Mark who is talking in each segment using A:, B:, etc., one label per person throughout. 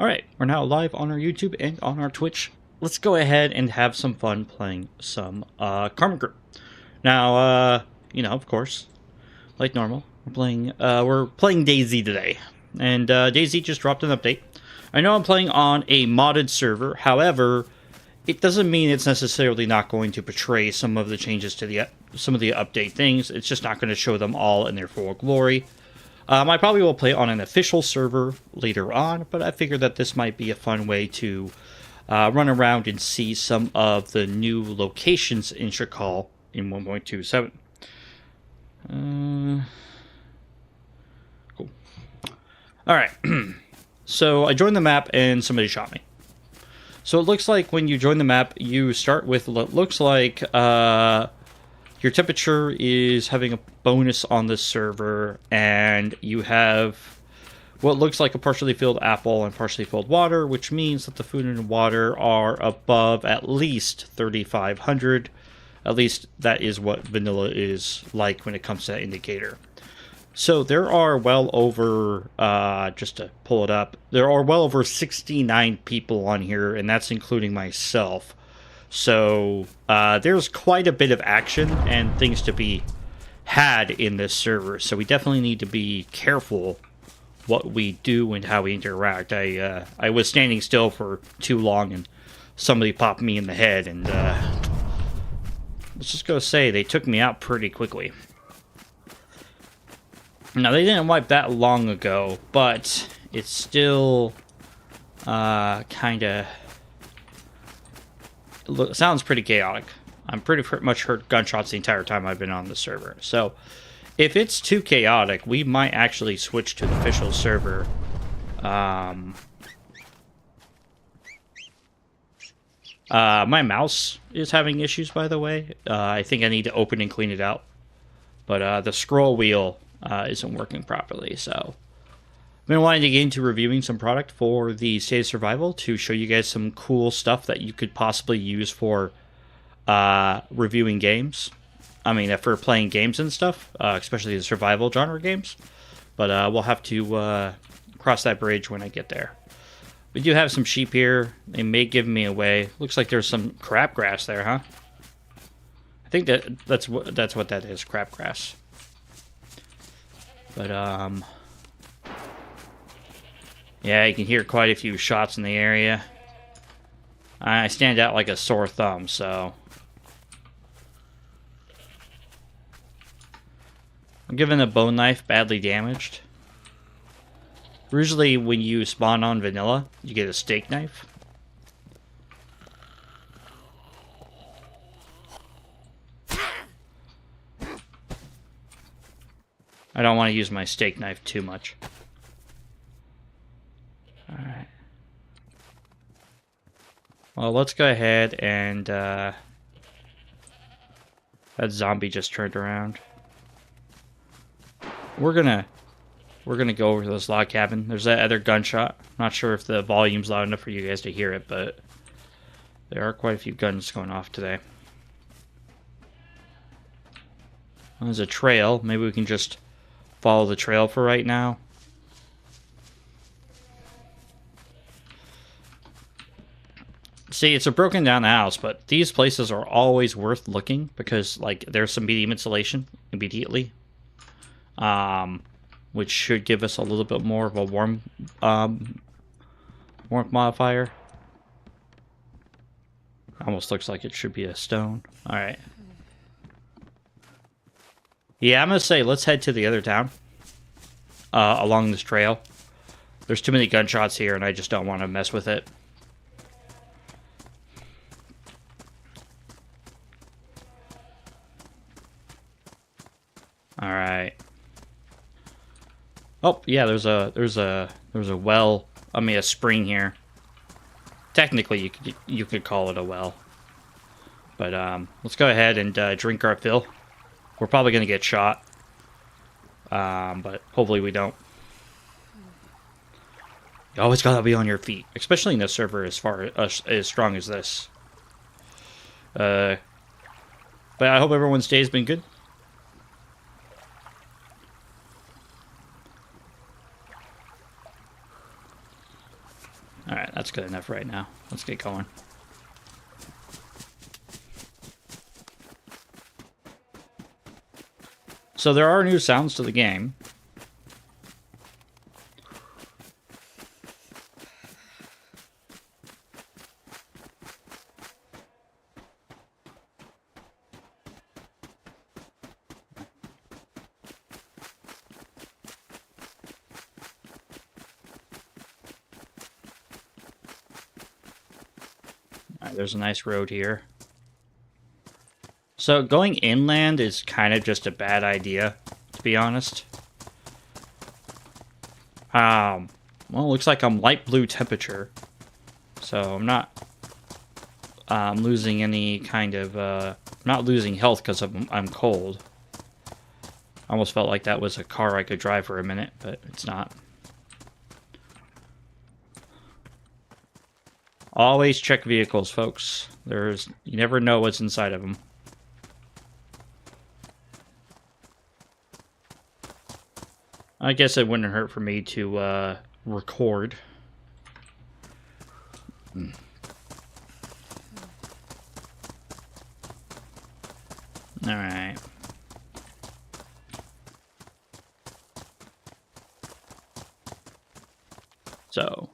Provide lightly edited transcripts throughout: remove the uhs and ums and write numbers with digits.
A: Alright, we're now live on our YouTube and on our Twitch. Let's go ahead and have some fun playing some Karma Group. Now, of course, like normal, we're playing DayZ today. And DayZ just dropped an update. I know I'm playing on a modded server, however, it doesn't mean it's necessarily not going to portray some of the changes to some of the update things. It's just not going to show them all in their full glory. I probably will play on an official server later on, but I figured that this might be a fun way to run around and see some of the new locations in Shakal in 1.27. Cool. Alright, so I joined the map and somebody shot me. So it looks like when you join the map, you start with what looks like your temperature is having a bonus on this server, and you have what looks like a partially filled apple and partially filled water, which means that the food and water are above at least 3,500. At least that is what vanilla is like when it comes to that indicator. So there are well over, just to pull it up, there are well over 69 people on here, and that's including myself. So there's quite a bit of action and things to be had in this server. So we definitely need to be careful what we do and how we interact. I was standing still for too long and somebody popped me in the head, and let's just go say they took me out pretty quickly. Now, they didn't wipe that long ago, but it's still kind of sounds pretty chaotic. I'm pretty much heard gunshots the entire time I've been on the server. So, if it's too chaotic, we might actually switch to the official server. My mouse is having issues, by the way. I think I need to open and clean it out. But the scroll wheel isn't working properly, so I've been wanting to get into reviewing some product for the State of Survival to show you guys some cool stuff that you could possibly use for reviewing games. I mean, for playing games and stuff, especially the survival genre games. But we'll have to cross that bridge when I get there. We do have some sheep here. They may give me away. Looks like there's some crabgrass there, huh? I think that's what that is, crabgrass. But yeah, you can hear quite a few shots in the area. I stand out like a sore thumb, so I'm given a bone knife badly damaged. Usually when you spawn on vanilla, you get a steak knife. I don't want to use my steak knife too much. Alright. Well, let's go ahead and that zombie just turned around. We're gonna go over to this log cabin. There's that other gunshot. Not sure if the volume's loud enough for you guys to hear it, but there are quite a few guns going off today. There's a trail. Maybe we can just follow the trail for right now. See, it's a broken down house, but these places are always worth looking because, like, there's some medium insulation immediately, which should give us a little bit more of a warmth modifier. Almost looks like it should be a stone. All right. Yeah, I'm going to say let's head to the other town along this trail. There's too many gunshots here, and I just don't want to mess with it. All right. Oh, yeah, there's a well, I mean a spring here. Technically, you could call it a well. But let's go ahead and drink our fill. We're probably going to get shot, but hopefully we don't. You always got to be on your feet, especially in this server as strong as this. But I hope everyone's day has been good. Alright, that's good enough right now. Let's get going. So there are new sounds to the game. Alright, there's a nice road here. So going inland is kind of just a bad idea, to be honest. Well, it looks like I'm light blue temperature. So I'm not losing any kind of, not losing health because I'm cold. I almost felt like that was a car I could drive for a minute, but it's not. Always check vehicles, folks. You never know what's inside of them. I guess it wouldn't hurt for me to record. Alright. So.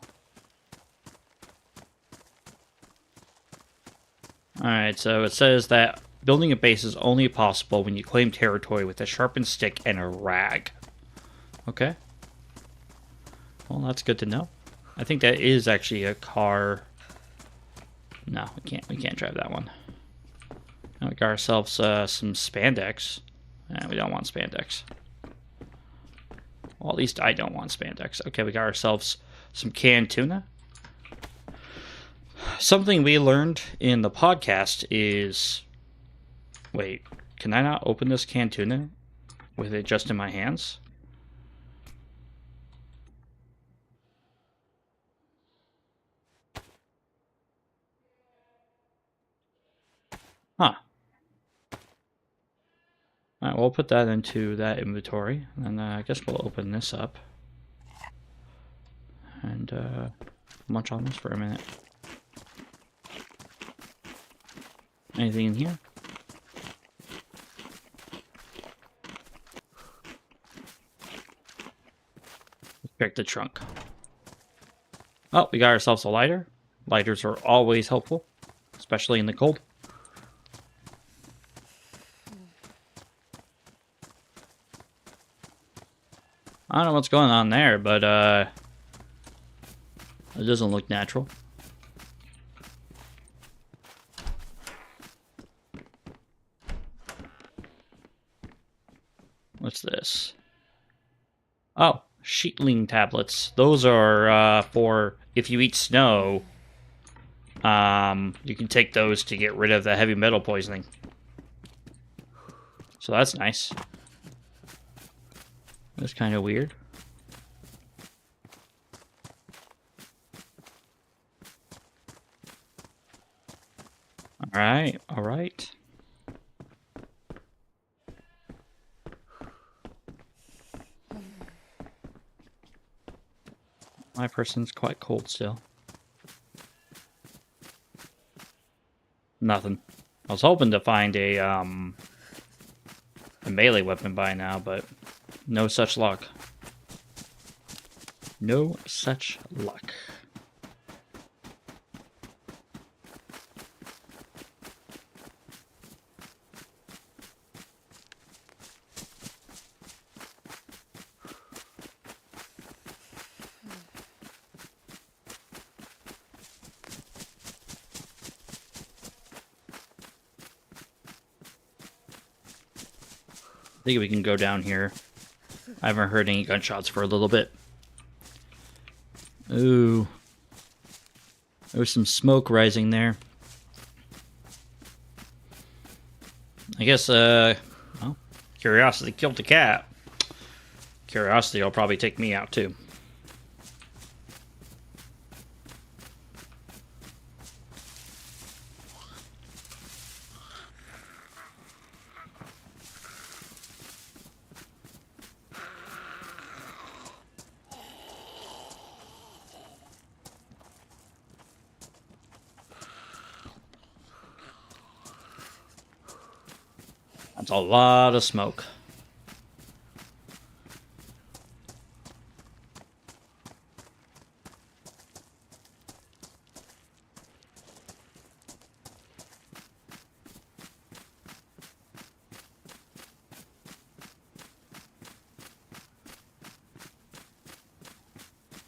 A: Alright, so it says that building a base is only possible when you claim territory with a sharpened stick and a rag. Okay. Well, that's good to know. I think that is actually a car. No, we can't drive that one. Now we got ourselves some spandex. We don't want spandex. Well, at least I don't want spandex. Okay, we got ourselves some canned tuna. Something we learned in the podcast is... Wait, can I not open this canned tuna with it just in my hands? Huh. Alright, we'll put that into that inventory. And I guess we'll open this up. And munch on this for a minute. Anything in here? Let's check the trunk. Oh, we got ourselves a lighter. Lighters are always helpful, especially in the cold. I don't know what's going on there, but it doesn't look natural. What's this? Oh, sheetling tablets. Those are for if you eat snow. You can take those to get rid of the heavy metal poisoning. So that's nice. That's kind of weird. Alright, alright. My person's quite cold still. Nothing. I was hoping to find a melee weapon by now, but no such luck. No such luck. I think we can go down here. I haven't heard any gunshots for a little bit. Ooh. There's some smoke rising there. I guess, well, curiosity killed the cat. Curiosity will probably take me out, too. That's a lot of smoke.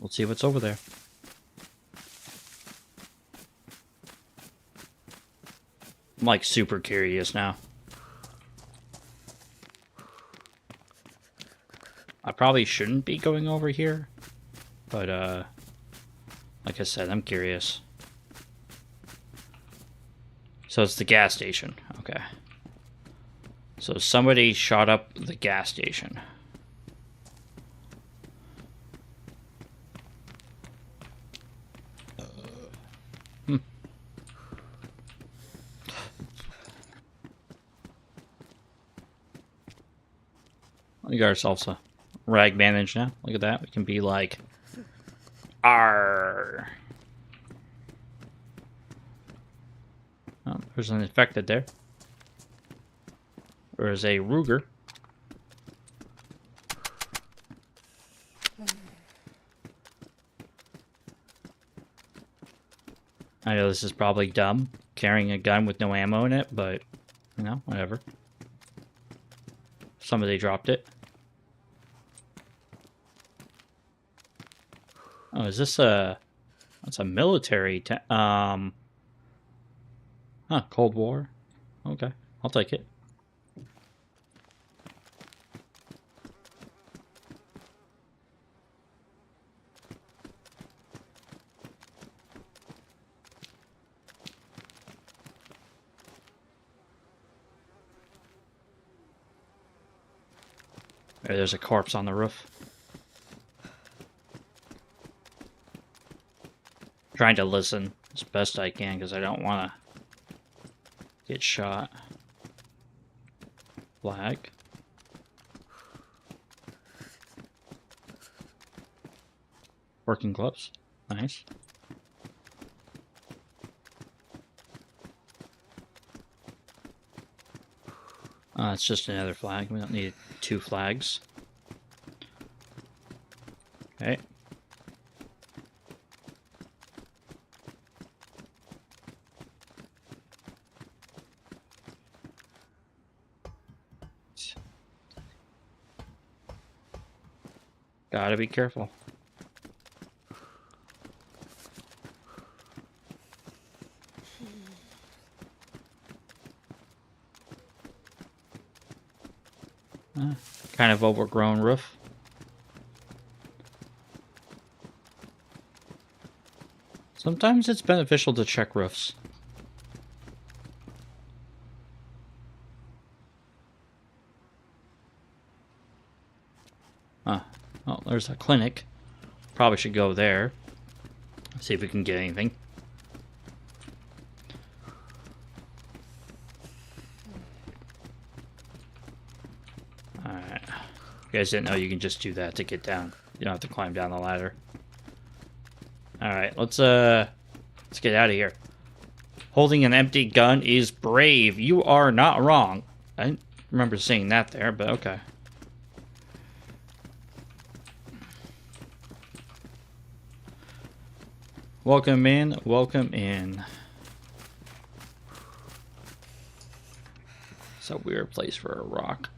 A: Let's see what's over there. I'm like super curious now. I probably shouldn't be going over here, but like I said, I'm curious. So it's the gas station. Okay. So somebody shot up the gas station. We got ourselves a rag bandage now. Look at that. We can be like, "Arr." Oh, there's an infected there. There's a Ruger. I know this is probably dumb, carrying a gun with no ammo in it, but, you know, whatever. Somebody dropped it. Oh, is this a... That's a military... Cold War. Okay, I'll take it. There's a corpse on the roof. Trying to listen as best I can because I don't want to get shot. Flag. Working gloves. Nice. It's just another flag. We don't need 2 flags. Okay. Gotta be careful. Kind of overgrown roof. Sometimes it's beneficial to check roofs. Oh, there's a clinic. Probably should go there. See if we can get anything. Alright. You guys didn't know you can just do that to get down. You don't have to climb down the ladder. Alright, let's get out of here. Holding an empty gun is brave. You are not wrong. I didn't remember seeing that there, but okay. Welcome in, welcome in. It's a weird place for a rock.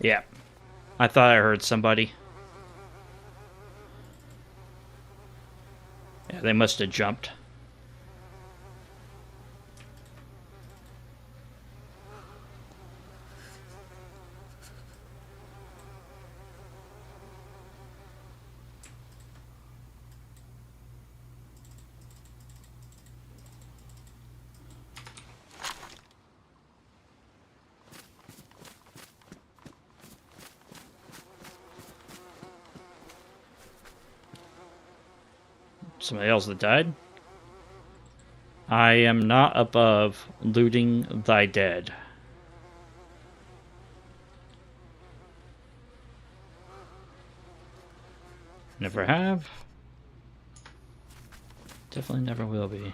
A: Yeah. I thought I heard somebody. Yeah, they must have jumped. Somebody else that died? I am not above looting thy dead. Never have. Definitely never will be.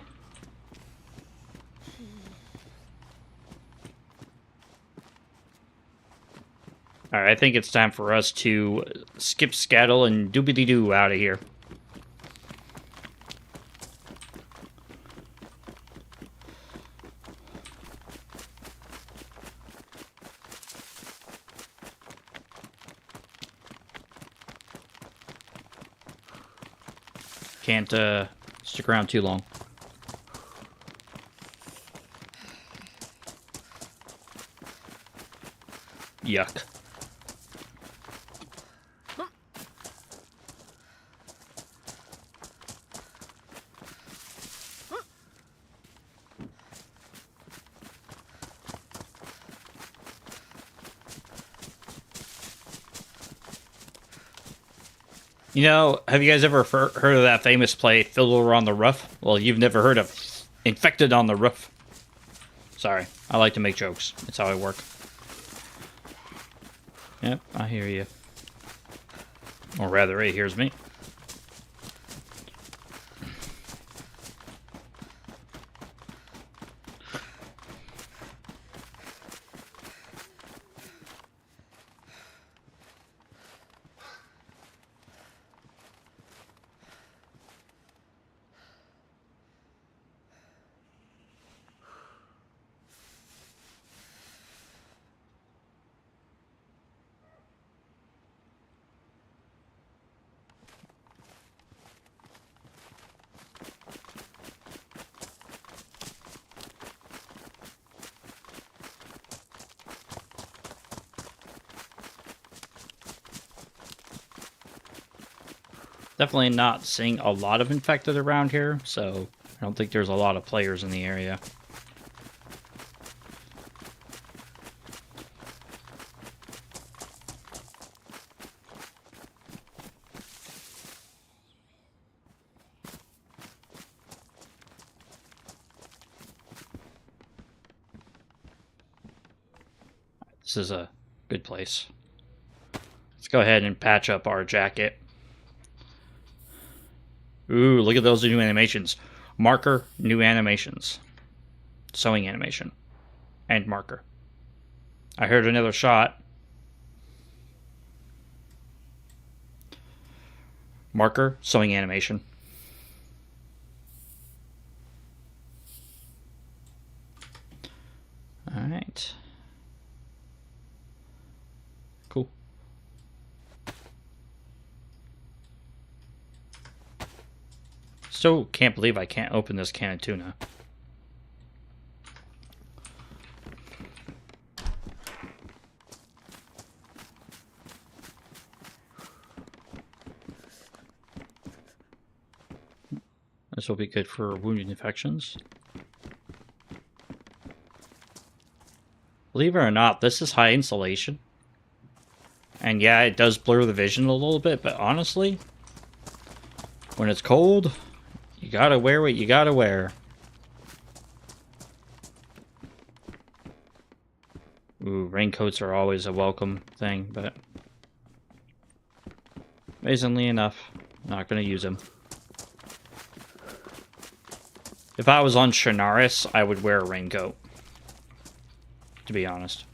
A: All right, I think it's time for us to skip scaddle and doobity-doo out of here. Can't stick around too long. Yuck. You know, have you guys ever heard of that famous play, Fiddler on the Roof? Well, you've never heard of Infected on the Roof. Sorry, I like to make jokes. It's how I work. Yep, I hear you. Or rather, it hears me. Definitely not seeing a lot of infected around here, so I don't think there's a lot of players in the area. This is a good place. Let's go ahead and patch up our jacket. Ooh, look at those new animations. Marker, new animations. Sewing animation. And marker. I heard another shot. Marker, sewing animation. Alright. Cool. Still can't believe I can't open this can of tuna. This will be good for wound infections. Believe it or not, this is high insulation. And yeah, it does blur the vision a little bit, but honestly, when it's cold, you gotta wear what you gotta wear. Ooh, raincoats are always a welcome thing, but amazingly enough, not gonna use them. If I was on Shanaris, I would wear a raincoat, to be honest.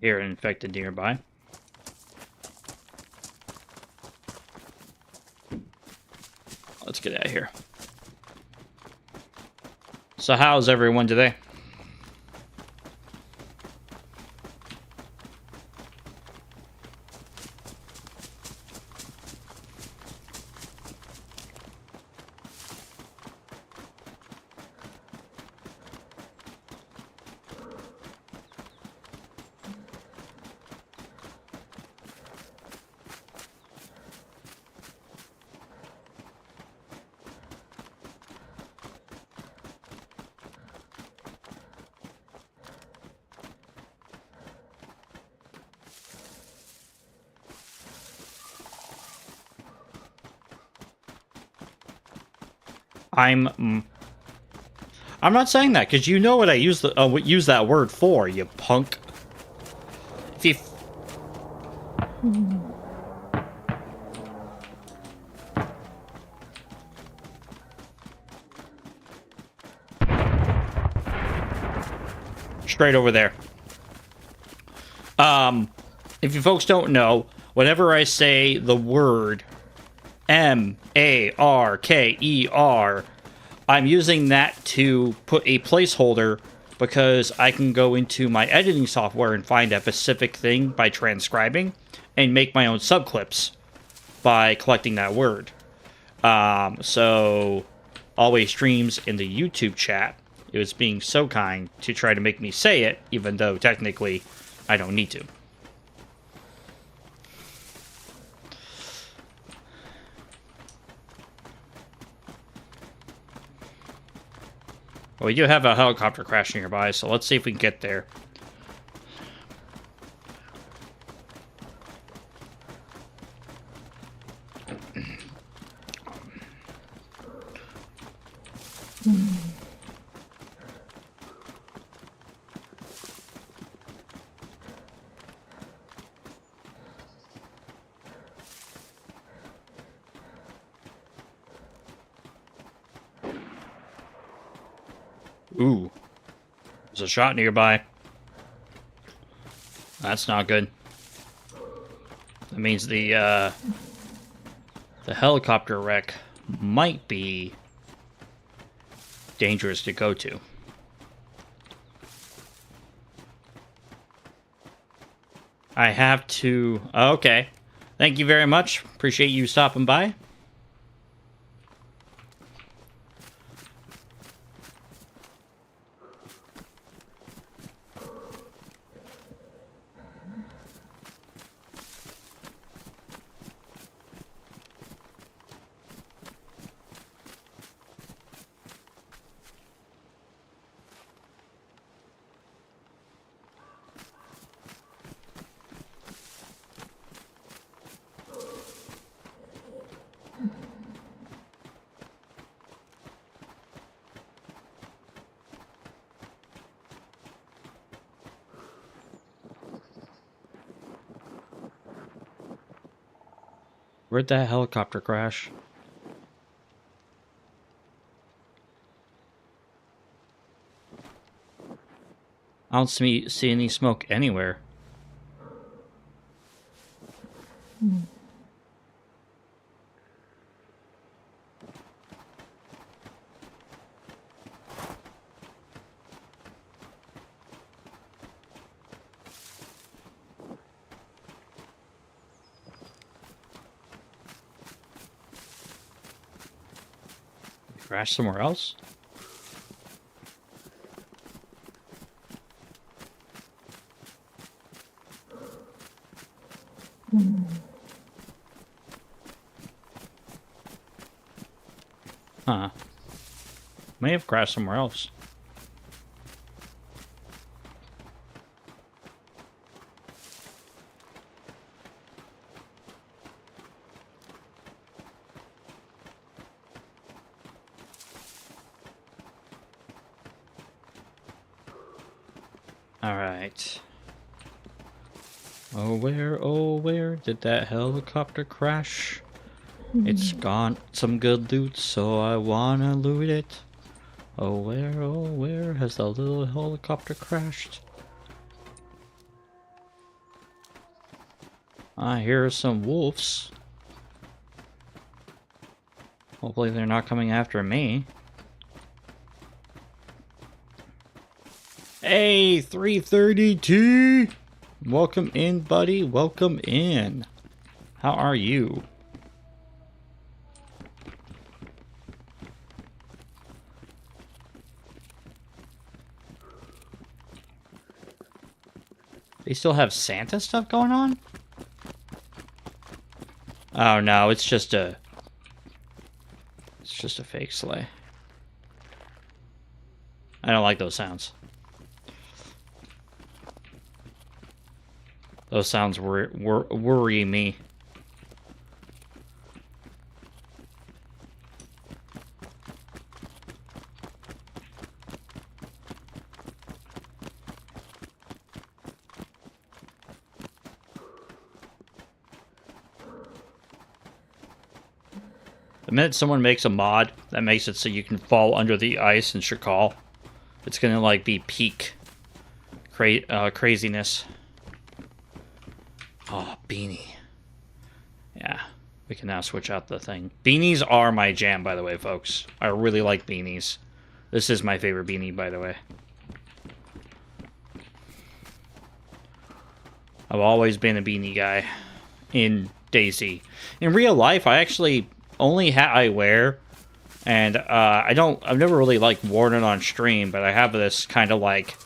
A: Here, infected nearby. Let's get out of here. So how's everyone today? I'm not saying that because you know what I use that word for, you punk. If you straight over there. If you folks don't know, whenever I say the word M-A-R-K-E-R, I'm using that to put a placeholder because I can go into my editing software and find a specific thing by transcribing and make my own subclips by collecting that word. So Always Streams in the YouTube chat, it was being so kind to try to make me say it, even though technically I don't need to. Well, we do have a helicopter crash nearby, so let's see if we can get there. Ooh. There's a shot nearby. That's not good. That means the helicopter wreck might be dangerous to go to. I have to... Okay. Thank you very much. Appreciate you stopping by. Where'd that helicopter crash? I don't see any smoke anywhere. Crash somewhere else? Huh. May have crashed somewhere else. Alright. Oh, where did that helicopter crash? It's got some good loot, so I wanna loot it. Oh, where has the little helicopter crashed? I hear some wolves. Hopefully they're not coming after me. Hey, 330T! Welcome in, buddy. Welcome in. How are you? They still have Santa stuff going on? Oh no, it's just a fake sleigh. I don't like those sounds. Those sounds worry me. The minute someone makes a mod that makes it so you can fall under the ice in Shakal, it's gonna like be peak craziness. Oh, beanie. Yeah, we can now switch out the thing. Beanies are my jam, by the way, folks. I really like beanies. This is my favorite beanie, by the way. I've always been a beanie guy in DayZ. In real life, I actually only hat I wear, and I've never really like worn it on stream, but I have this kind of like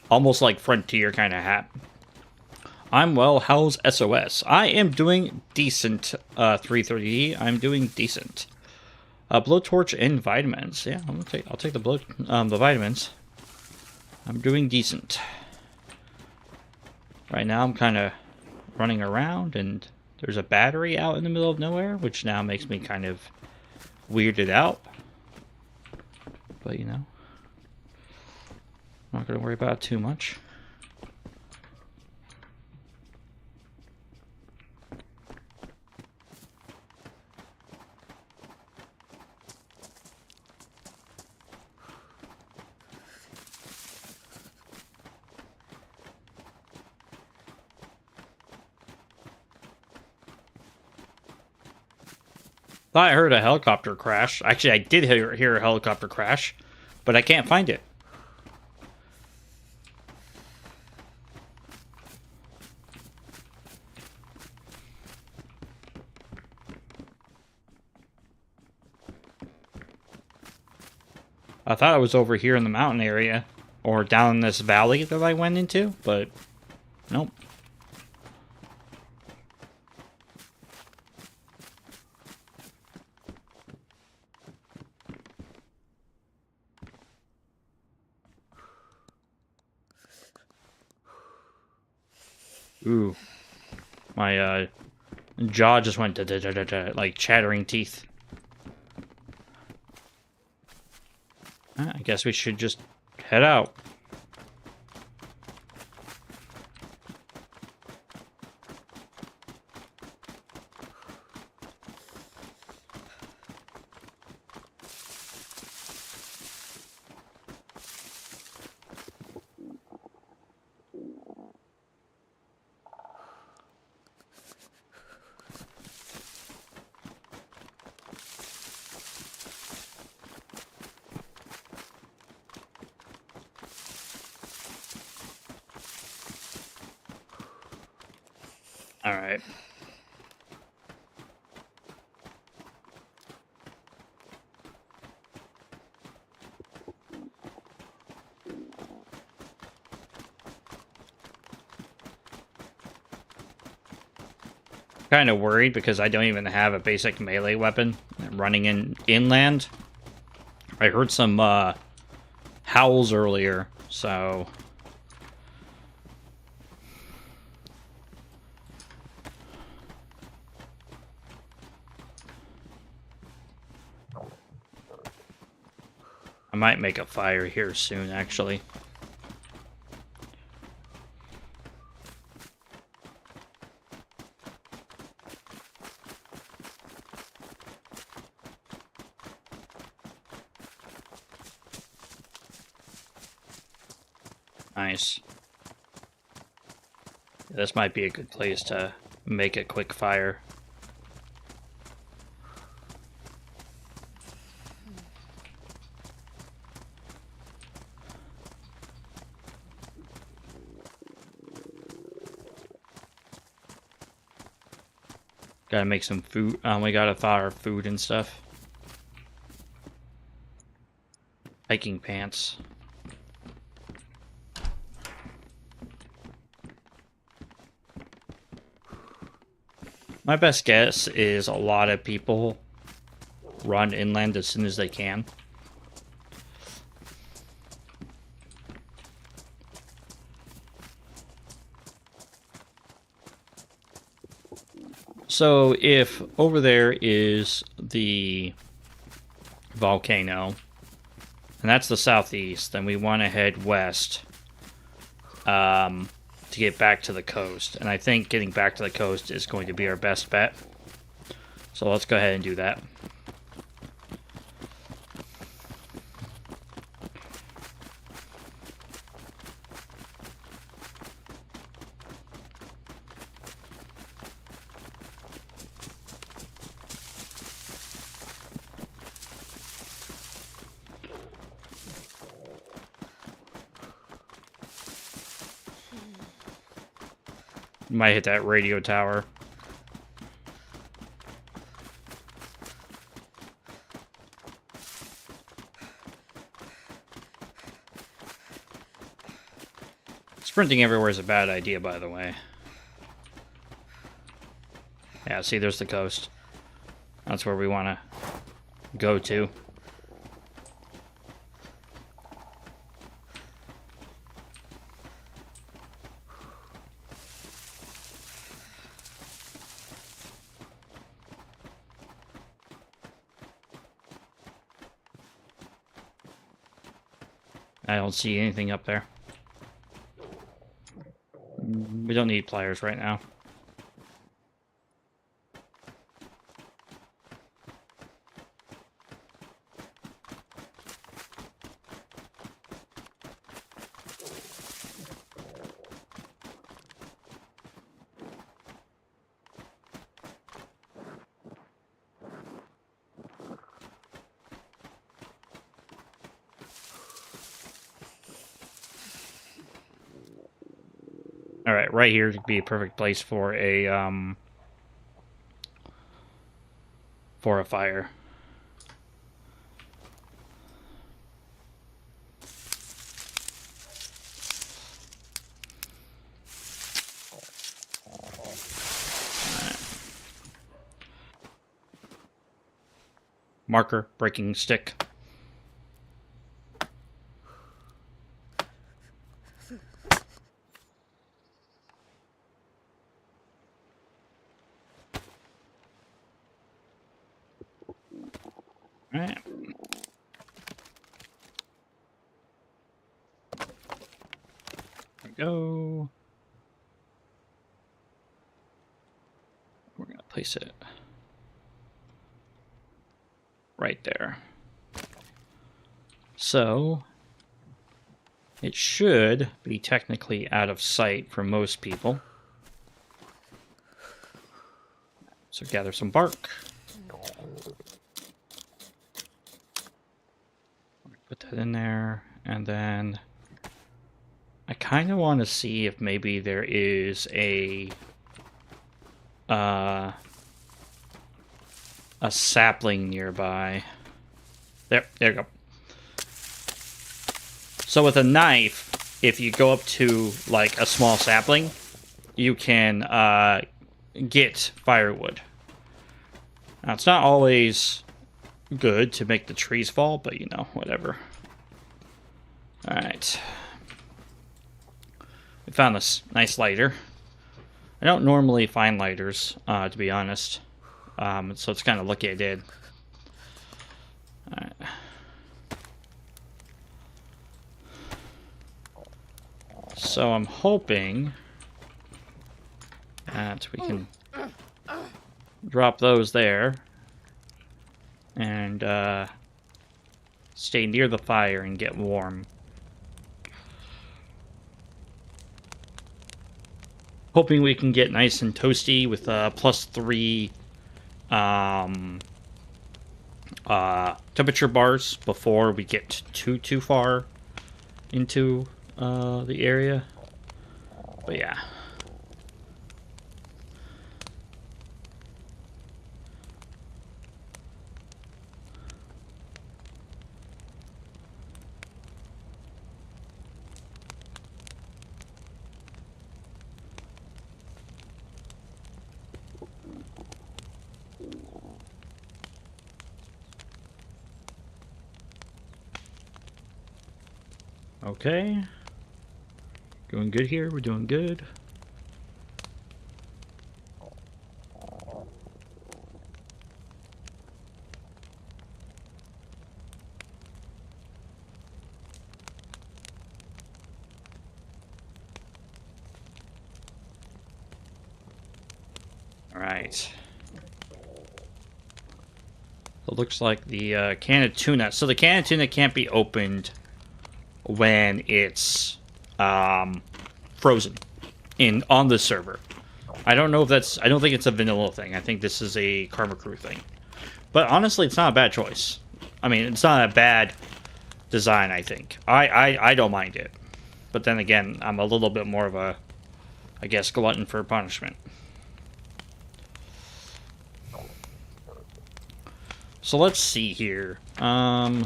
A: almost like frontier kind of hat. I'm well. How's SOS? I am doing decent. 330. I'm doing decent. Blowtorch and vitamins. Yeah, I'll take the vitamins. I'm doing decent. Right now, I'm kind of running around, and there's a battery out in the middle of nowhere, which now makes me kind of weirded out. But you know, I'm not gonna worry about it too much. Thought I heard a helicopter crash. Actually, I did hear a helicopter crash, but I can't find it. I thought it was over here in the mountain area, or down in this valley that I went into, but nope. Ooh. My jaw just went like chattering teeth. I guess we should just head out. All right. Kind of worried because I don't even have a basic melee weapon running inland. I heard some howls earlier, so I might make a fire here soon, actually. Nice. This might be a good place to make a quick fire. Gotta make some food. We gotta thaw our food and stuff. Hiking pants. My best guess is a lot of people run inland as soon as they can. So if over there is the volcano, and that's the southeast, then we want to head west to get back to the coast. And I think getting back to the coast is going to be our best bet. So let's go ahead and do that. Might hit that radio tower. Sprinting everywhere is a bad idea, by the way. Yeah, see, there's the coast. That's where we want to go to. I don't see anything up there. We don't need pliers right now. All right, right here would be a perfect place for a fire. Marker, breaking stick. All right. There we go. We're gonna place it right there. So it should be technically out of sight for most people. So gather some bark. Put that in there, and then I kind of want to see if maybe there is a sapling nearby. There you go. So with a knife, if you go up to like a small sapling, you can get firewood. Now it's not always good to make the trees fall, but you know, whatever. All right. We found this nice lighter. I don't normally find lighters, to be honest. So it's kind of lucky I did. All right. So I'm hoping that we can drop those there and stay near the fire and get warm. Hoping we can get nice and toasty with +3 temperature bars before we get too far into the area. But yeah. Okay. Doing good here. We're doing good. All right. It looks like the can of tuna. So the can of tuna can't be opened when it's frozen on the server. I don't know if that's... I don't think it's a vanilla thing. I think this is a Karma Crew thing. But honestly, it's not a bad choice. I mean, it's not a bad design, I think. I don't mind it. But then again, I'm a little bit more of a I guess, glutton for punishment. So let's see here. Oh,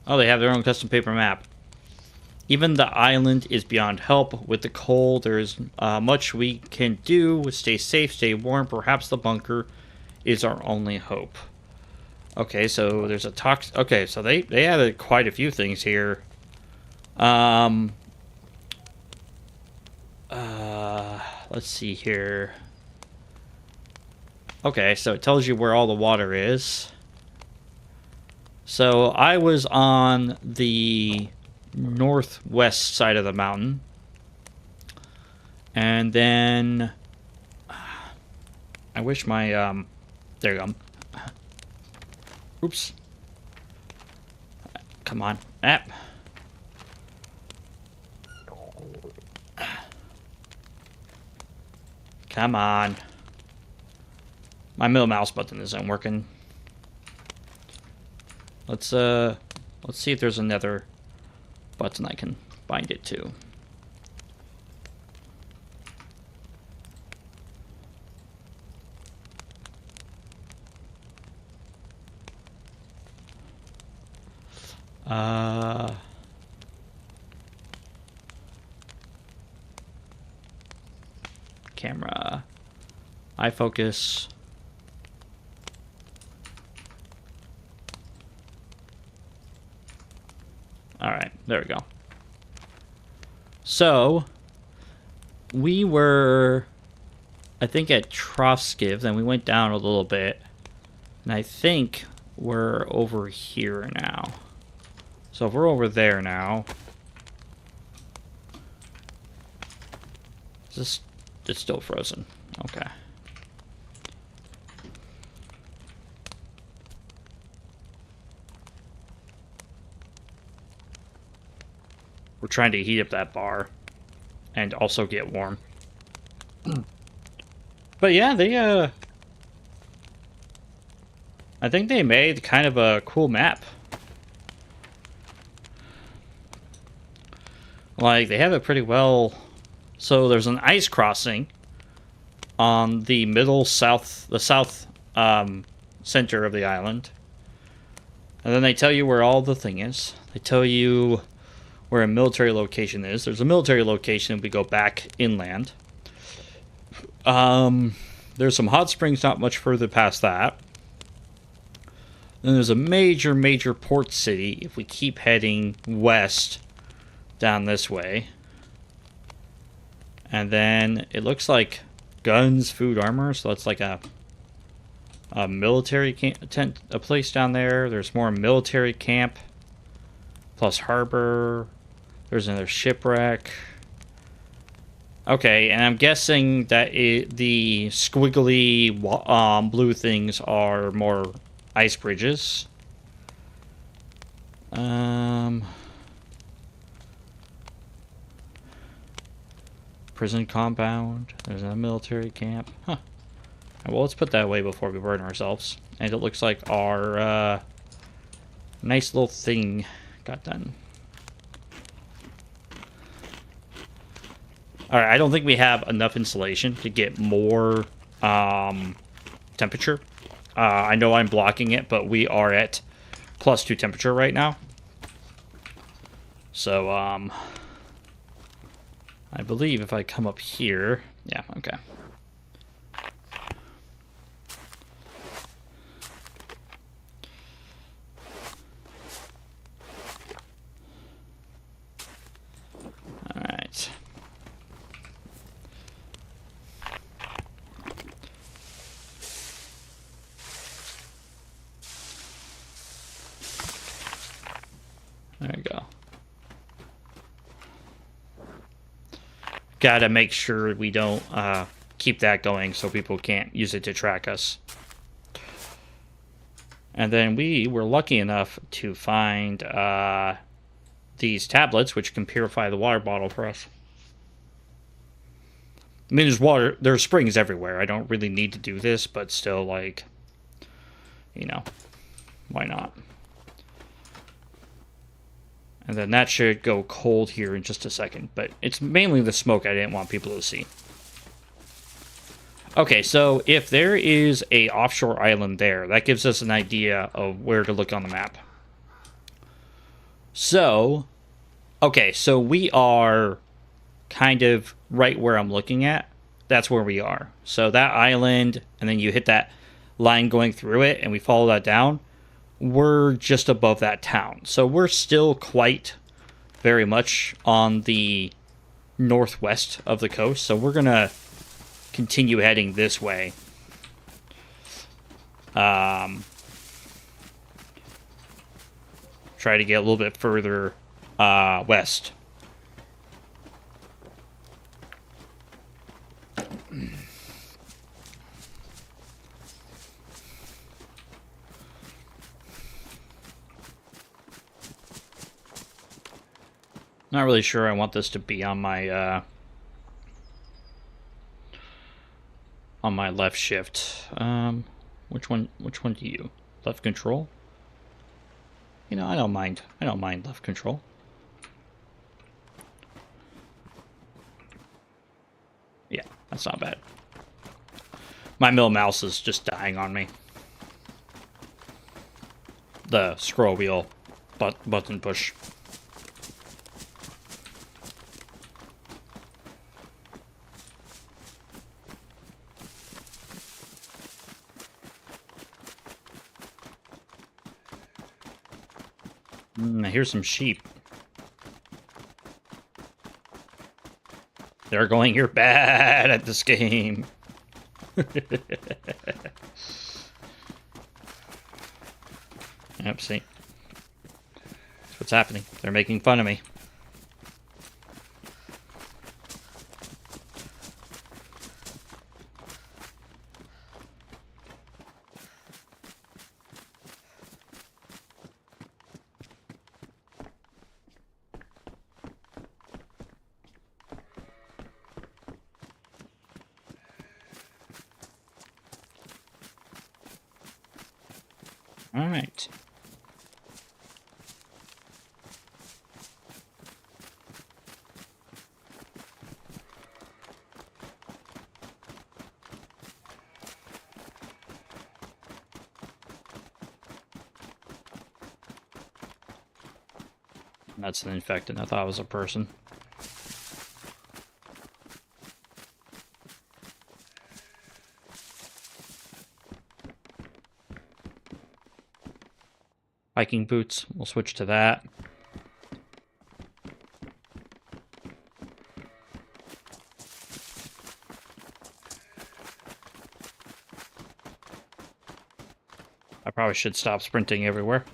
A: they have their own custom paper map. Even the island is beyond help. With the cold, there is much we can do. Stay safe, stay warm. Perhaps the bunker is our only hope. Okay, so there's a tox. Okay, so they added quite a few things here. Let's see here. Okay, so it tells you where all the water is. So I was on the northwest side of the mountain. And then I wish my there you go. Oops. Come on. App. Come on. My middle mouse button isn't working. Let's see if there's another button I can bind it to. Camera. Eye focus. Alright, there we go. So, we were, I think, at Troskiv, then we went down a little bit, and I think we're over here now. So if we're over there now, it's still frozen. Okay. We're trying to heat up that bar and also get warm. But yeah, they I think they made kind of a cool map. Like, they have it pretty well. So there's an ice crossing on the south center of the island. And then they tell you where all the thing is. They tell you where a military location is. There's a military location if we go back inland. There's some hot springs not much further past that. Then there's a major port city if we keep heading west down this way. And then it looks like guns, food, armor. So that's like a military tent, a place down there. There's more military camp plus harbor. There's another shipwreck. Okay, and I'm guessing that the squiggly blue things are more ice bridges. Prison compound. There's a military camp. Huh. Well, let's put that away before we burn ourselves. And it looks like our nice little thing got done. Alright, I don't think we have enough insulation to get more temperature. I know I'm blocking it, but we are at +2 temperature right now. So, I believe if I come up here... Yeah, okay. Alright. There we go. Gotta make sure we don't keep that going so people can't use it to track us. And then we were lucky enough to find these tablets, which can purify the water bottle for us. I mean, there's springs everywhere. I don't really need to do this, but still, like, you know, why not? And then that should go cold here in just a second. But it's mainly the smoke I didn't want people to see. Okay, so if there is a offshore island there, that gives us an idea of where to look on the map. So, okay, so we are kind of right where I'm looking at. That's where we are. So that island, and then you hit that line going through it, and we follow that down. We're just above that town. So we're still quite very much on the northwest of the coast. So we're going to continue heading this way. Try to get a little bit further west. Not really sure I want this to be on my left shift. Which one do you? Left control? You know, I don't mind. I don't mind left control. Yeah, that's not bad. My middle mouse is just dying on me. The scroll wheel button push. I hear some sheep. They're going, you're bad at this game. Yep, see. That's what's happening. They're making fun of me. All right. That's an infected. I thought it was a person. Hiking boots. We'll switch to that. I probably should stop sprinting everywhere.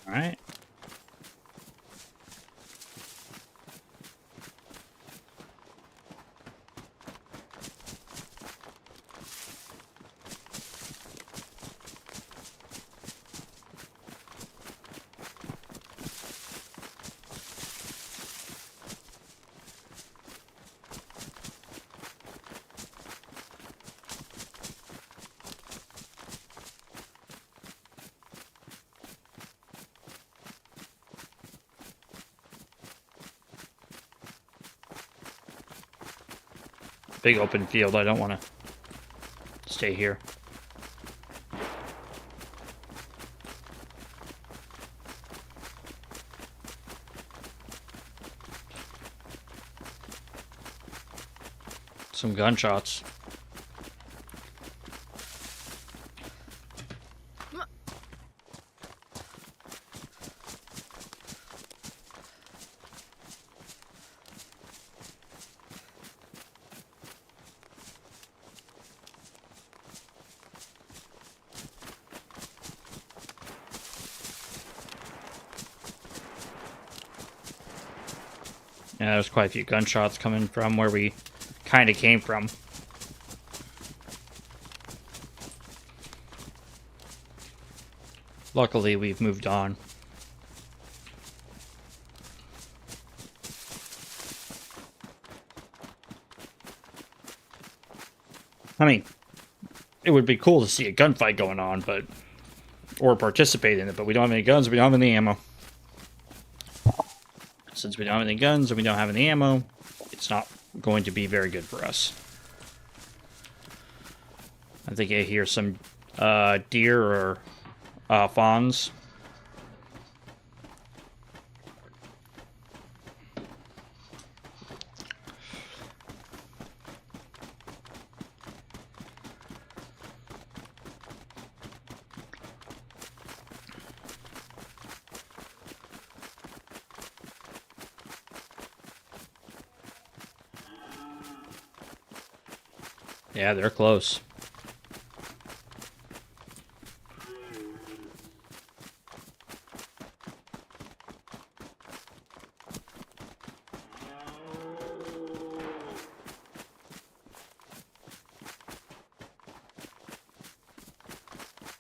A: All right. Big open field. I don't want to stay here. Some gunshots. Yeah, there's quite a few gunshots coming from where we kind of came from. Luckily, we've moved on. I mean, it would be cool to see a gunfight going on, but or participate in it, but we don't have any guns, we don't have any ammo. Since we don't have any guns and we don't have any ammo, it's not going to be very good for us. I think I hear some deer or fawns. Yeah, they're close.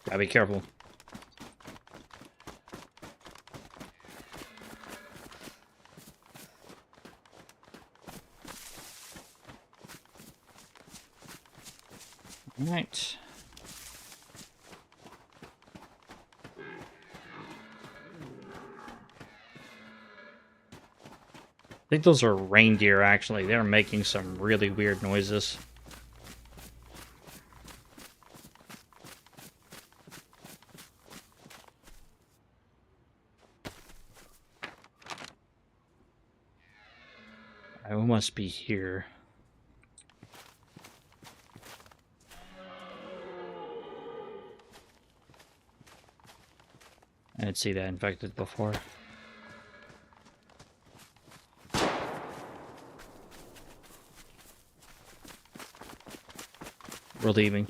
A: Gotta be careful. All right. I think those are reindeer, actually. They're making some really weird noises. I must be here. I didn't see that infected before. We're leaving.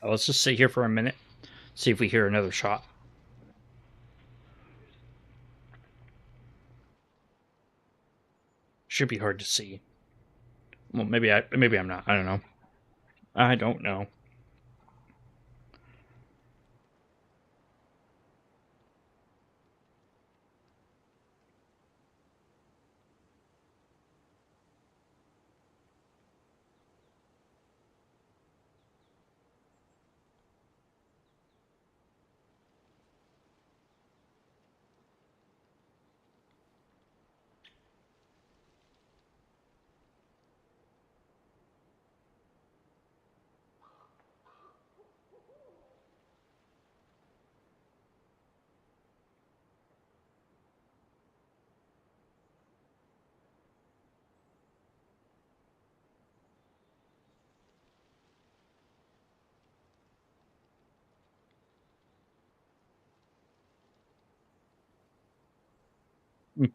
A: Let's just sit here for a minute, see if we hear another shot. Should be hard to see. Well, maybe I'm not. I don't know. I don't know. Hmm.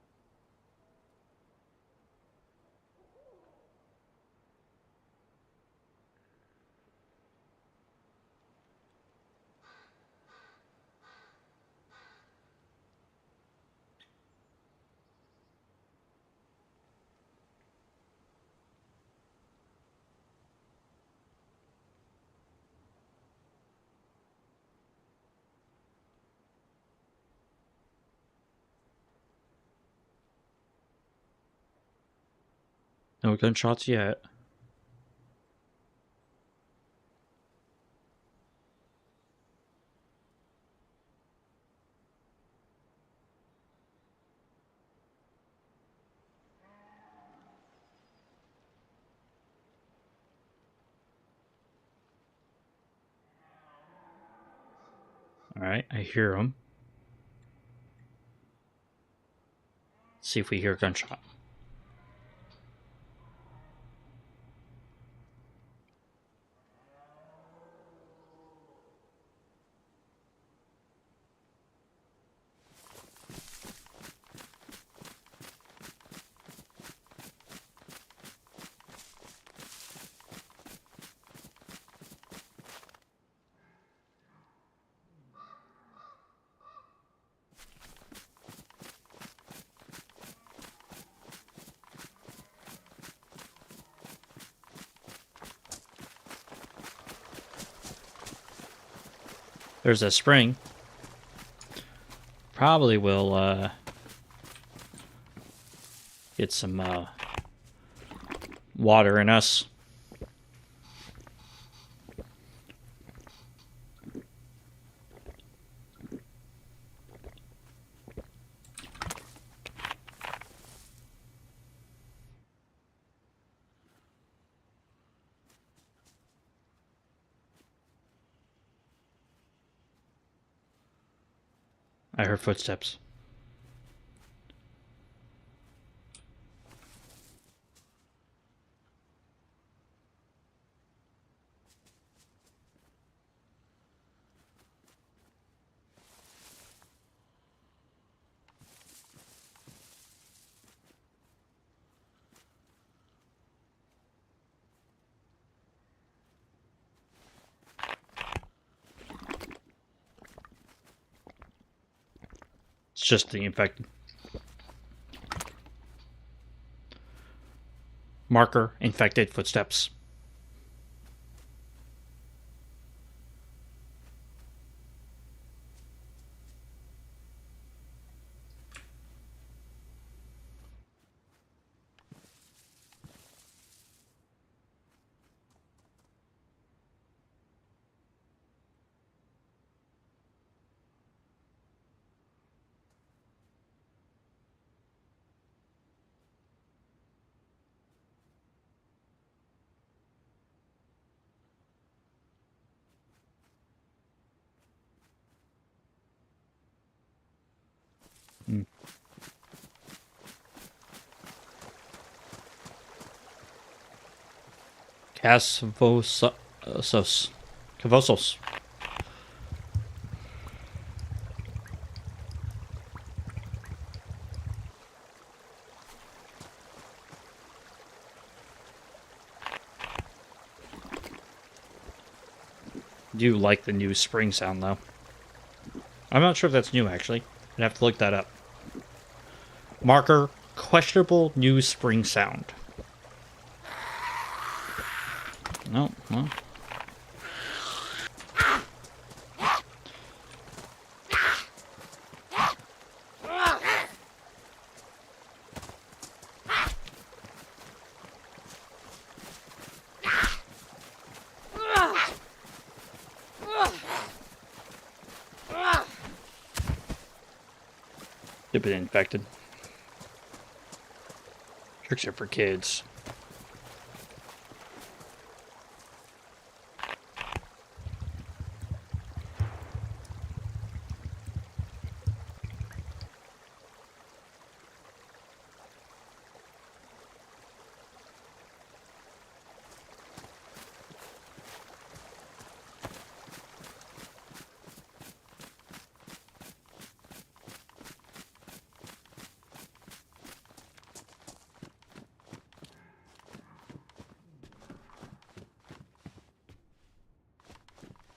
A: No gunshots yet. Alright, I hear him. Let's see if we hear a gunshot. There's a spring. Probably will get some water in us. I heard footsteps. It's just the infected. Marker, infected, footsteps. Cavosos. Do like the new spring sound though. I'm not sure if that's new actually. I'd have to look that up. Marker, questionable new spring sound. No, well. They've been infected. Tricks are for kids.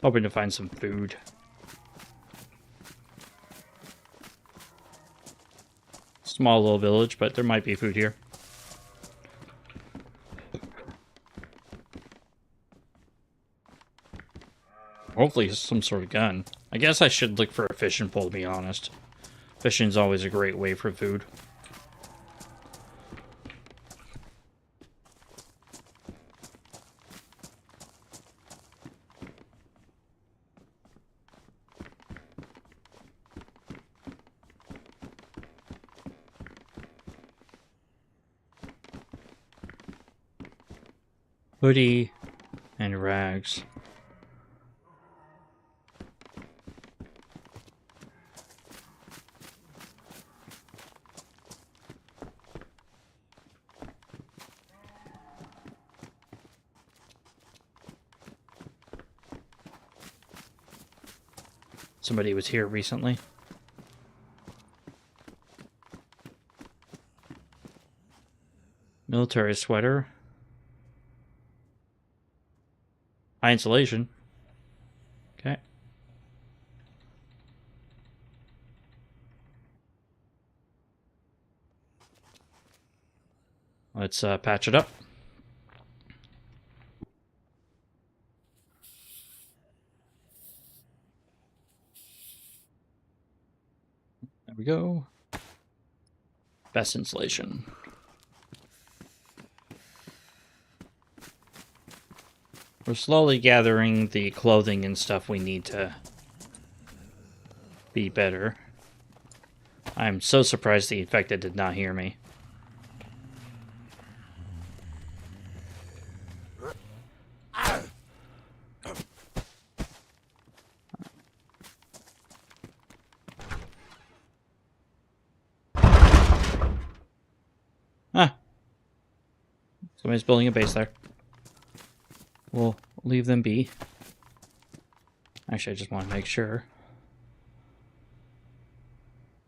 A: Hoping to find some food. Small little village, but there might be food here. Hopefully some sort of gun. I guess I should look for a fishing pole, to be honest. Fishing's always a great way for food. Hoodie and rags. somebody was here recently. Military sweater. High insulation. Okay. Let's patch it up. There we go. Best insulation. We're slowly gathering the clothing and stuff we need to be better. I'm so surprised the infected did not hear me. Ah. Somebody's building a base there. We'll leave them be. Actually, I just want to make sure.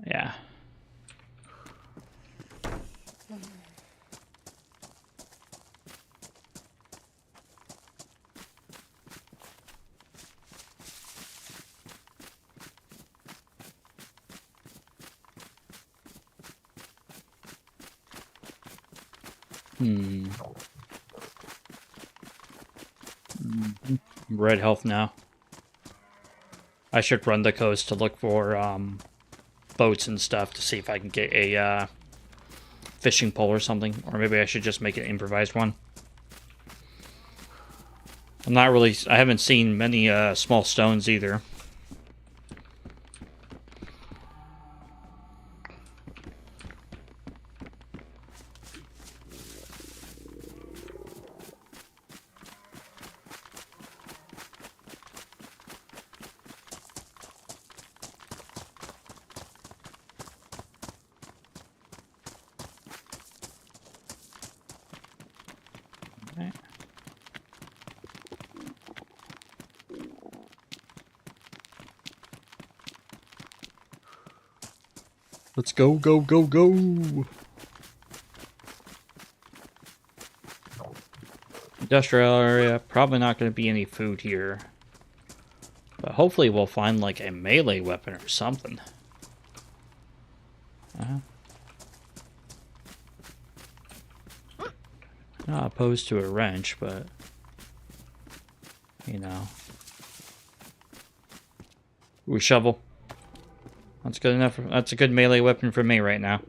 A: Yeah. Red health now. I should run the coast to look for boats and stuff to see if I can get a fishing pole or something. Or maybe I should just make an improvised one. I haven't seen many small stones either. Let's go, go, go, go! Industrial area, probably not going to be any food here. But hopefully we'll find like a melee weapon or something. Not opposed to a wrench, but you know. Ooh, shovel. That's good enough. That's a good melee weapon for me right now.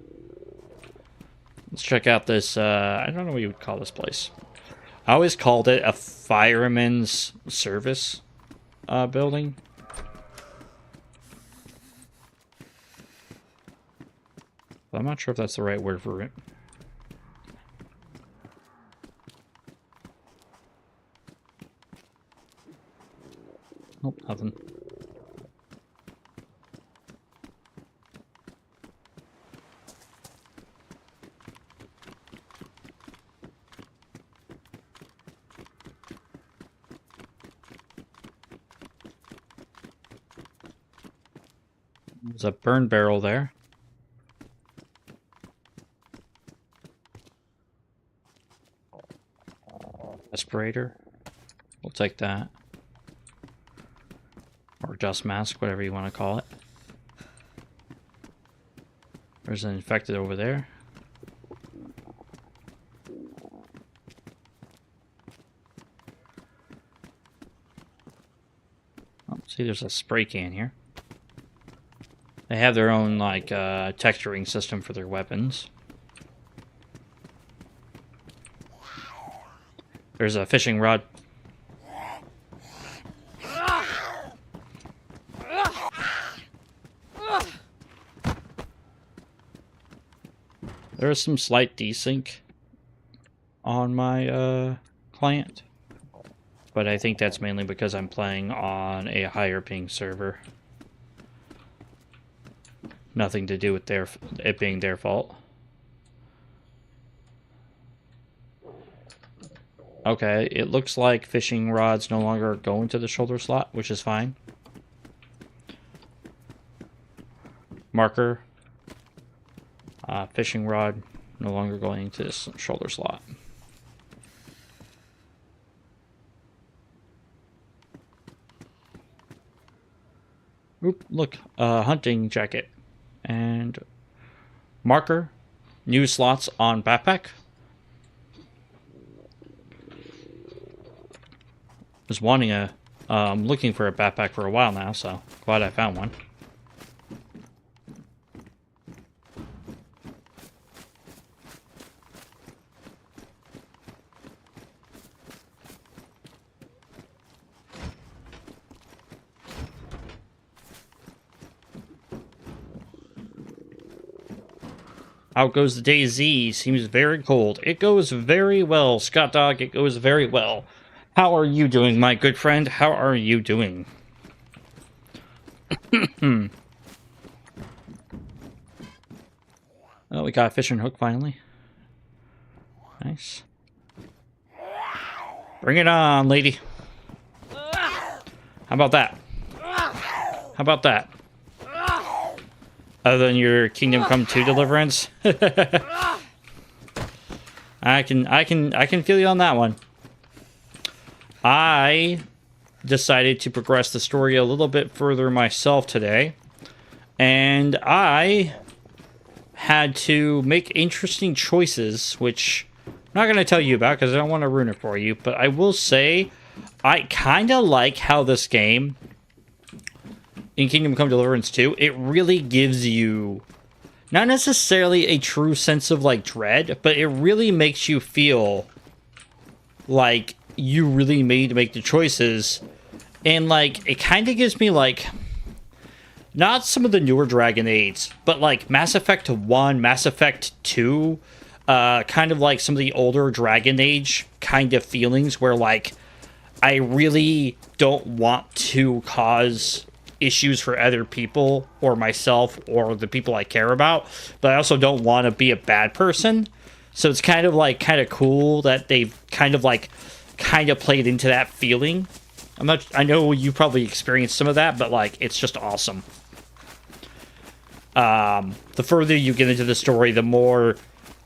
A: Let's check out this, I don't know what you would call this place. I always called it a fireman's service building. But I'm not sure if that's the right word for it. Oh, nothing. There's a burn barrel there. Aspirator. We'll take that. Or dust mask, whatever you want to call it. There's an infected over there. Oh, see, there's a spray can here. They have their own, like, texturing system for their weapons. There's a fishing rod. There is some slight desync on my client, but I think that's mainly because I'm playing on a higher ping server. Nothing to do with it being their fault. Okay, it looks like fishing rods no longer go into the shoulder slot, which is fine. Marker. Fishing rod. No longer going to this shoulder slot. Oop, look. Hunting jacket. And marker. New slots on backpack. Was wanting a... looking for a backpack for a while now, so glad I found one. Out goes the DayZ. Seems very cold. It goes very well, Scott Dog. It goes very well. How are you doing, my good friend? How are you doing? Oh, we got a fishing hook finally. Nice. Bring it on, lady. How about that? How about that? Other than your Kingdom Come 2 deliverance. I can feel you on that one. I decided to progress the story a little bit further myself today. And I had to make interesting choices, which I'm not going to tell you about because I don't want to ruin it for you. But I will say, I kind of like how this game, in Kingdom Come Deliverance 2, it really gives you not necessarily a true sense of, like, dread, but it really makes you feel like you really made to make the choices. And, like, it kind of gives me, like, not some of the newer Dragon Aids, but, like, Mass Effect 1, Mass Effect 2, kind of like some of the older Dragon Age kind of feelings where, like, I really don't want to cause issues for other people or myself or the people I care about, but I also don't want to be a bad person. So it's kind of cool that they've kind of played into that feeling. I know you probably experienced some of that, but like it's just awesome. The further you get into the story, the more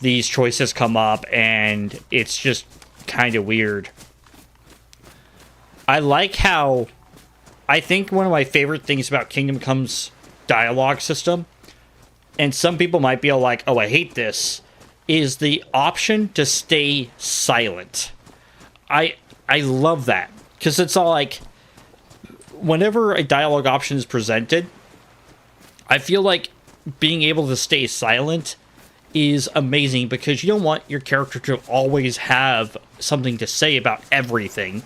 A: these choices come up, and it's just kind of weird. I think one of my favorite things about Kingdom Come's dialogue system, and some people might be all like, oh, I hate this, is the option to stay silent. I love that, because it's all like, whenever a dialogue option is presented, I feel like being able to stay silent is amazing, because you don't want your character to always have something to say about everything.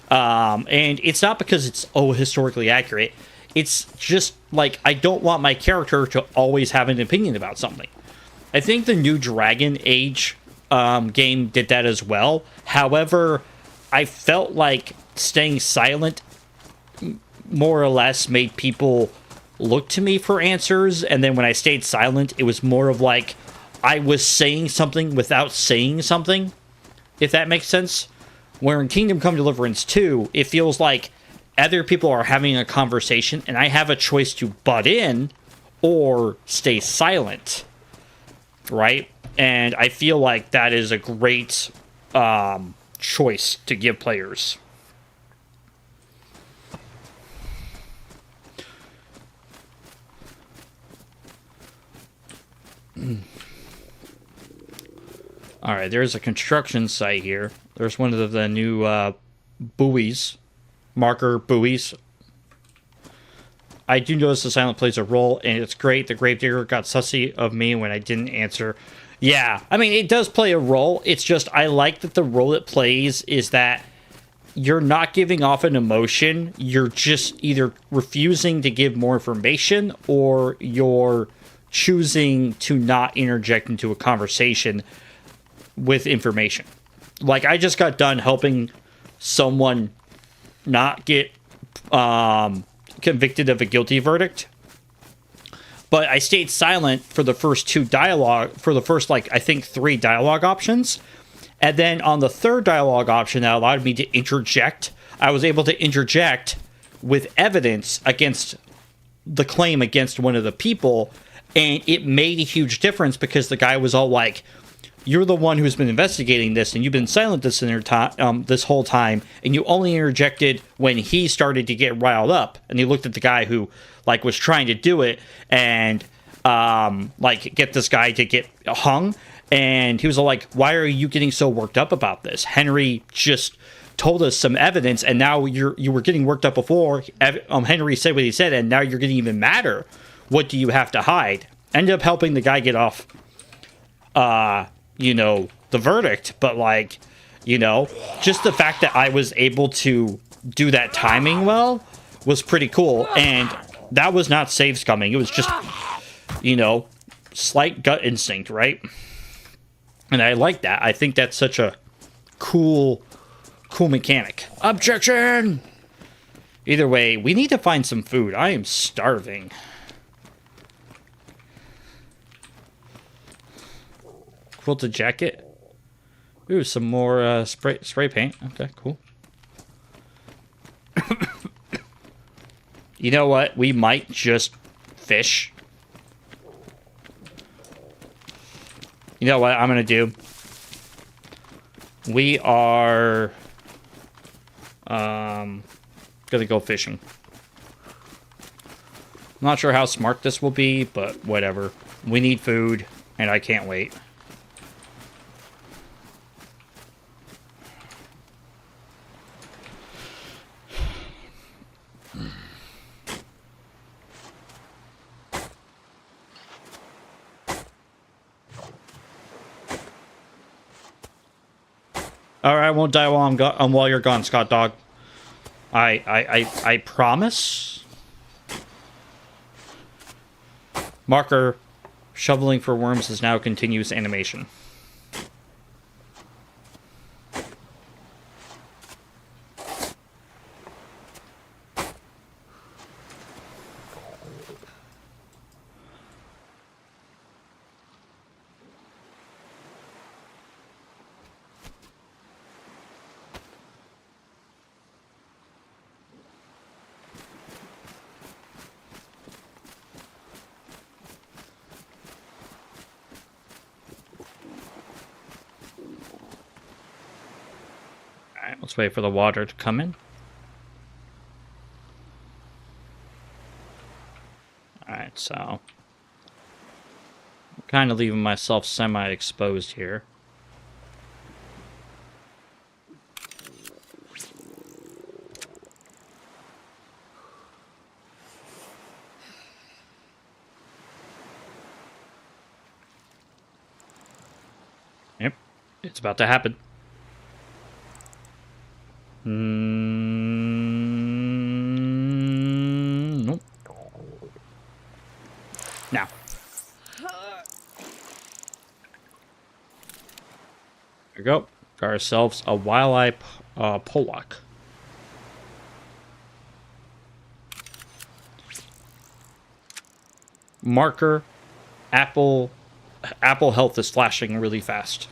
A: And it's not because it's, historically accurate. It's just, like, I don't want my character to always have an opinion about something. I think the new Dragon Age game did that as well. However, I felt like staying silent more or less made people look to me for answers, and then when I stayed silent, it was more of like I was saying something without saying something, if that makes sense. Where in Kingdom Come Deliverance 2, it feels like other people are having a conversation and I have a choice to butt in or stay silent, right? And I feel like that is a great choice to give players. Alright, there's a construction site here. There's one of the new buoys, marker buoys. I do notice the silent plays a role, and it's great. The Gravedigger got sussy of me when I didn't answer. Yeah, I mean, it does play a role. It's just, I like that the role it plays is that you're not giving off an emotion. You're just either refusing to give more information, or you're choosing to not interject into a conversation with information. Like, I just got done helping someone not get convicted of a guilty verdict, but I stayed silent for the first I think 3 dialogue options, and then on the third dialogue option that allowed me to interject, I was able to interject with evidence against the claim against one of the people, And it made a huge difference because the guy was all like, you're the one who's been investigating this, and you've been silent this whole time, and you only interjected when he started to get riled up. And he looked at the guy who, like, was trying to do it and, like, get this guy to get hung. And he was all like, why are you getting so worked up about this? Henry just told us some evidence, and now you were getting worked up before. Henry said what he said, and now you're getting even madder. What do you have to hide? Ended up helping the guy get off, you know, the verdict. But, like, you know, just the fact that I was able to do that timing well was pretty cool. And that was not save scumming. It was just, you know, slight gut instinct, right? And I like that. I think that's such a cool mechanic. Objection! Either way, we need to find some food. I am starving. Quilted jacket. Ooh, some more spray paint. Okay, cool. You know what? We might just fish. You know what I'm going to do? We are going to go fishing. I'm not sure how smart this will be, but whatever. We need food, and I can't wait. Alright, I won't die while you're gone, Scott Dog. I promise. Marker, shoveling for worms is now continuous animation. Alright, let's wait for the water to come in. Alright, so I'm kind of leaving myself semi-exposed here. Yep, it's about to happen. Nope. Now. There we go. Got ourselves a wildlife pollock. Marker. Apple health is flashing really fast.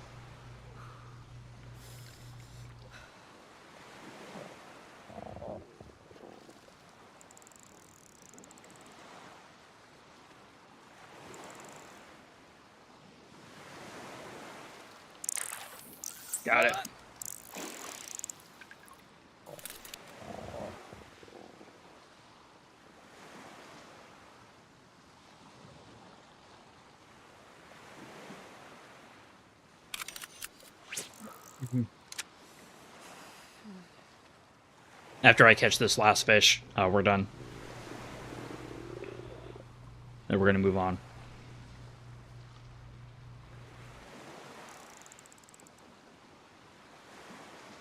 A: Got it. After I catch this last fish, we're done. And we're going to move on.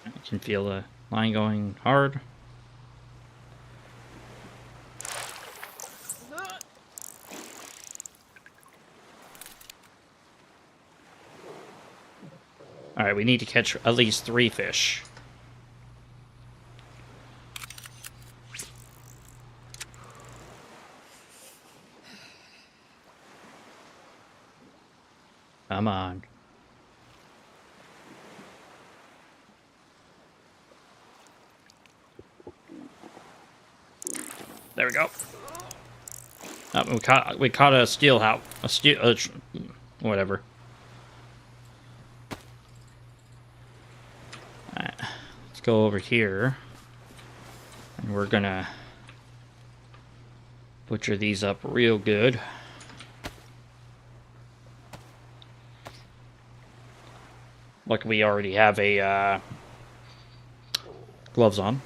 A: I can feel the line going hard. Alright, we need to catch at least 3 fish. Come on. There we go. We caught a steel house. Whatever. Alright, let's go over here. And we're gonna butcher these up real good. Like we already have a gloves on.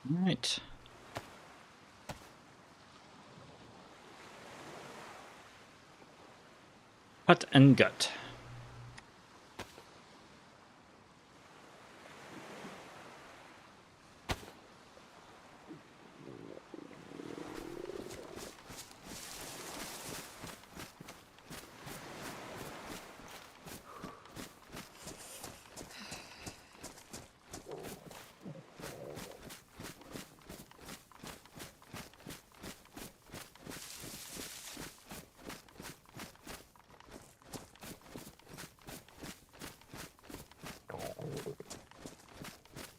A: Right. Hut and gut.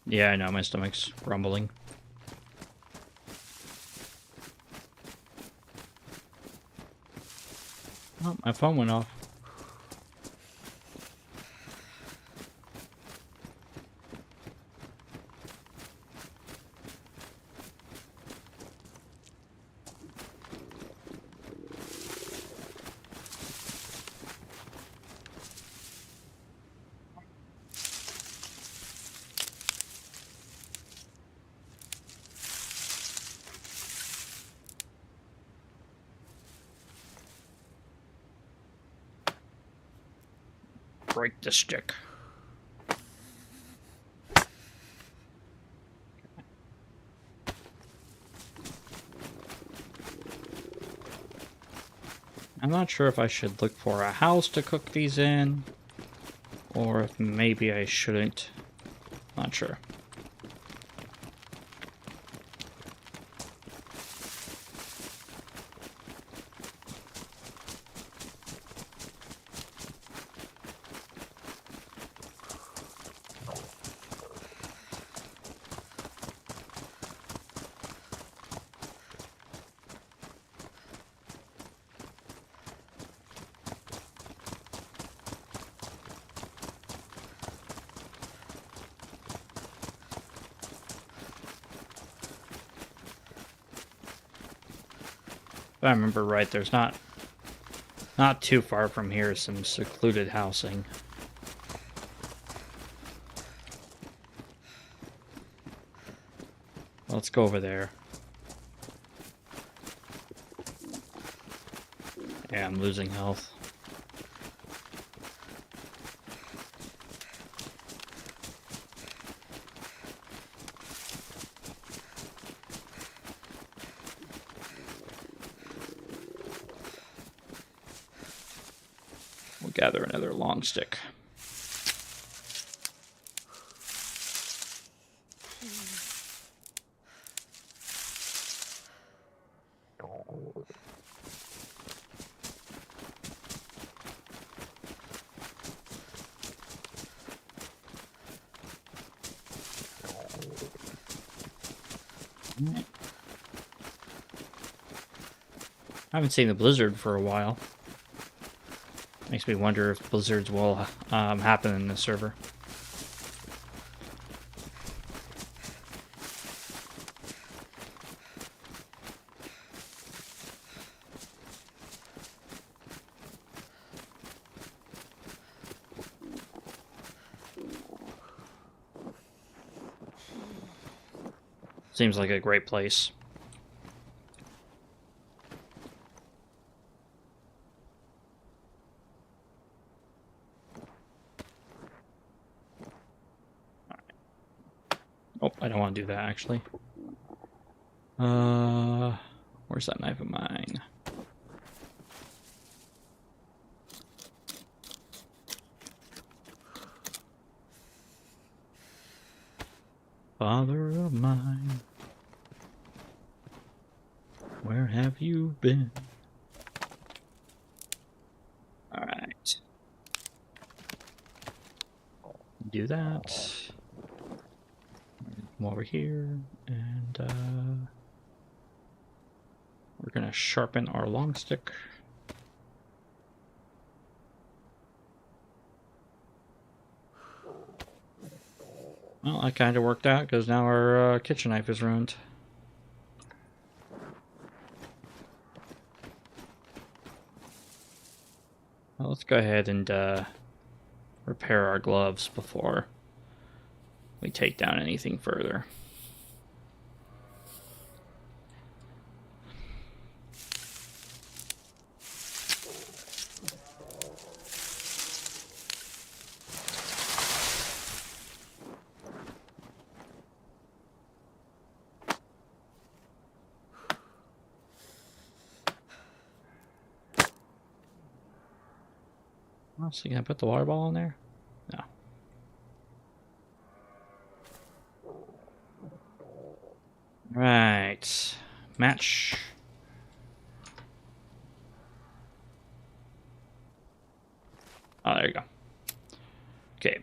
A: Yeah, I know, my stomach's rumbling. Oh, my phone went off. Break the stick. I'm not sure if I should look for a house to cook these in, or if maybe I shouldn't. Not sure. If I remember right, there's not too far from here some secluded housing. Let's go over there. Yeah, I'm losing health. We'll gather another long stick. I haven't seen the blizzard for a while. Makes me wonder if blizzards will happen in this server. Seems like a great place. Oh, I don't want to do that, actually. Where's that knife of mine? Father of mine, where have you been? Alright. Do that. Come over here, and we're gonna sharpen our long stick. Well, that kind of worked out, because now our kitchen knife is ruined. Well, let's go ahead and repair our gloves before we take down anything further. Oh, so you gonna put the water ball in there? No. Right. Match. Oh, there you go. Okay.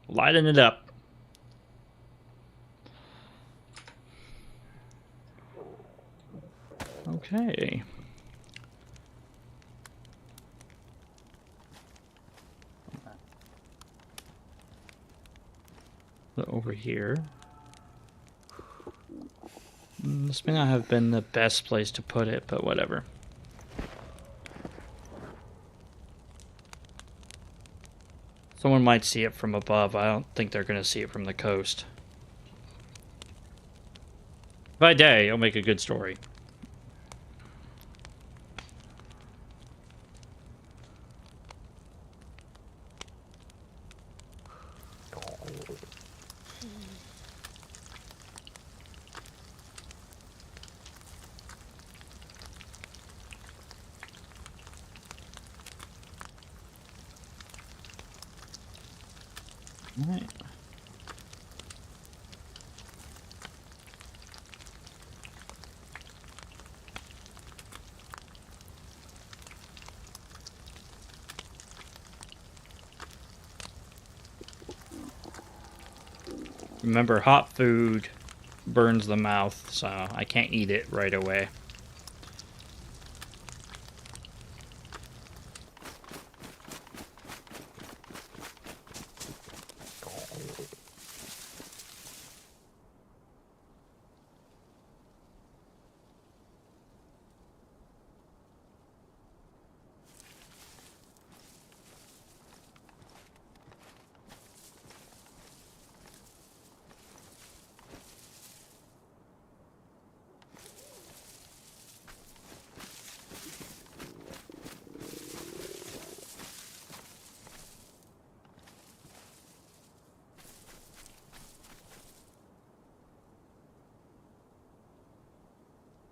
A: Lighten it up. Okay. Over here. This may not have been the best place to put it, but whatever. Someone might see it from above. I don't think they're going to see it from the coast. By day, it'll make a good story. Alright. Remember, hot food burns the mouth, so I can't eat it right away.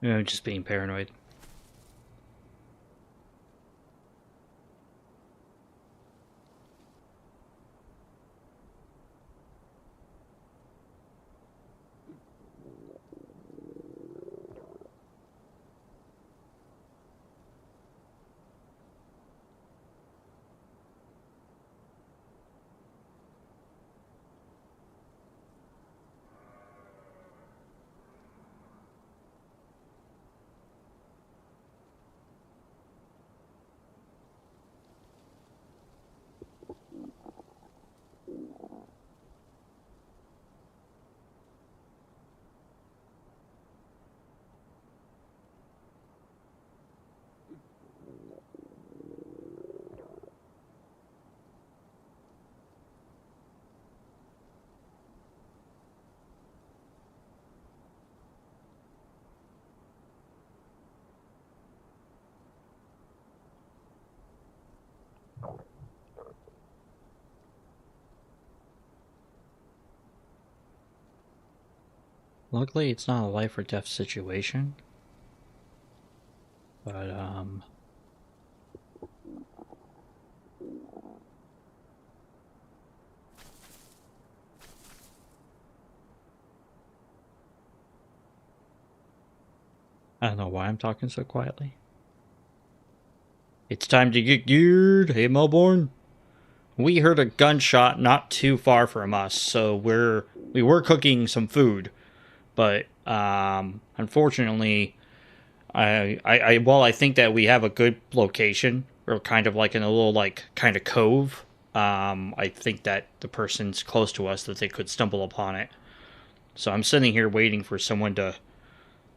A: I'm just being paranoid. Luckily, it's not a life or death situation. But, I don't know why I'm talking so quietly. It's time to get geared. Hey, Melbourne. We heard a gunshot not too far from us, so we were cooking some food, but unfortunately, while I think that we have a good location, we're kind of like in a little like kind of cove. I think that the person's close to us that they could stumble upon it. So I'm sitting here waiting for someone to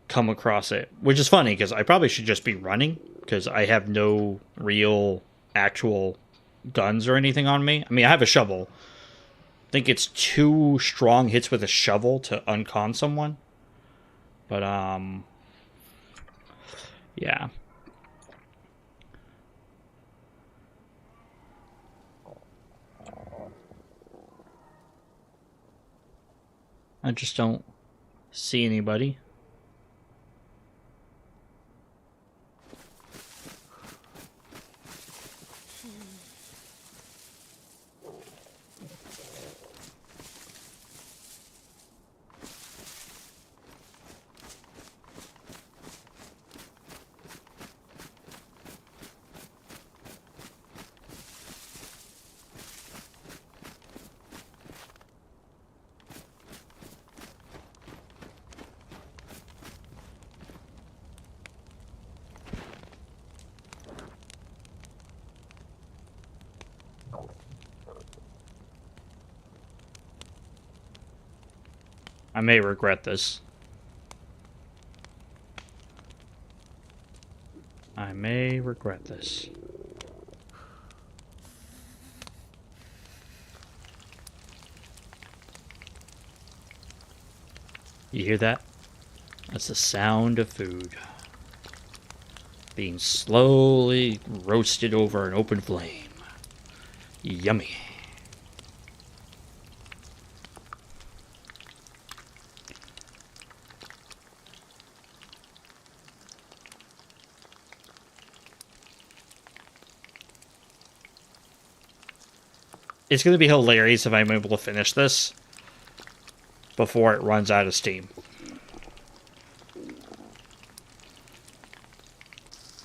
A: come across it, which is funny because I probably should just be running because I have no real actual guns or anything on me. I mean, I have a shovel. I think it's 2 strong hits with a shovel to uncon someone. But yeah. I just don't see anybody. I may regret this. I may regret this. You hear that? That's the sound of food being slowly roasted over an open flame. Yummy. It's going to be hilarious if I'm able to finish this before it runs out of steam.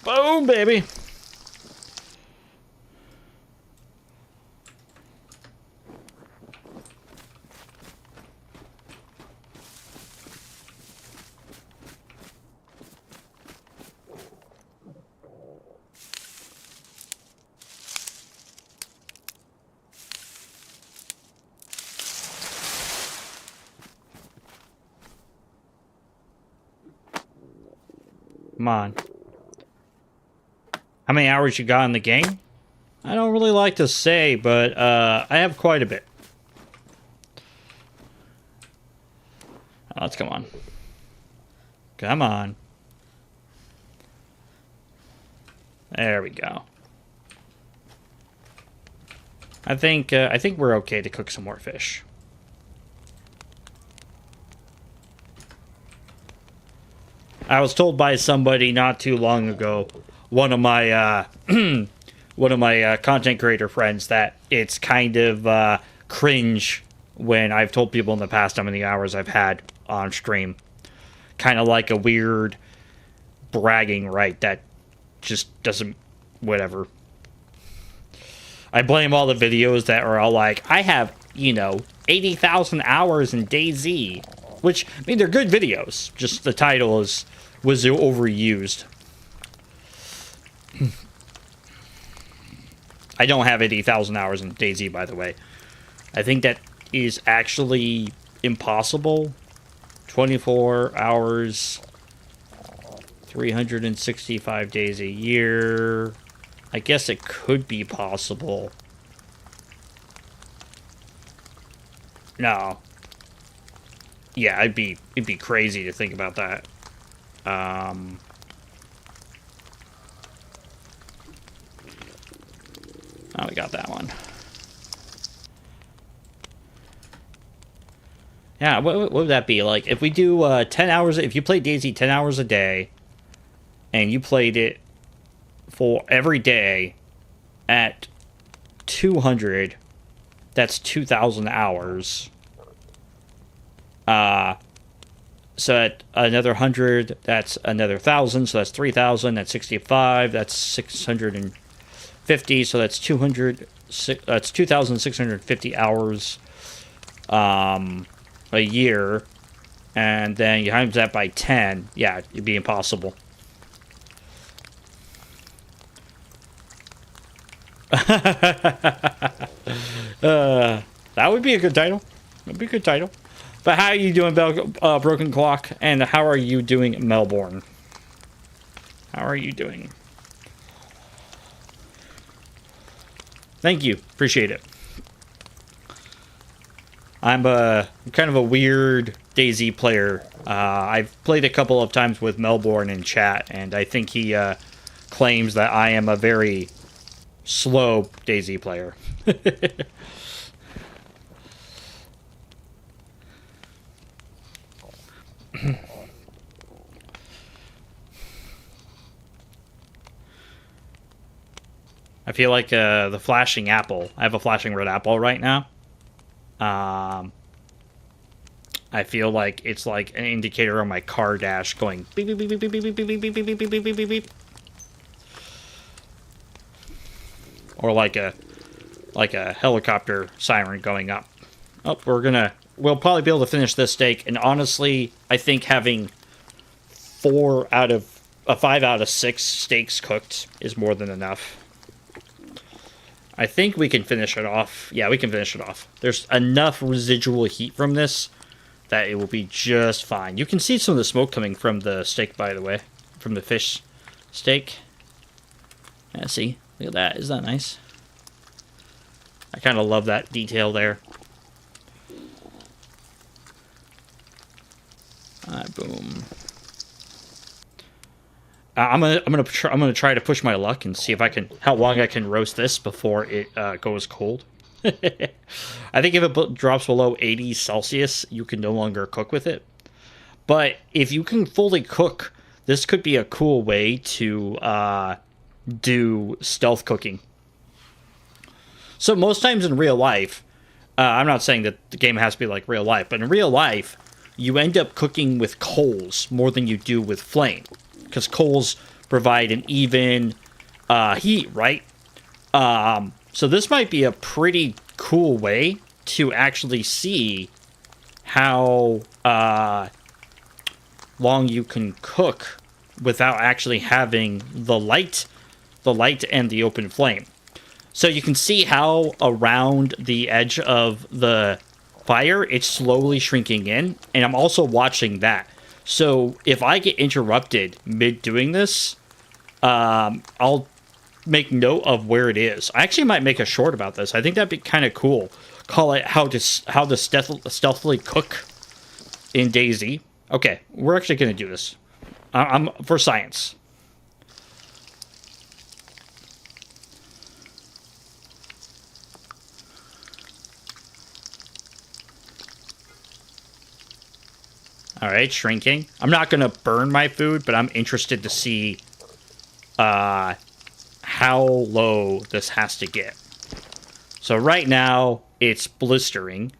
A: Boom, baby. Come on. How many hours you got in the game? I don't really like to say, but I have quite a bit. Let's come on. Come on. There we go. I think we're okay to cook some more fish. I was told by somebody not too long ago, one of my content creator friends, that it's kind of cringe when I've told people in the past how many hours I've had on stream. Kind of like a weird bragging right that just doesn't, whatever. I blame all the videos that are all like, I have, 80,000 hours in DayZ. Which, I mean, they're good videos. Just the title was overused. I don't have 80,000 hours in DayZ, by the way. I think that is actually impossible. 24 hours, 365 days a year. I guess it could be possible. No. Yeah, it'd be crazy to think about that. Oh, we got that one. Yeah, what would that be? Like, if we do 10 hours, if you play DayZ 10 hours a day, and you played it for every day at 200, that's 2,000 hours. So at another 100, that's another 1,000. So that's 3,000. That's 65. That's 650. So that's 200. That's 2,650 hours a year. And then you times that by 10. Yeah, it'd be impossible. That would be a good title. That'd be a good title. But how are you doing, Broken Clock? And how are you doing, Melbourne? How are you doing? Thank you. Appreciate it. I'm kind of a weird DayZ player. I've played a couple of times with Melbourne in chat, and I think he claims that I am a very slow DayZ player. I feel like the flashing apple. I have a flashing red apple right now. I feel like it's like an indicator on my car dash going beep beep beep beep beep beep beep beep beep beep beep beep beep beep beep, or like a helicopter siren going up. Oh, we'll probably be able to finish this steak. And honestly, I think having 5 out of 6 steaks cooked is more than enough. I think we can finish it off. Yeah, we can finish it off. There's enough residual heat from this that it will be just fine. You can see some of the smoke coming from the steak, by the way. From the fish steak. Yeah, see? Look at that. Isn't that nice? I kind of love that detail there. Alright, boom. I'm gonna try to push my luck and see if how long I can roast this before it goes cold. I think if it drops below 80 Celsius, you can no longer cook with it. But if you can fully cook, this could be a cool way to do stealth cooking. So most times in real life, I'm not saying that the game has to be like real life, but in real life, you end up cooking with coals more than you do with flame. Because coals provide an even heat, right? So this might be a pretty cool way to actually see how long you can cook without actually having the light and the open flame. So you can see how around the edge of the fire, it's slowly shrinking in, and I'm also watching that. So if I get interrupted mid doing this, I'll make note of where it is. I actually might make a short about this. I think that'd be kind of cool. Call it how to stealthily cook in DayZ. Okay, we're actually gonna do this. I'm for science. All right, shrinking. I'm not going to burn my food, but I'm interested to see how low this has to get. So right now, it's blistering.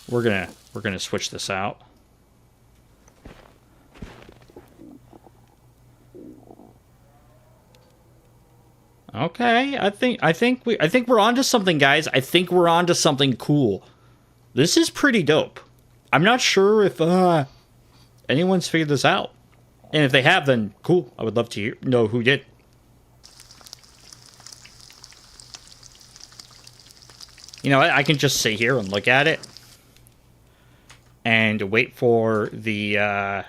A: We're gonna switch this out. Okay, I think we're onto something, guys. I think we're onto something cool. This is pretty dope. I'm not sure if anyone's figured this out, and if they have, then cool. I would love to know who did. You know, I can just sit here and look at it and wait for the.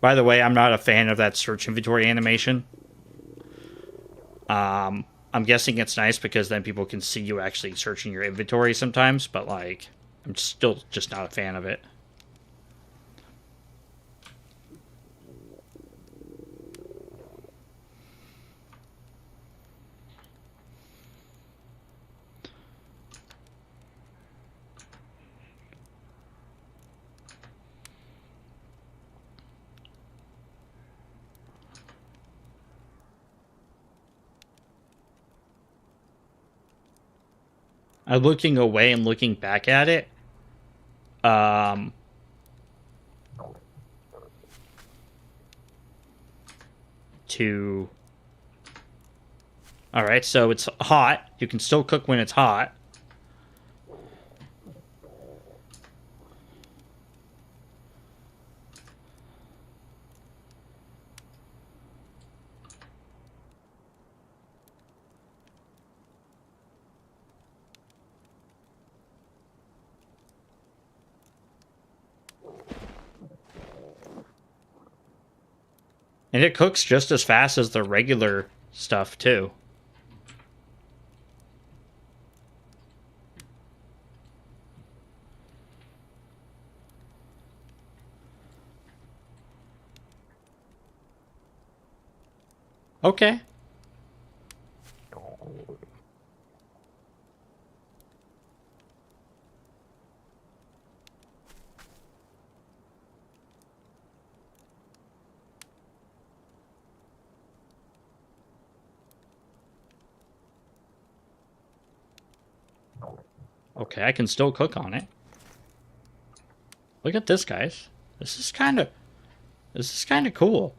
A: By the way, I'm not a fan of that search inventory animation. I'm guessing it's nice because then people can see you actually searching your inventory sometimes, but like, I'm still just not a fan of it. I'm looking away and looking back at it. Um, to All right, so it's hot. You can still cook when it's hot. And it cooks just as fast as the regular stuff, too. Okay. Okay, I can still cook on it. Look at this, guys. This is kind of cool.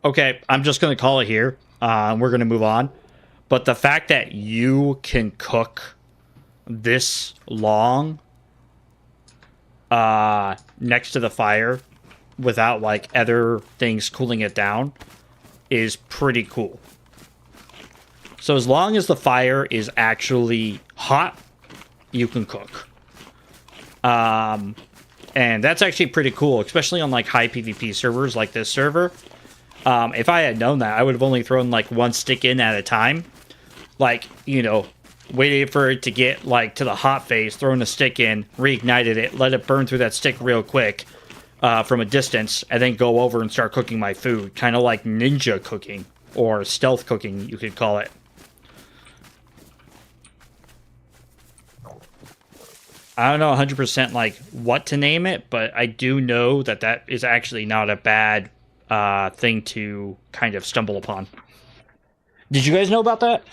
A: Okay, I'm just going to call it here. We're going to move on. But the fact that you can cook this long next to the fire without like other things cooling it down is pretty cool. So as long as the fire is actually hot, you can cook. And that's actually pretty cool, especially on like high PvP servers like this server. If I had known that, I would have only thrown like one stick in at a time. Like, you know, waited for it to get like to the hot phase, thrown a stick in, reignited it, let it burn through that stick real quick from a distance, and then go over and start cooking my food. Kind of like ninja cooking or stealth cooking, you could call it. I don't know 100% like what to name it, but I do know that that is actually not a bad thing to kind of stumble upon. Did you guys know about that?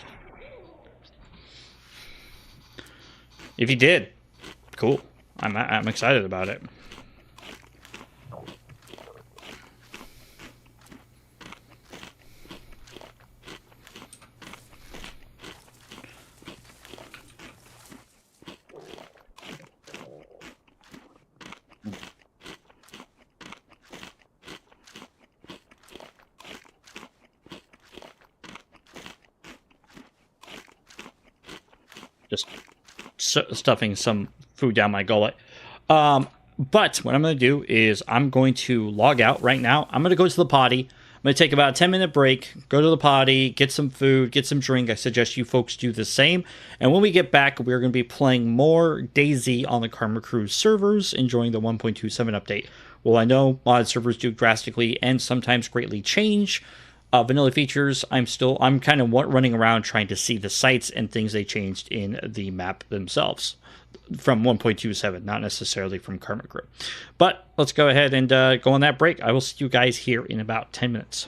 A: If you did, cool. I'm excited about it. Just stuffing some food down my gullet. But what I'm going to do is I'm going to log out right now. I'm going to go to the potty. I'm going to take about a 10-minute break, go to the potty, get some food, get some drink. I suggest you folks do the same. And when we get back, we're going to be playing more DayZ on the Karma Cruise servers, enjoying the 1.27 update. Well, I know mod servers do drastically and sometimes greatly change vanilla features. I'm kind of running around trying to see the sites and things they changed in the map themselves from 1.27, not necessarily from Karma Crew. But let's go ahead and go on that break. I will see you guys here in about 10 minutes.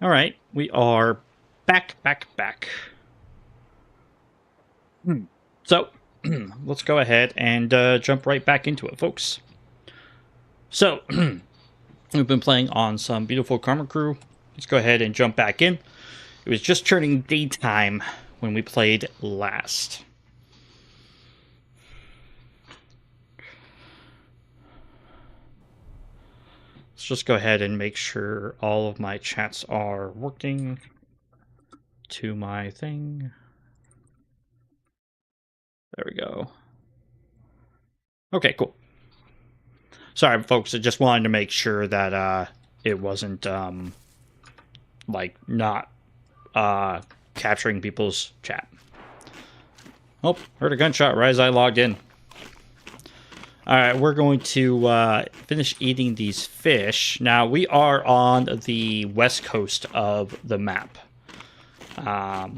A: All right, we are back. So, let's go ahead and jump right back into it, folks. So, we've been playing on some beautiful Karma Crew. Let's go ahead and jump back in. It was just turning daytime when we played last. Let's just go ahead and make sure all of my chats are working to my thing. There we go. Okay, cool. Sorry, folks. I just wanted to make sure that it wasn't like not capturing people's chat. Oh, heard a gunshot right as I logged in. All right, we're going to finish eating these fish. Now, we are on the west coast of the map,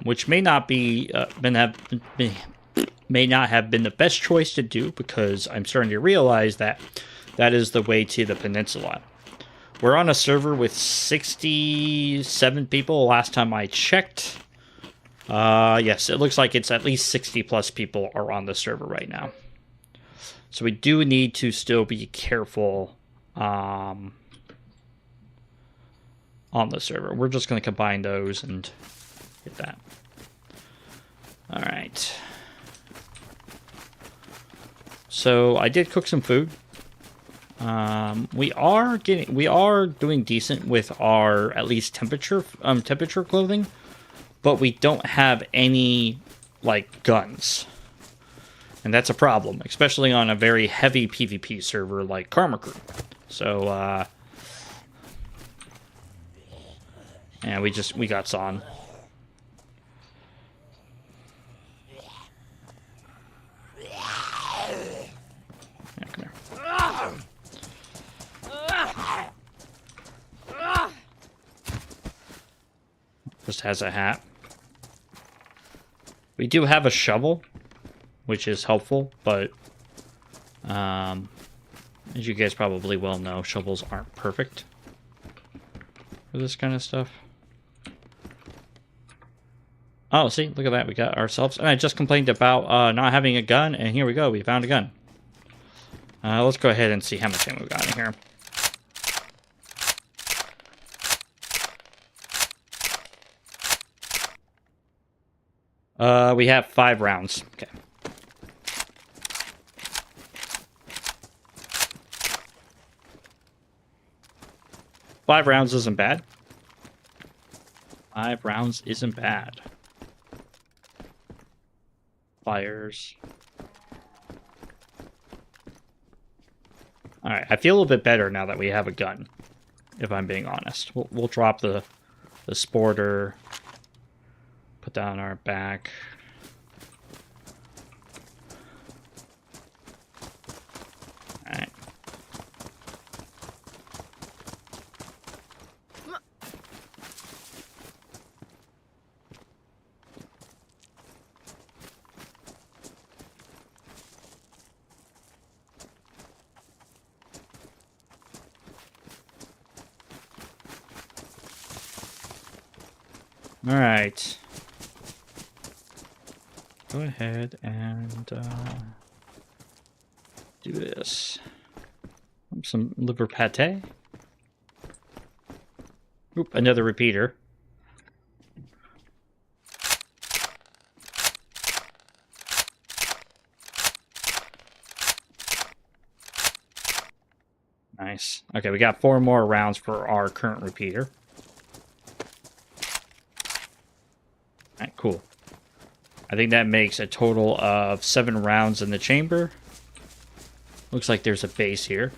A: which may not be may not have been the best choice to do, because I'm starting to realize that that is the way to the peninsula. We're on a server with 67 people last time I checked. Yes, it looks like it's at least 60 plus people are on the server right now. So we do need to still be careful on the server. We're just going to combine those and get that. All right. So I did cook some food. We are doing decent with our at least temperature clothing, but we don't have any like guns. And that's a problem, especially on a very heavy PvP server like Karma Crew. So, yeah, we got Son. Yeah, come here. Just has a hat. We do have a shovel, which is helpful, but as you guys probably well know, shovels aren't perfect for this kind of stuff. Oh, see, look at that. We got ourselves... And I just complained about not having a gun, and here we go. We found a gun. Let's go ahead and see how much ammo we got in here. We have 5 rounds. Okay. Five rounds isn't bad. 5 rounds isn't bad. Fires. Alright, I feel a little bit better now that we have a gun, if I'm being honest. We'll drop the sporter. Put that on our back. Alright. Alright. Go ahead and do this. Some liver pate. Oop, another repeater. Nice. Okay, we got 4 more rounds for our current repeater. Alright, cool. I think that makes a total of 7 rounds in the chamber. Looks like there's a base here.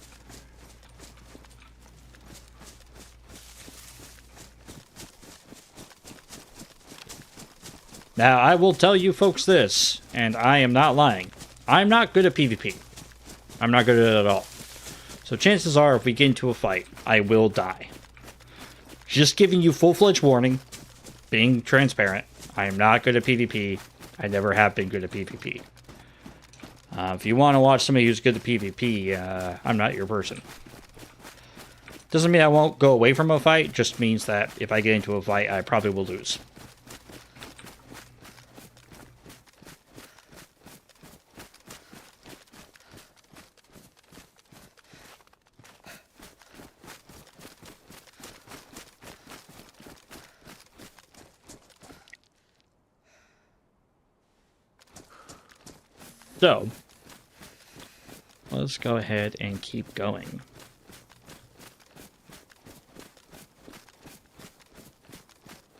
A: Now, I will tell you folks this, and I am not lying. I'm not good at PvP. I'm not good at it at all. So chances are, if we get into a fight, I will die. Just giving you full-fledged warning, being transparent. I am not good at PvP. I never have been good at PvP. If you want to watch somebody who's good at PvP, I'm not your person. Doesn't mean I won't go away from a fight, just means that if I get into a fight, I probably will lose. So, let's go ahead and keep going.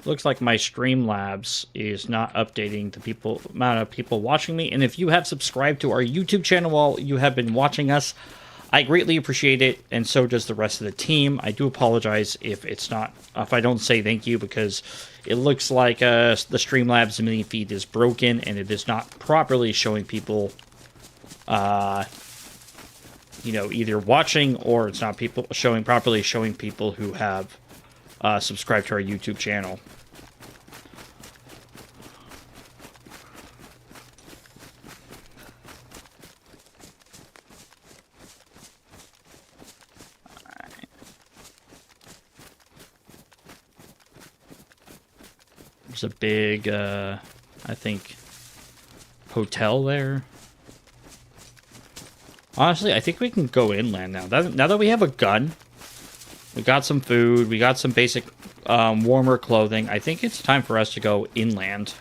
A: Looks like my Streamlabs is not updating the amount of people watching me. And if you have subscribed to our YouTube channel while you have been watching us, I greatly appreciate it, and so does the rest of the team. I do apologize if I don't say thank you, because it looks like the Streamlabs mini feed is broken and it is not properly showing people, either watching, or it's not properly showing people who have subscribed to our YouTube channel. There's a big, I think, hotel there. Honestly, I think we can go inland now. Now that we have a gun, we got some food, we got some basic warmer clothing, I think it's time for us to go inland.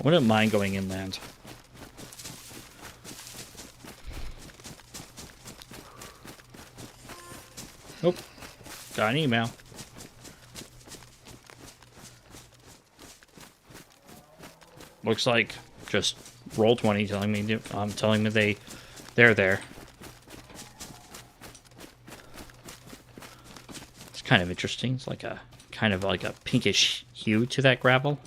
A: I wouldn't mind going inland. Nope. Got an email. Looks like just Roll20 telling me they're there. It's kind of interesting. It's like a kind of like a pinkish hue to that gravel.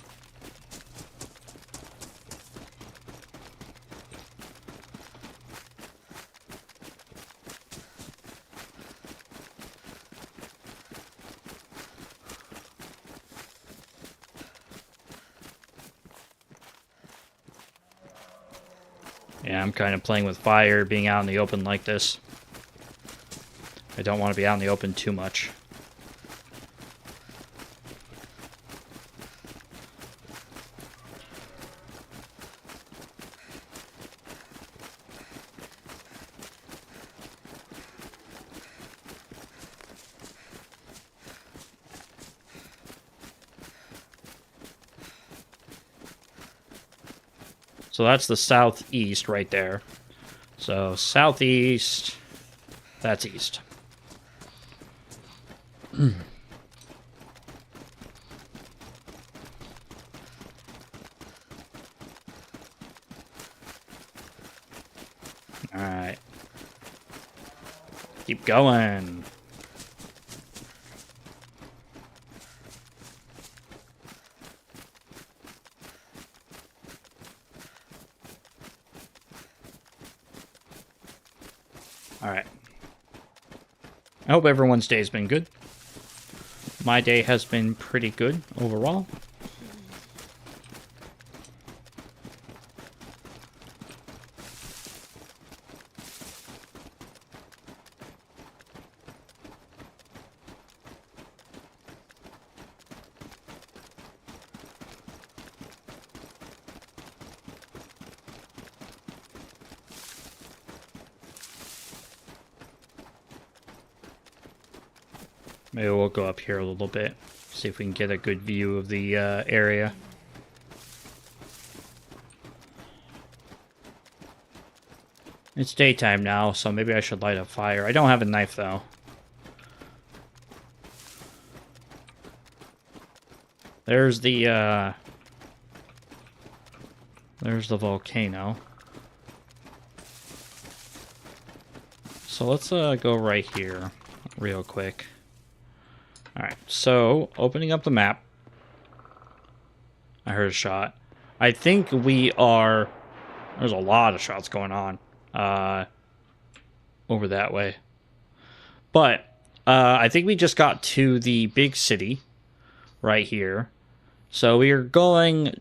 A: Yeah, I'm kind of playing with fire, being out in the open like this. I don't want to be out in the open too much. So that's the southeast right there. So southeast, that's east. Alright. Keep going. Alright. I hope everyone's day's been good. My day has been pretty good overall. Maybe we'll go up here a little bit, see if we can get a good view of the area. It's daytime now, so maybe I should light a fire. I don't have a knife, though. There's the volcano. So let's go right here real quick. Alright, so opening up the map. I heard a shot. I think we are... There's a lot of shots going on over that way. But I think we just got to the big city right here. So we are going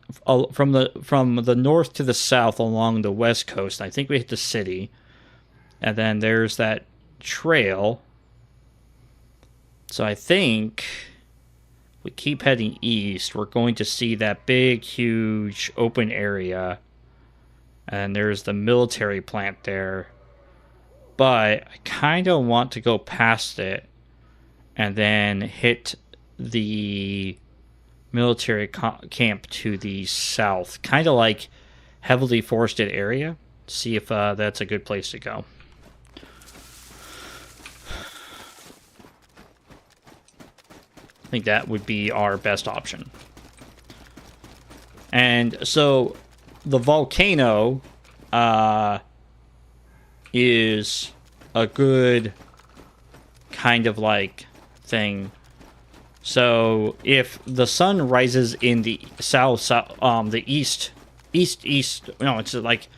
A: from the north to the south along the west coast. I think we hit the city. And then there's that trail So I think we keep heading east. We're going to see that big, huge open area. And there's the military plant there. But I kind of want to go past it and then hit the military camp to the south. Kind of like heavily forested area. See if that's a good place to go. I think that would be our best option. And so the volcano is a good kind of like thing. So if the sun rises in the the east, no, it's like,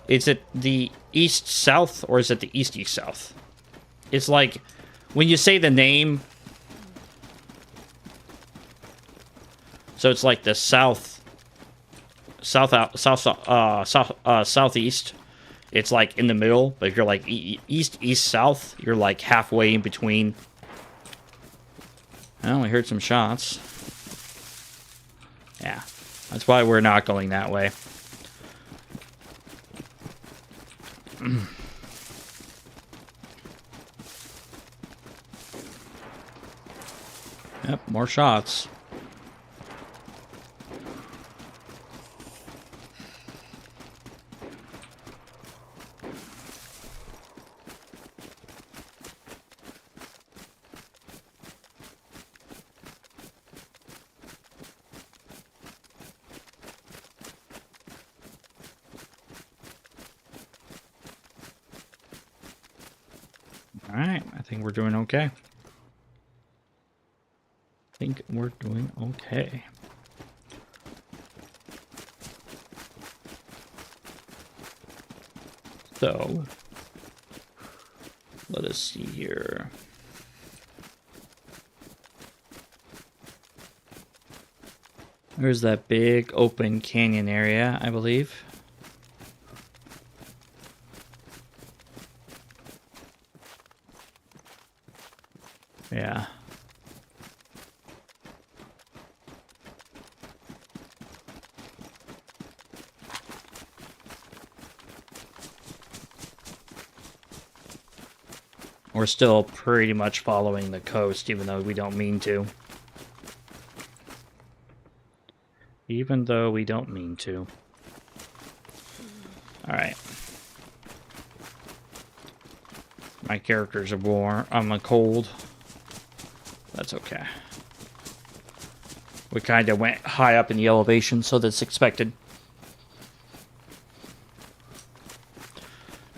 A: is it the east south or is it the east south? It's like when you say the name. So it's like the southeast. It's like in the middle, but if you're like east, south, you're like halfway in between. Well, we heard some shots. Yeah, that's why we're not going that way. Yep, more shots. All right, I think we're doing okay. So, let us see here. There's that big open canyon area, I believe. Yeah. We're still pretty much following the coast, even though we don't mean to. Even though we don't mean to. Alright. My characters are warm. I'm cold. That's okay. We kind of went high up in the elevation, so that's expected.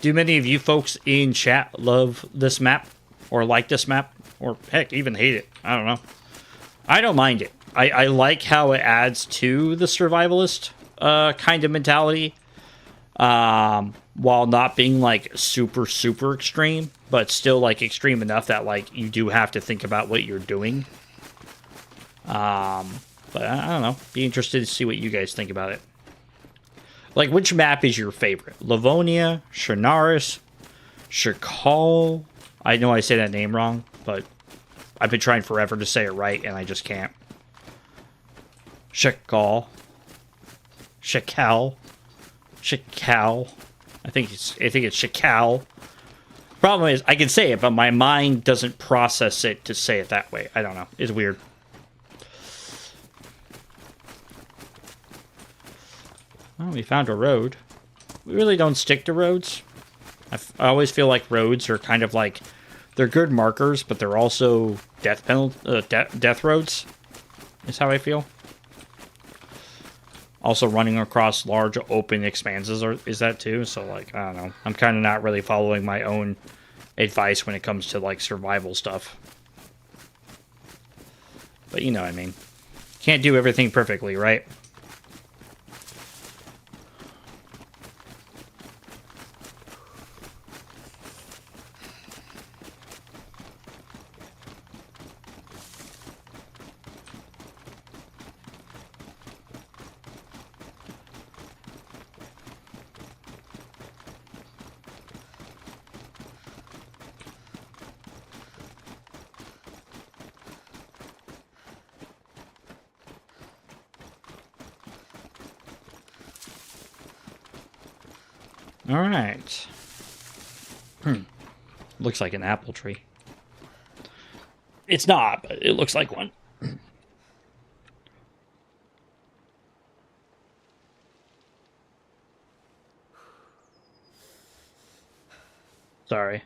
A: Do many of you folks in chat love this map? Or like this map? Or heck, even hate it? I don't know. I don't mind it. I like how it adds to the survivalist kind of mentality. While not being like super, super extreme. But still like extreme enough that like you do have to think about what you're doing. But I don't know. Be interested to see what you guys think about it. Like, which map is your favorite? Livonia, Shanaris, Shakal. I know I say that name wrong, but I've been trying forever to say it right, and I just can't. Shakal. Shakal. Shakal. I think it's Shakal. Problem is, I can say it, but my mind doesn't process it to say it that way. I don't know. It's weird. Well, we found a road. We really don't stick to roads. I always feel like roads are kind of like, they're good markers, but they're also death roads. Is how I feel. Also, running across large open expanses is that too. So, like, I don't know. I'm kind of not really following my own advice when it comes to like survival stuff. But you know what I mean. Can't do everything perfectly, right? All right. Looks like an apple tree. It's not, but it looks like one. Sorry.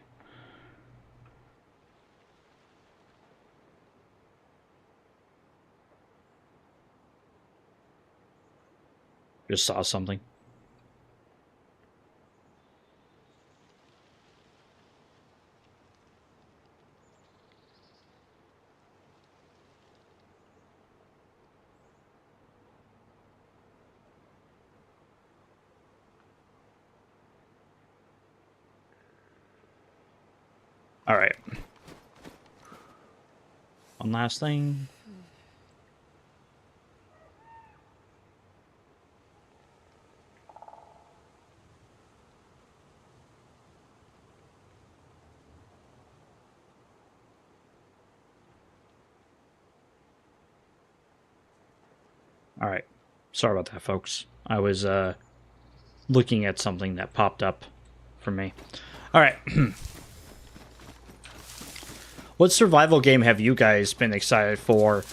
A: Just saw something. All right. One last thing. All right. Sorry about that, folks. I was looking at something that popped up for me. All right. What survival game have you guys been excited for?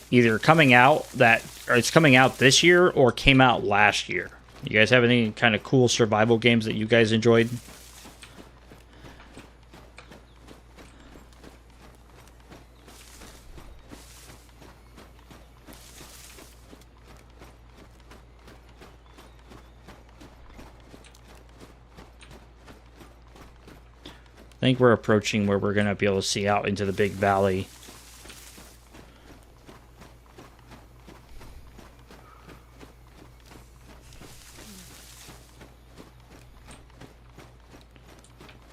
A: Either coming out or it's coming out this year or came out last year. You guys have any kind of cool survival games that you guys enjoyed? I think we're approaching where we're going to be able to see out into the big valley.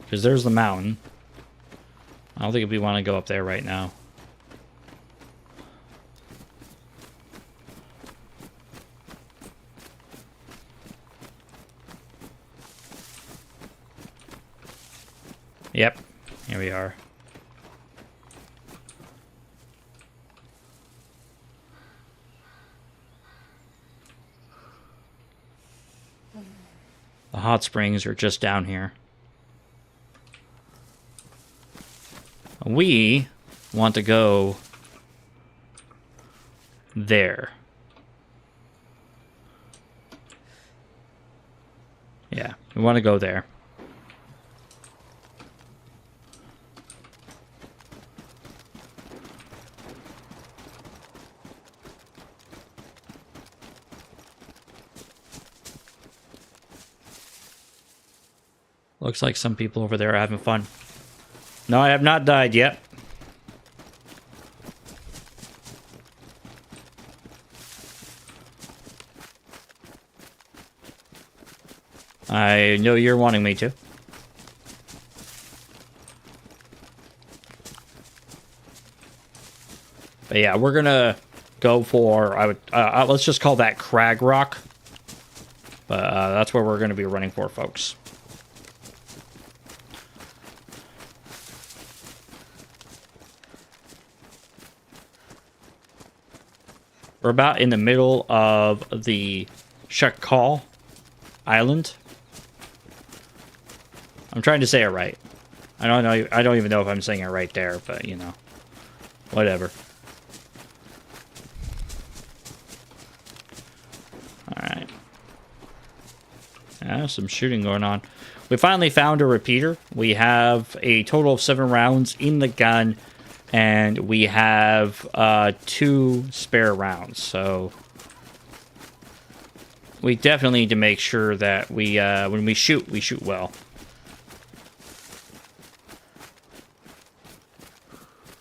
A: Because there's the mountain. I don't think we want to go up there right now. Yep, here we are. The hot springs are just down here. We want to go there. Yeah, we want to go there. Looks like some people over there are having fun. No, I have not died yet. I know you're wanting me to. But yeah, we're gonna go for, let's just call that Crag Rock. But that's where we're gonna be running for, folks. We're about in the middle of the Shakal Island. I'm trying to say it right. I don't know. I don't even know if I'm saying it right there, but you know, whatever. All right. Yeah, some shooting going on. We finally found a repeater. We have a total of 7 rounds in the gun. And we have 2 spare rounds, so we definitely need to make sure that we, when we shoot well.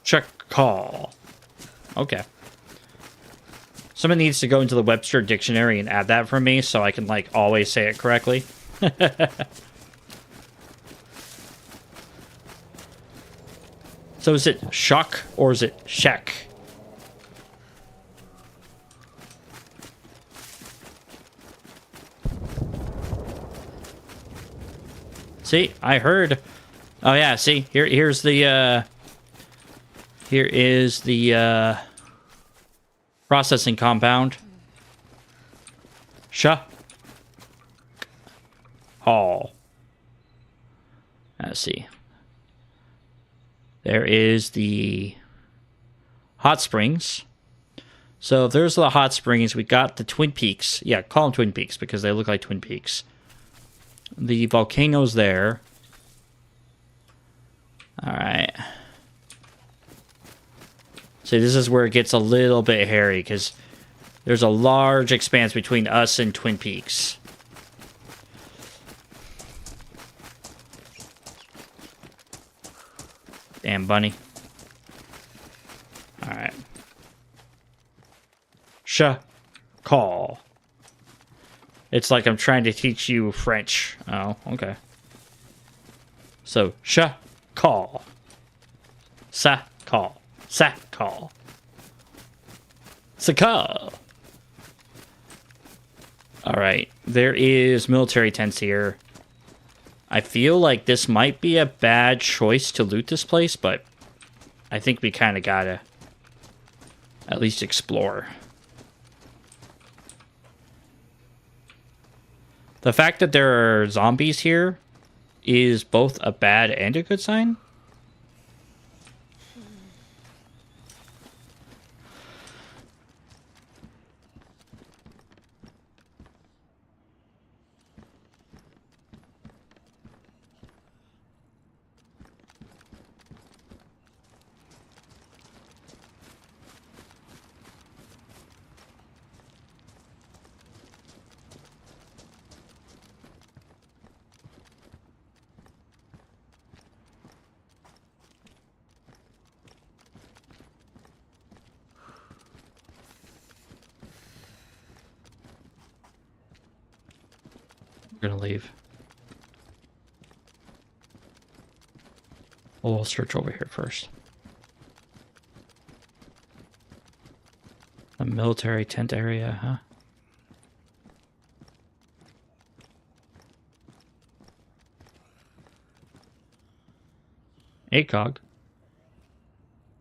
A: Check call. Okay. Someone needs to go into the Webster dictionary and add that for me, so I can like always say it correctly. So is it shock or is it shack? See, I heard. Oh yeah, see, here's the here is the processing compound. Hall. Let's see. There is the hot springs. So if there's the hot springs, we got the Twin Peaks. Yeah, call them Twin Peaks because they look like Twin Peaks. The volcano's there. Alright. So this is where it gets a little bit hairy because there's a large expanse between us and Twin Peaks. Damn bunny. Alright. Call. It's like I'm trying to teach you French. Oh, okay. So, call. Call. Call. Call. Alright, there is military tents here. I feel like this might be a bad choice to loot this place, but I think we kind of gotta at least explore. The fact that there are zombies here is both a bad and a good sign. We're gonna leave. We'll search over here first. A military tent area, huh? ACOG.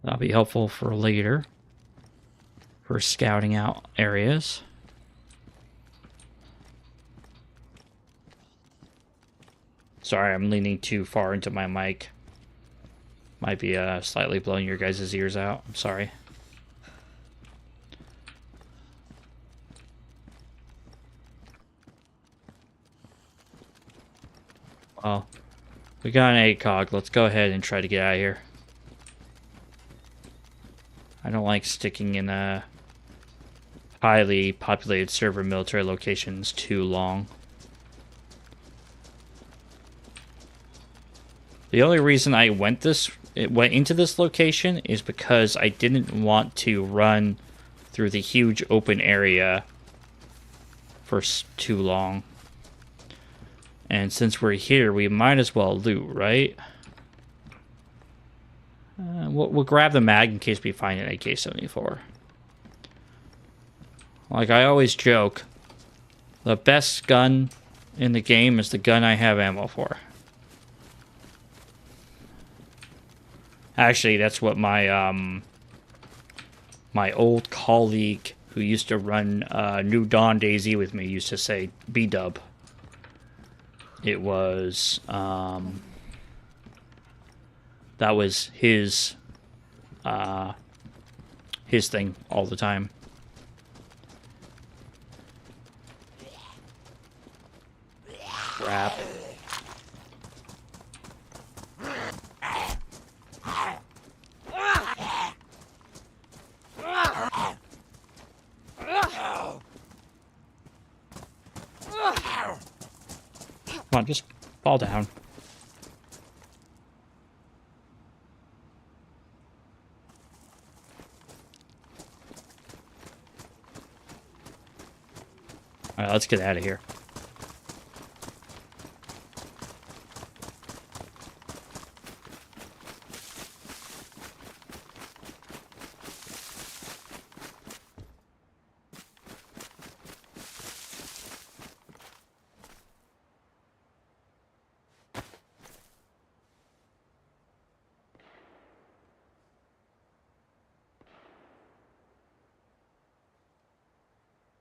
A: That'll be helpful for later. For scouting out areas. Sorry, I'm leaning too far into my mic. Might be slightly blowing your guys' ears out. I'm sorry. Well, we got an ACOG. Let's go ahead and try to get out of here. I don't like sticking in highly populated server military locations too long. The only reason I went into this location is because I didn't want to run through the huge open area for too long. And since we're here, we might as well loot, right? We'll grab the mag in case we find an AK-74. Like I always joke, the best gun in the game is the gun I have ammo for. Actually, that's what my my old colleague who used to run New Dawn DayZ with me used to say, B-dub. It was that was his thing all the time. Crap. Come on, just fall down. Alright, let's get out of here.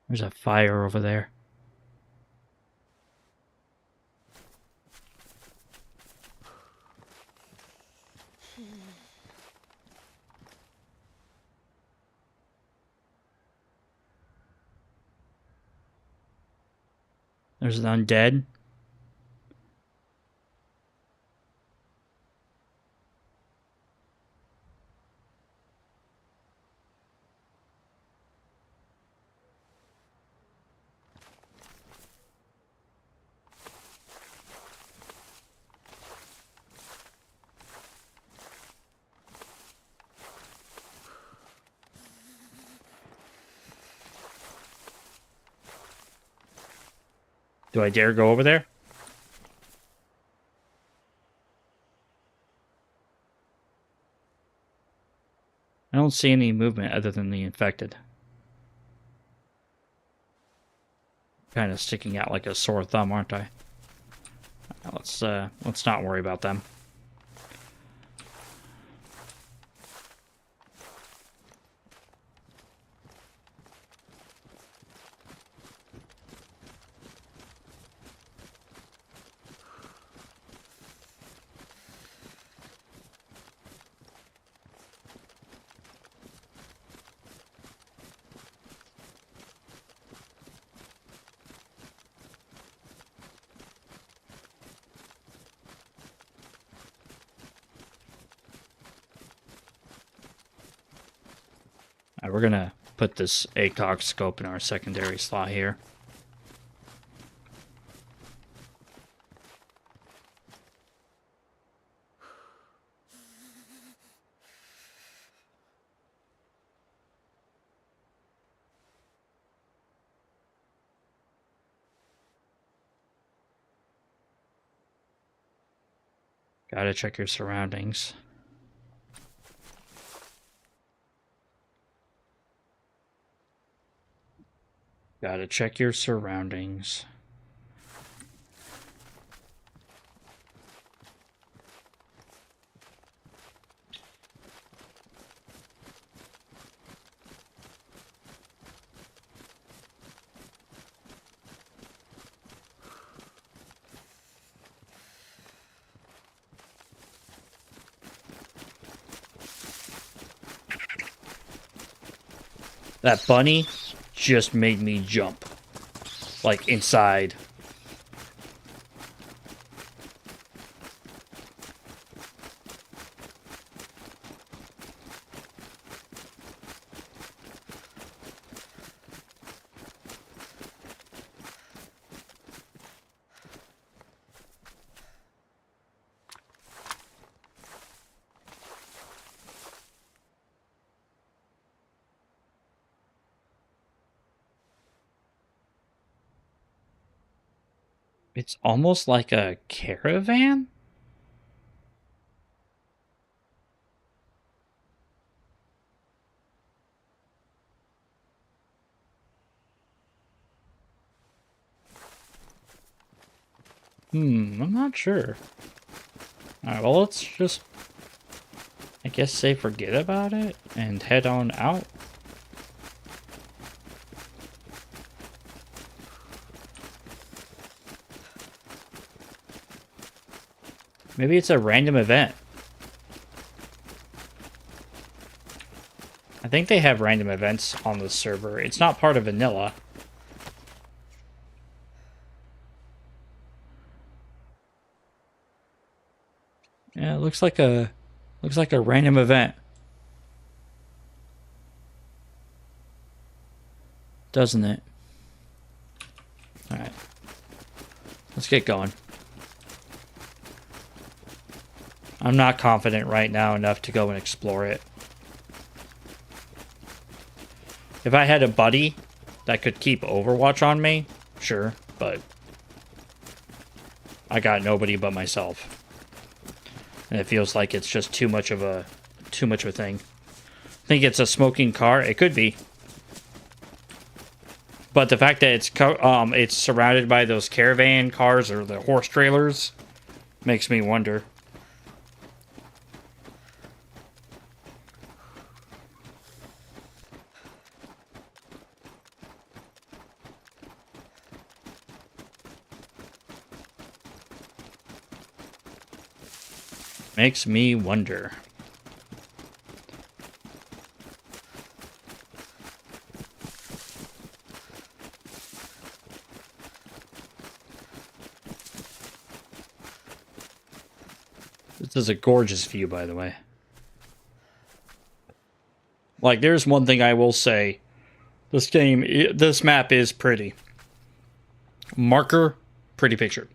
A: There's a fire over there. There's an undead. Do I dare go over there? I don't see any movement other than the infected. Kind of sticking out like a sore thumb, aren't I? Let's not worry about them. All right, we're gonna put this ACOG scope in our secondary slot here. Gotta check your surroundings. Gotta check your surroundings. That bunny just made me jump. Like, inside. It's almost like a caravan? I'm not sure. Alright, well, let's just, I guess, say forget about it and head on out. Maybe it's a random event. I think they have random events on the server. It's not part of vanilla. Yeah, it looks like a random event. Doesn't it? All right. Let's get going. I'm not confident right now enough to go and explore it. If I had a buddy that could keep Overwatch on me, sure, but I got nobody but myself. And it feels like it's just too much of a thing. Think it's a smoking car? It could be. But the fact that it's surrounded by those caravan cars or the horse trailers makes me wonder. Makes me wonder. This is a gorgeous view, by the way. Like, there's one thing I will say. This map is pretty. Marker, pretty picture.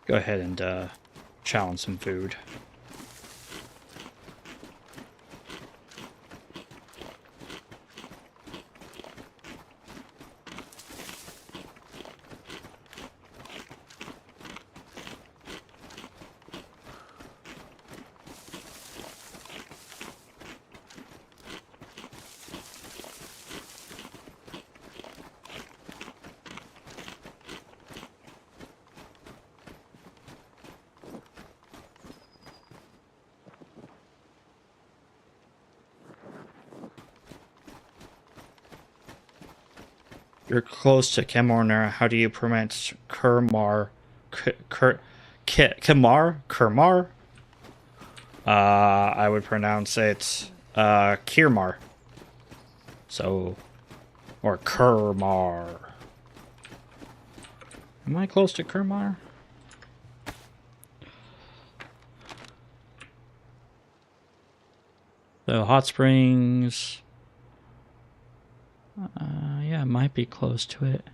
A: Go ahead and chow on some food. You're close to Kemorner. How do you pronounce Kermar? Kermar? I would pronounce it Kirmar. So, or Kermar. Am I close to Kermar? So, hot springs. Yeah, it might be close to it.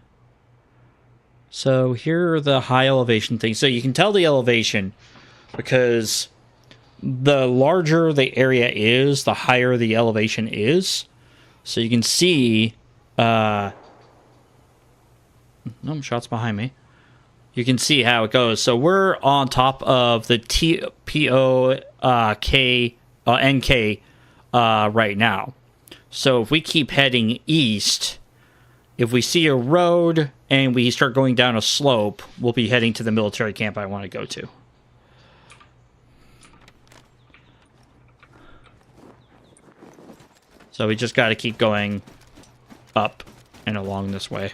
A: So here are the high elevation things. So you can tell the elevation because the larger the area is, the higher the elevation is. So you can see, no shots behind me. You can see how it goes. So we're on top of the NK right now. So if we keep heading east, if we see a road and we start going down a slope, we'll be heading to the military camp I want to go to. So we just got to keep going up and along this way.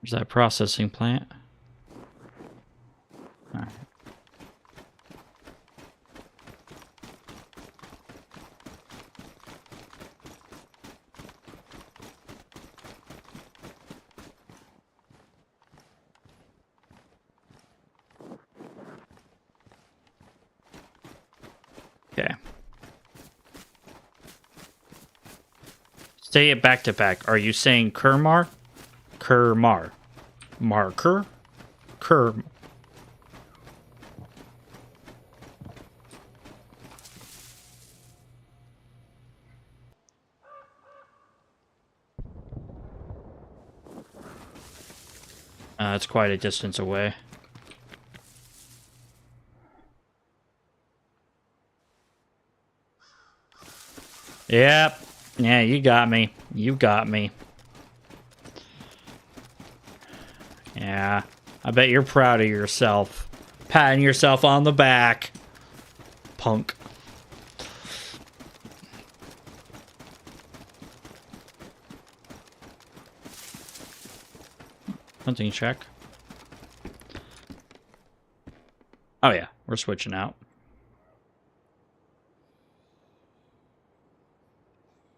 A: There's that processing plant. All right. Okay. Say it back to back. Are you saying Kermar? Kermar. Marker? Kerm. It's quite a distance away. Yep. Yeah, you got me. You got me. Yeah. I bet you're proud of yourself. Patting yourself on the back. Punk. Hunting check. Oh yeah, we're switching out.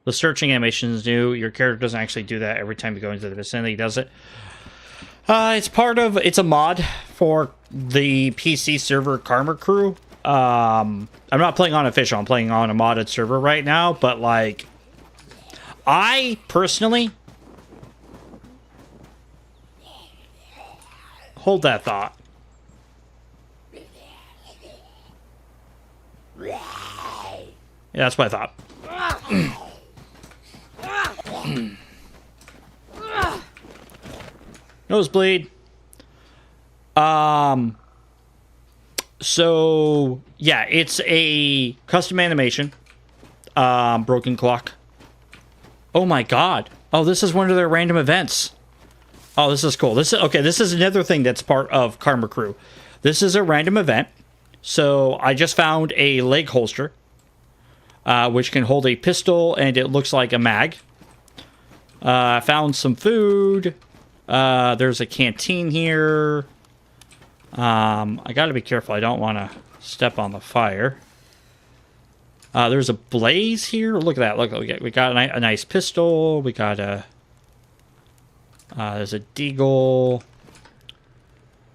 A: The searching animation is new. Your character doesn't actually do that every time you go into the vicinity, does it? It's a mod for the PC server Karma Crew. I'm not playing on official, I'm playing on a modded server right now, but like, I personally, hold that thought. Yeah, that's what I thought. Nosebleed. So yeah, it's a custom animation. broken clock. Oh my god. Oh, this is one of their random events. Oh, this is cool. This is another thing that's part of Karma Crew. This is a random event. So I just found a leg holster, which can hold a pistol, and it looks like a mag. I found some food. There's a canteen here. I gotta be careful. I don't want to step on the fire. There's a blaze here. Look at that. Look, we got a nice pistol. We got a... there's a deagle.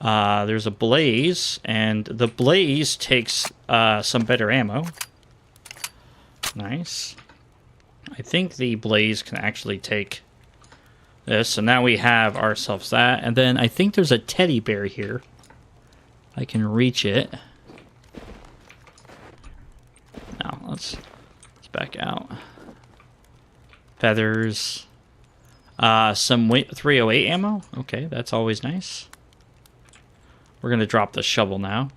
A: There's a blaze, and the blaze takes some better ammo. Nice. I think the blaze can actually take this, so now we have ourselves that, and then I think there's a teddy bear here. I can reach it. Now let's back out. Feathers. Some 308 ammo. Okay, that's always nice. We're gonna drop the shovel now.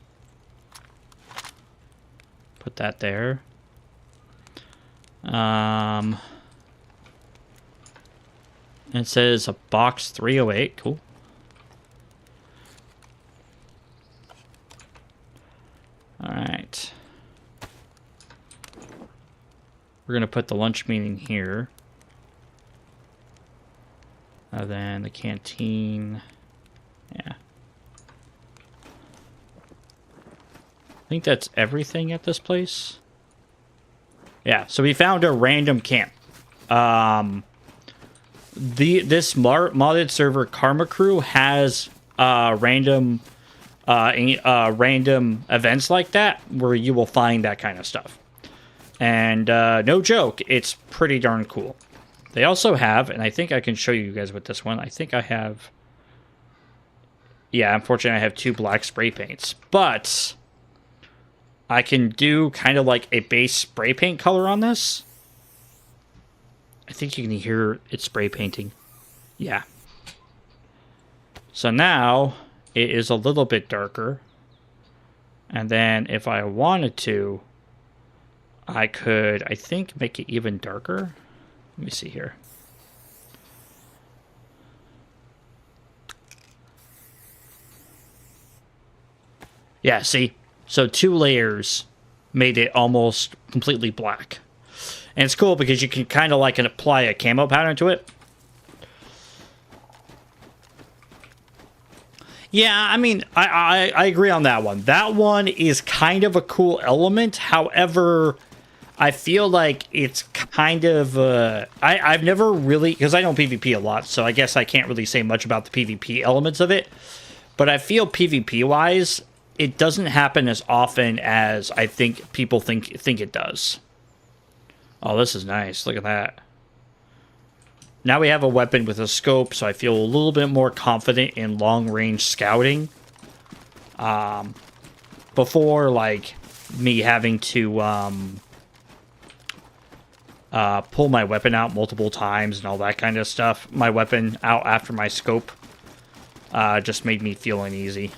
A: Put that there. It says a box 308. Cool. All right. We're gonna put the lunch meat in here. And then the canteen. Yeah. I think that's everything at this place. Yeah, so we found a random camp. This modded server Karma Crew has random events like that where you will find that kind of stuff. And no joke, it's pretty darn cool. They also have, and I think I can show you guys with this one. I think I have... Yeah, unfortunately I have 2 black spray paints. But I can do kind of like a base spray paint color on this. I think you can hear it spray painting. Yeah. So now it is a little bit darker. And then if I wanted to, I could, I think, make it even darker. Let me see here. Yeah, see? So 2 layers made it almost completely black. And it's cool because you can kind of like apply a camo pattern to it. Yeah, I mean, I agree on that one. That one is kind of a cool element. However, I feel like it's kind of... I've never really... Because I don't PvP a lot, so I guess I can't really say much about the PvP elements of it. But I feel PvP-wise, it doesn't happen as often as I think people think it does. Oh, this is nice. Look at that. Now we have a weapon with a scope, so I feel a little bit more confident in long-range scouting. Before, like, me having to pull my weapon out multiple times and all that kind of stuff. My weapon out after my scope just made me feel uneasy.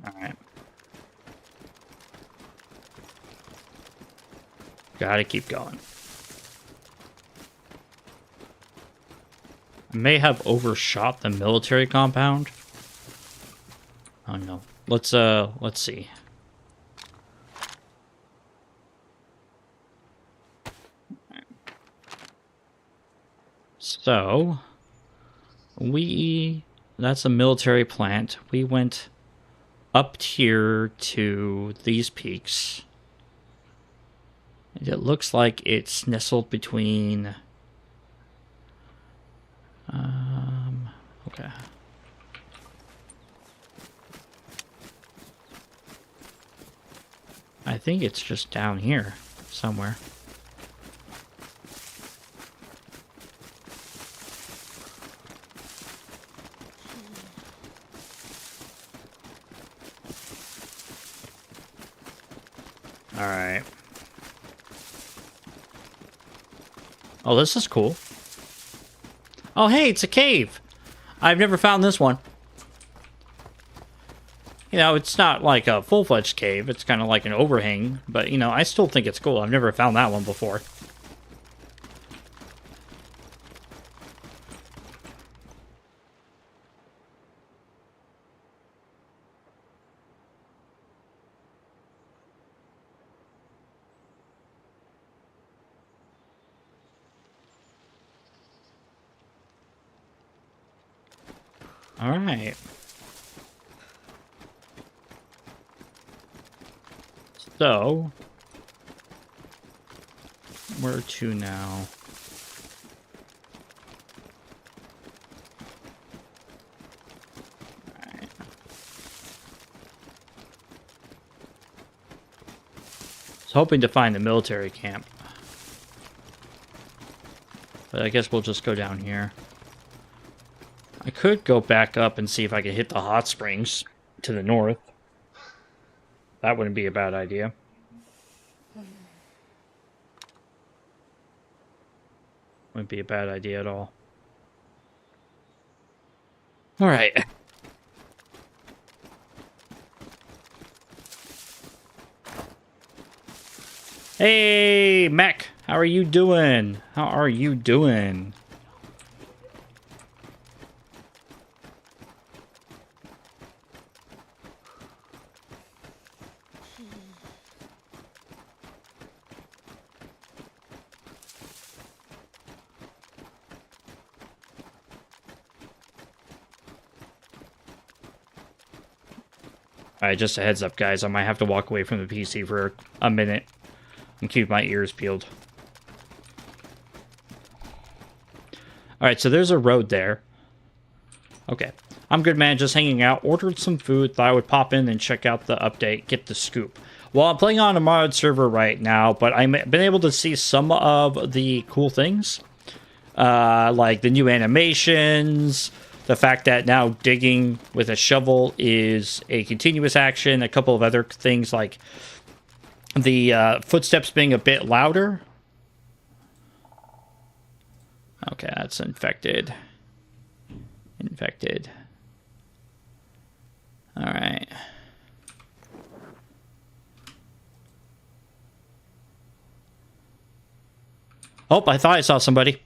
A: Alright. Gotta keep going. I may have overshot the military compound. Oh no. Let's see. So that's a military plant. We went up here to these peaks. And it looks like it's nestled between Okay. I think it's just down here somewhere. All right. Oh, this is cool. Oh, hey, it's a cave. I've never found this one. You know, it's not like a full-fledged cave. It's kind of like an overhang. But, you know, I still think it's cool. I've never found that one before. All right. So, where to now? Alright. I was hoping to find the military camp. But I guess we'll just go down here. I could go back up and see if I could hit the hot springs to the north. That wouldn't be a bad idea. Wouldn't be a bad idea at all. All right. Hey, Mac. How are you doing? How are you doing? Alright, just a heads up, guys. I might have to walk away from the PC for a minute and keep my ears peeled. Alright, so there's a road there. Okay. I'm good, man. Just hanging out. Ordered some food. Thought I would pop in and check out the update. Get the scoop. Well, I'm playing on a mod server right now, but I've been able to see some of the cool things. Like the new animations, the fact that now digging with a shovel is a continuous action, a couple of other things like the footsteps being a bit louder. Okay, that's infected. Infected. All right. Oh, I thought I saw somebody.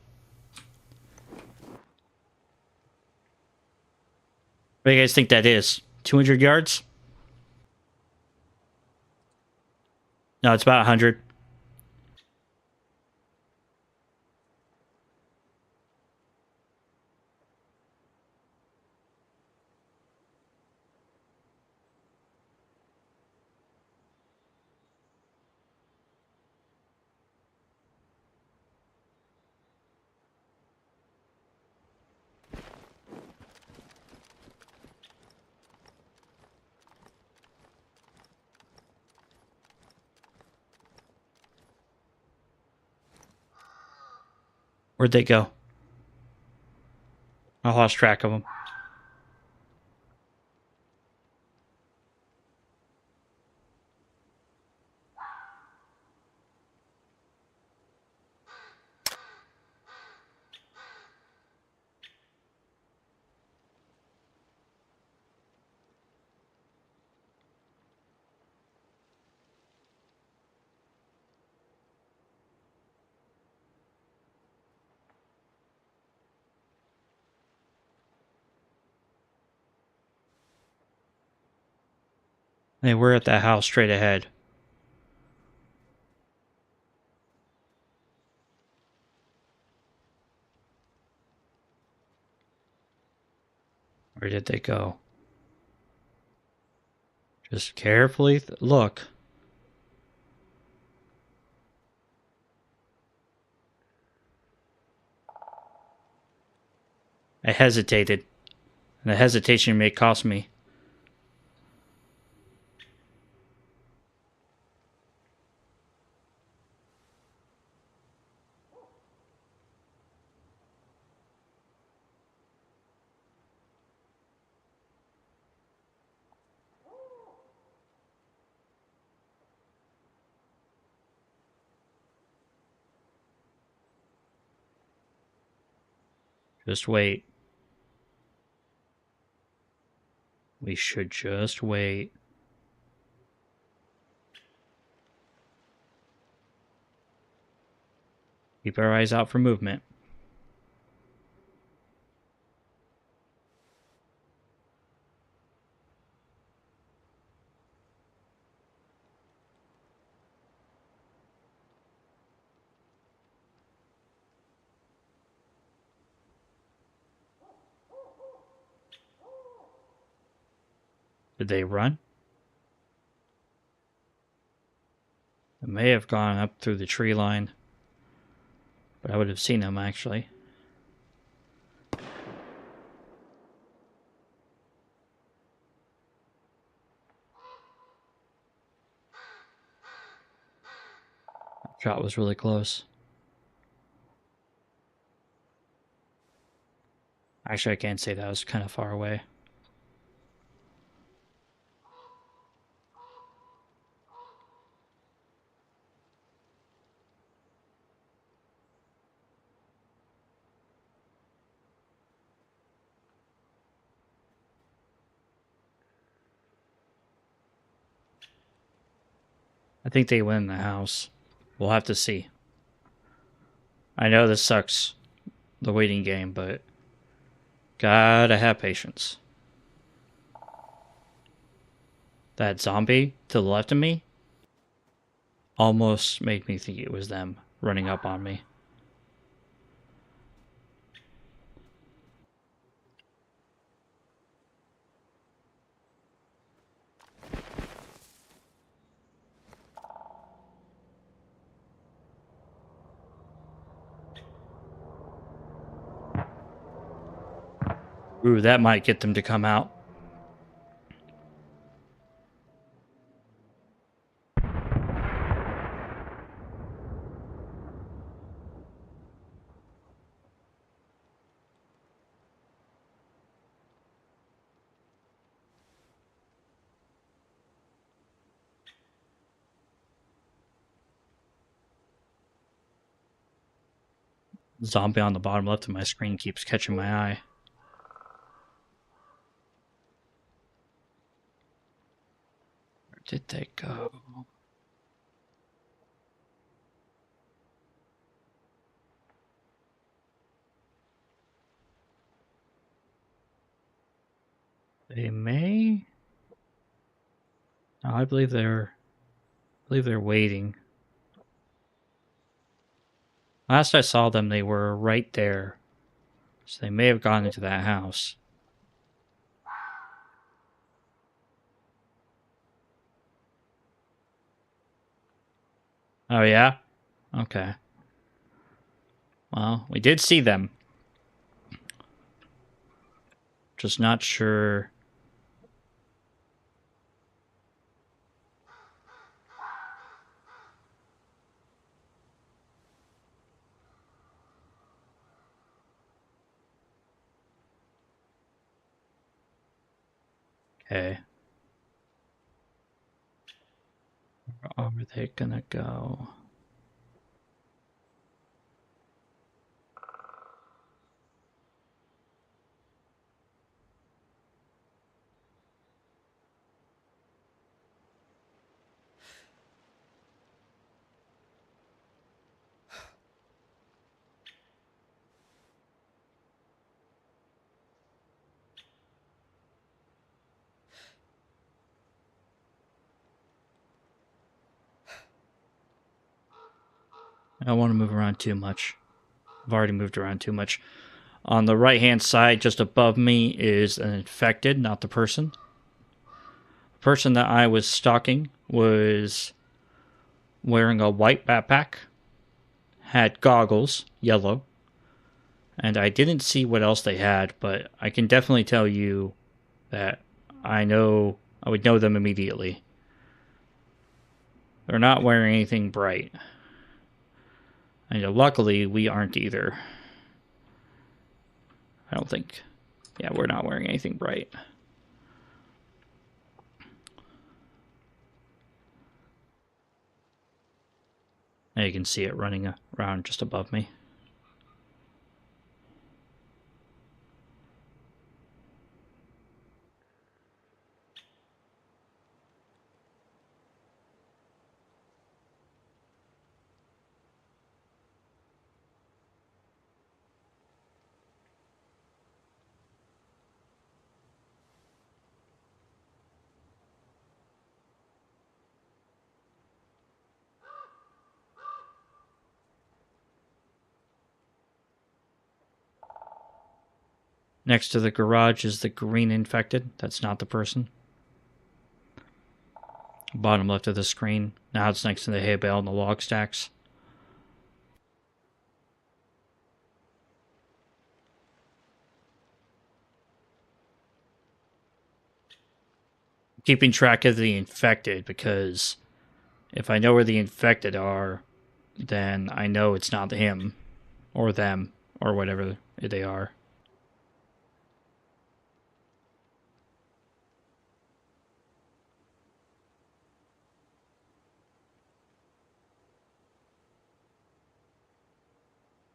A: What do you guys think that is? 200 yards? No, it's about 100. Where'd they go? I lost track of them. Hey, we're at that house straight ahead. Where did they go? Just carefully look. I hesitated. And the hesitation may cost me. Just wait. We should just wait. Keep our eyes out for movement. Did they run? It may have gone up through the tree line. But I would have seen them, actually. That shot was really close. Actually, I can't say that. I was kind of far away. I think they went in the house. We'll have to see. I know this sucks, the waiting game, but gotta have patience. That zombie to the left of me almost made me think it was them running up on me. Ooh, that might get them to come out. Zombie on the bottom left of my screen keeps catching my eye. Where did they go? They may. No, I believe they're waiting. Last I saw them, they were right there. So they may have gone into that house. Oh, yeah? Okay. Well, we did see them. Just not sure. Okay. Where are they gonna go? I don't want to move around too much. I've already moved around too much. On the right-hand side, just above me, is an infected, not the person. The person that I was stalking was wearing a white backpack, had goggles, yellow, And I didn't see what else they had, but I can definitely tell you that I would know them immediately. They're not wearing anything bright. And luckily, we aren't either. I don't think. Yeah, we're not wearing anything bright. And you can see it running around just above me. Next to the garage is the green infected. That's not the person. Bottom left of the screen. Now it's next to the hay bale and the log stacks. Keeping track of the infected, because if I know where the infected are, then I know it's not him or them or whatever they are.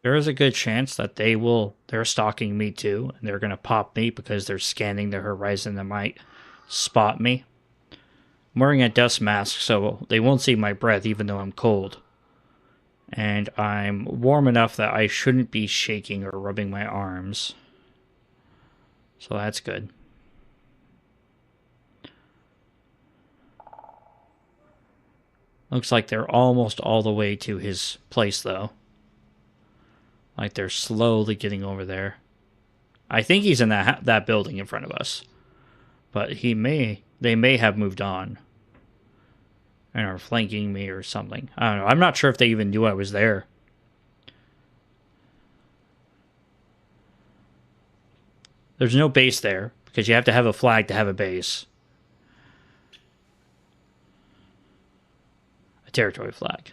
A: There is a good chance that they're stalking me too, and they're going to pop me because they're scanning the horizon and might spot me. I'm wearing a dust mask, so they won't see my breath even though I'm cold. And I'm warm enough that I shouldn't be shaking or rubbing my arms. So that's good. Looks like they're almost all the way to his place, though. Like they're slowly getting over there. I think he's in that building in front of us, but they may have moved on and are flanking me or something. I don't know. I'm not sure if they even knew I was there. There's no base there because you have to have a flag to have a base. A territory flag.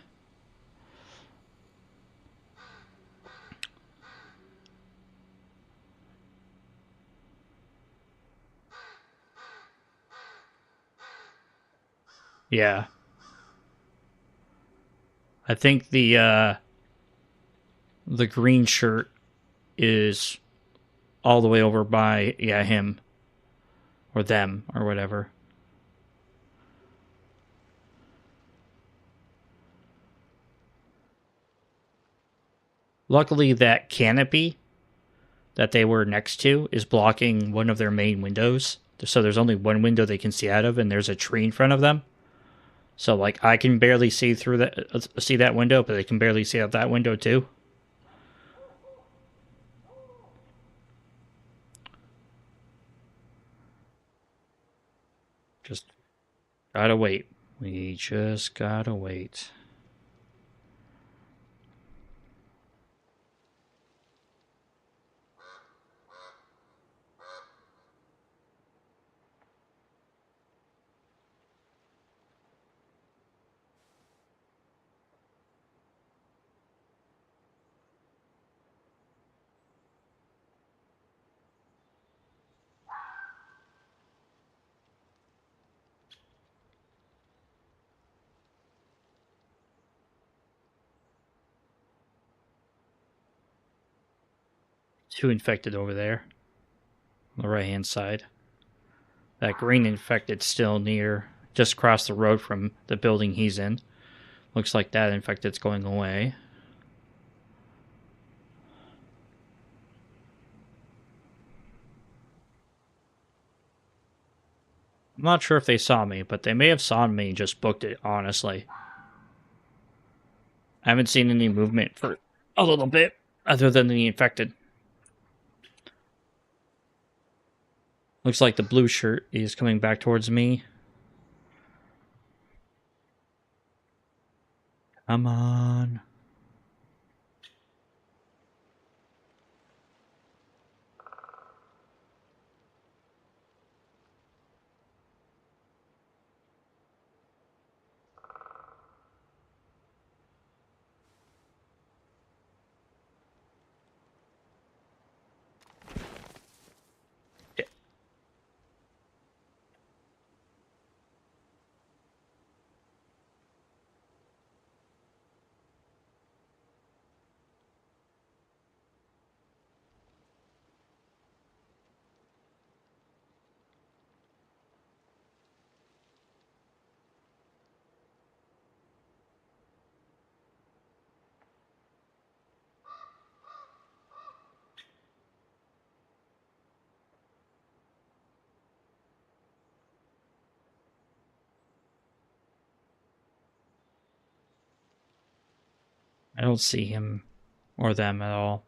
A: Yeah. I think the green shirt is all the way over by him or them or whatever. Luckily, that canopy that they were next to is blocking one of their main windows. So there's only one window they can see out of, and there's a tree in front of them. So like I can barely see through that window, but they can barely see out that window too. Just gotta wait. We just gotta wait. Two infected over there on the right hand side. That green infected still near, just across the road from the building he's in. Looks like that infected's going away. I'm not sure if they saw me, but they may have saw me and just booked it, honestly. I haven't seen any movement for a little bit, other than the infected. Looks like the blue shirt is coming back towards me. Come on. I don't see him or them at all.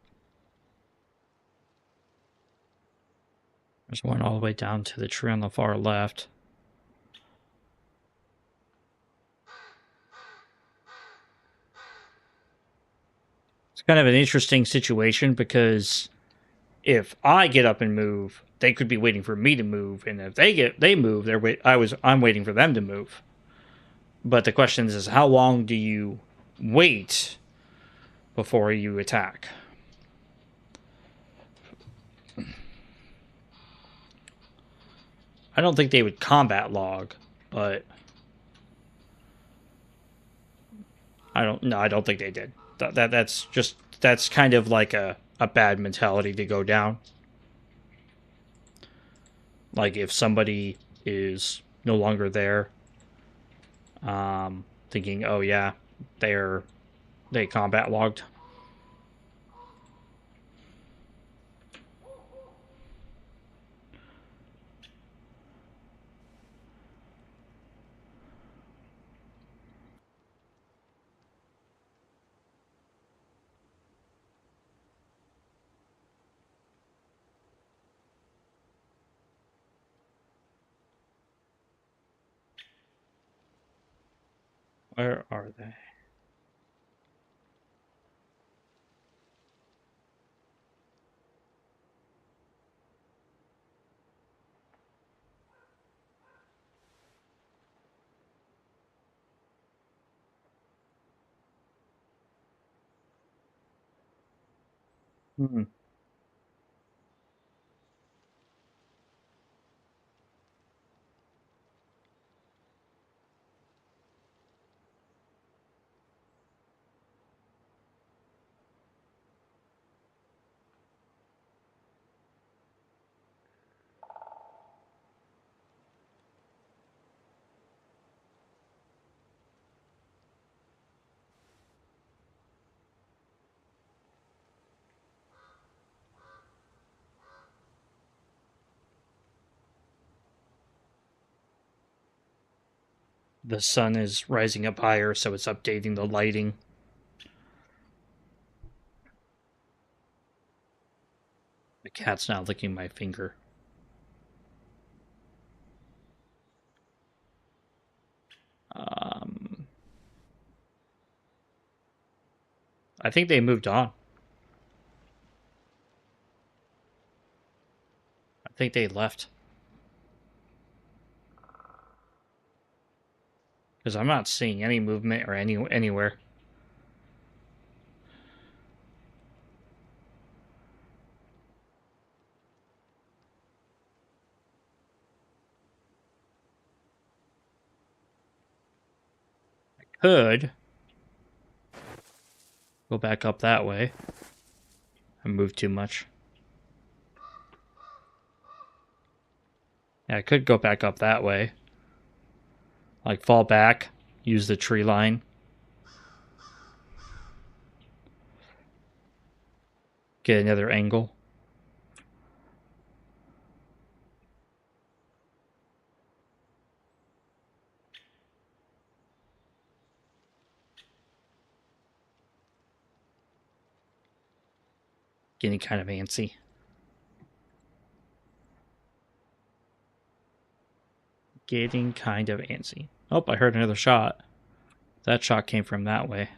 A: There's one all the way down to the tree on the far left. It's kind of an interesting situation because if I get up and move, they could be waiting for me to move, and if they move, I'm waiting for them to move. But the question is how long do you wait before you attack? I don't think they would combat log, but I don't think they did. That's kind of like a bad mentality to go down. Like if somebody is no longer there, thinking, oh yeah, they combat logged. Where are they? Hmm. The sun is rising up higher, so it's updating the lighting. The cat's not licking my finger. I think they moved on. I think they left. Because I'm not seeing any movement or anywhere. I could go back up that way. I moved too much. Yeah, I could go back up that way. Like fall back, use the tree line. Get another angle. Getting kind of antsy. Getting kind of antsy. Oh, I heard another shot. That shot came from that way.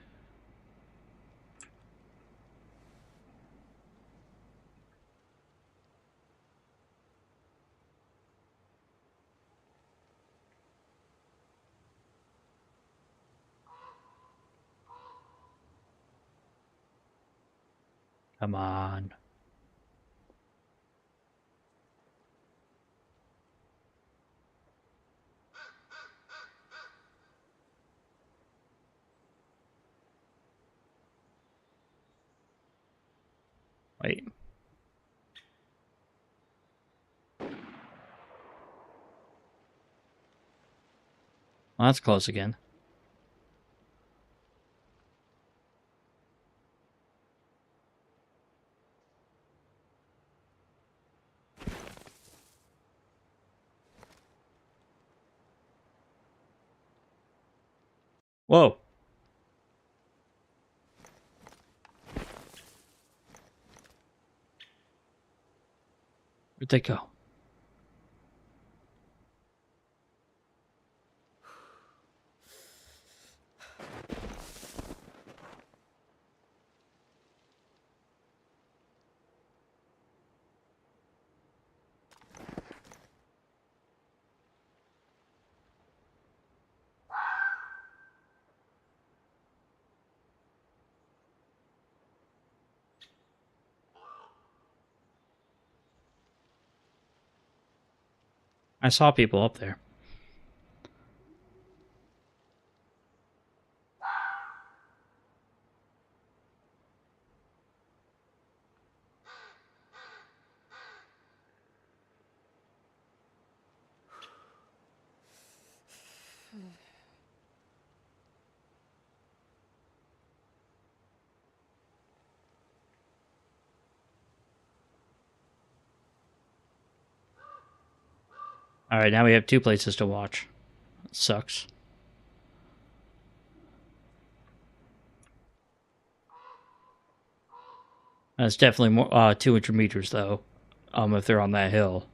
A: Come on. Wait. Well, that's close again. Whoa. Where'd they go? I saw people up there. Alright, now we have 2 places to watch. It sucks. That's definitely more 200 meters though. If they're on that hill.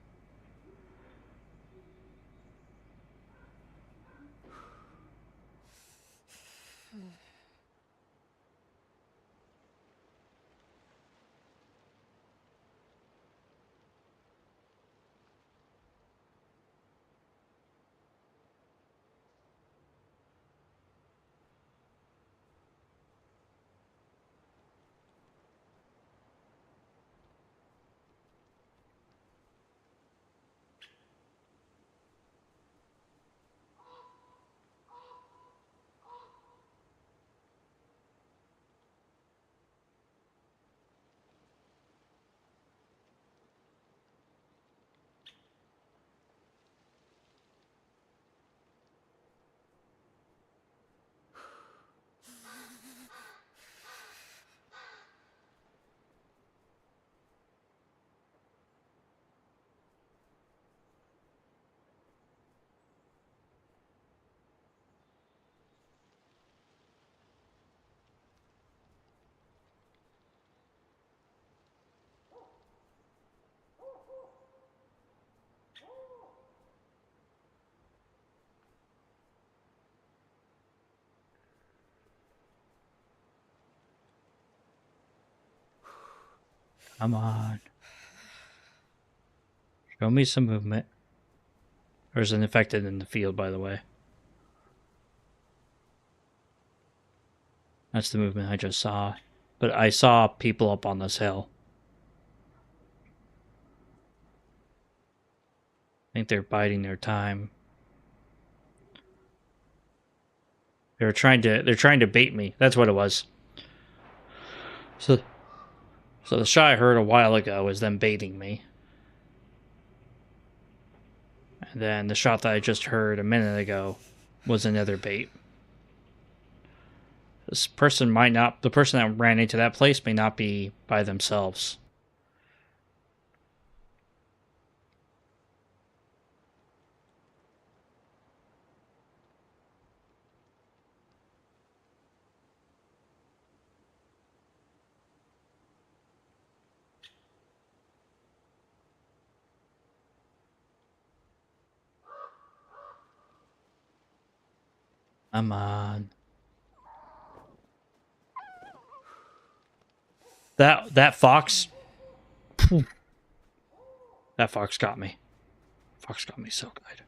A: Come on. Show me some movement. There's an infected in the field, by the way. That's the movement I just saw. But I saw people up on this hill. I think they're biding their time. They're trying to bait me. That's what it was. So the shot I heard a while ago was them baiting me. And then the shot that I just heard a minute ago was another bait. This person might not... The person that ran into that place may not be by themselves. Come on. That fox... That fox got me. Fox got me so good.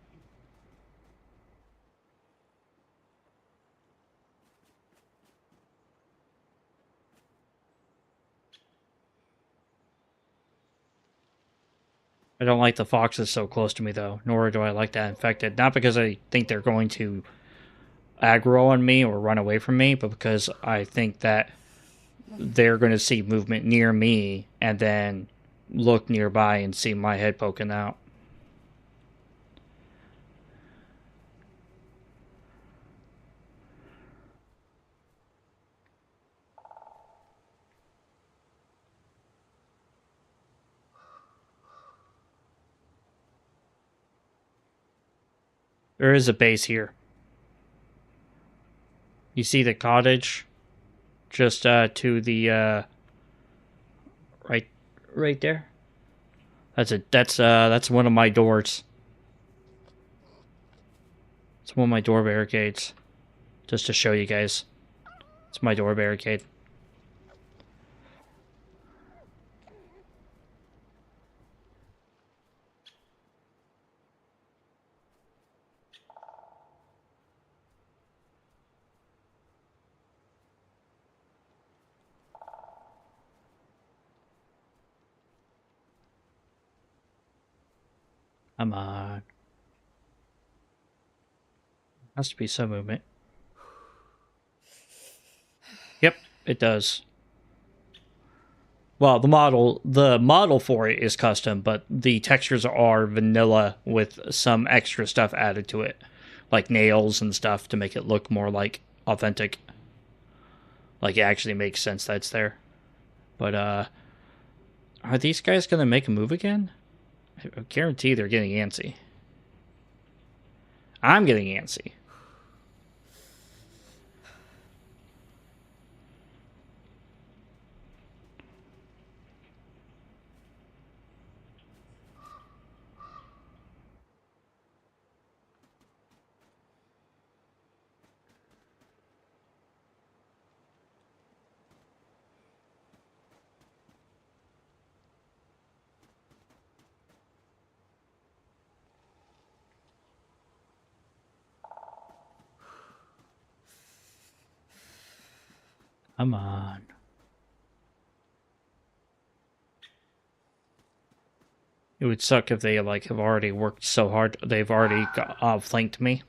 A: I don't like the foxes so close to me, though. Nor do I like that infected. Not because I think they're going to aggro on me or run away from me, but because I think that they're going to see movement near me and then look nearby and see my head poking out. There is a base here. You see the cottage just to the right there. That's one of my doors. It's one of my door barricades. Just to show you guys. It's my door barricade. Come on. Has to be some movement. Yep, it does. Well, the model for it is custom, but the textures are vanilla with some extra stuff added to it, like nails and stuff to make it look more like authentic. Like it actually makes sense that it's there. But are these guys gonna make a move again? I guarantee they're getting antsy. I'm getting antsy. Come on. It would suck if they like have already worked so hard. They've already flanked me.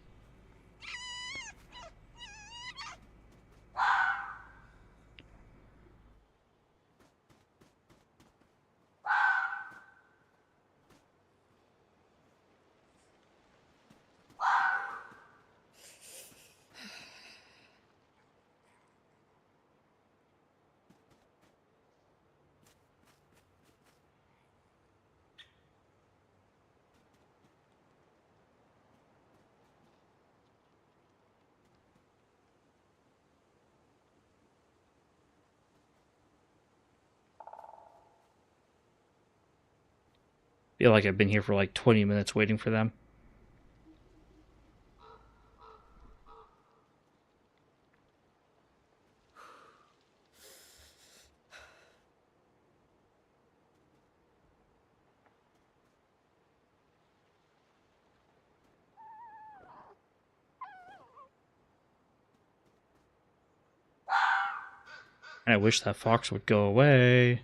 A: Feel like I've been here for like 20 minutes waiting for them. And I wish that fox would go away.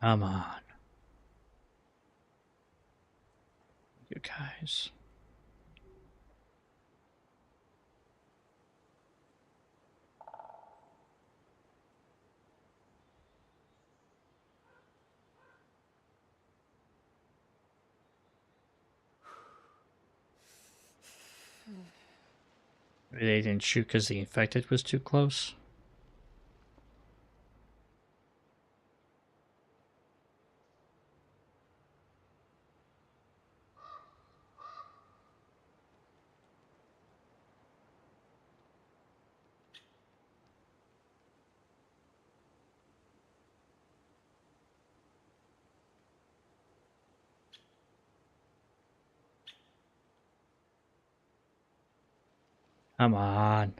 A: Come on. You guys. Maybe they didn't shoot because the infected was too close. Come on.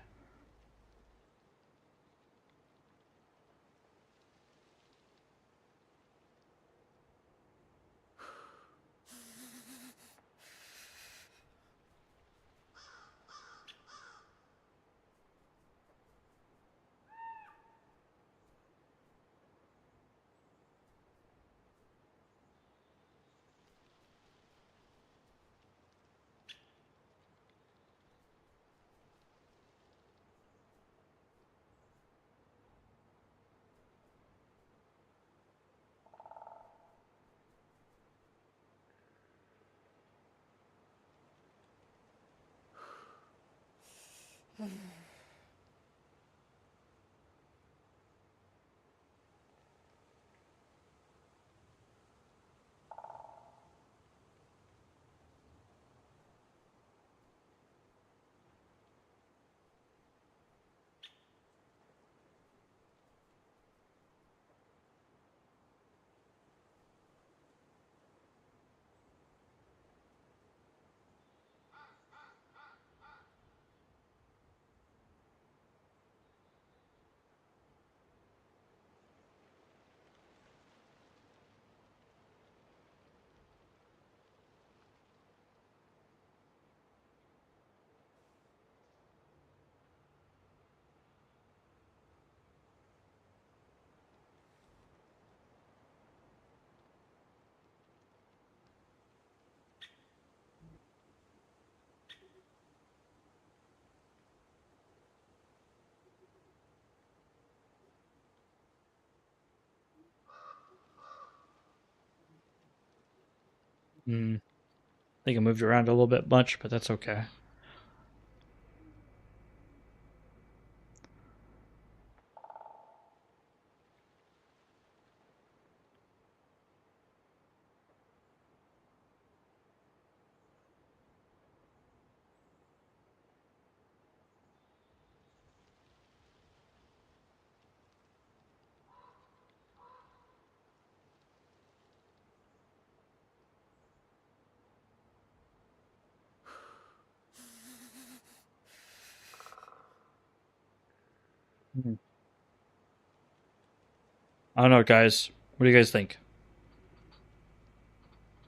A: Hmm. I think I moved around a little bit much, but that's okay. Hmm. I don't know, guys. What do you guys think?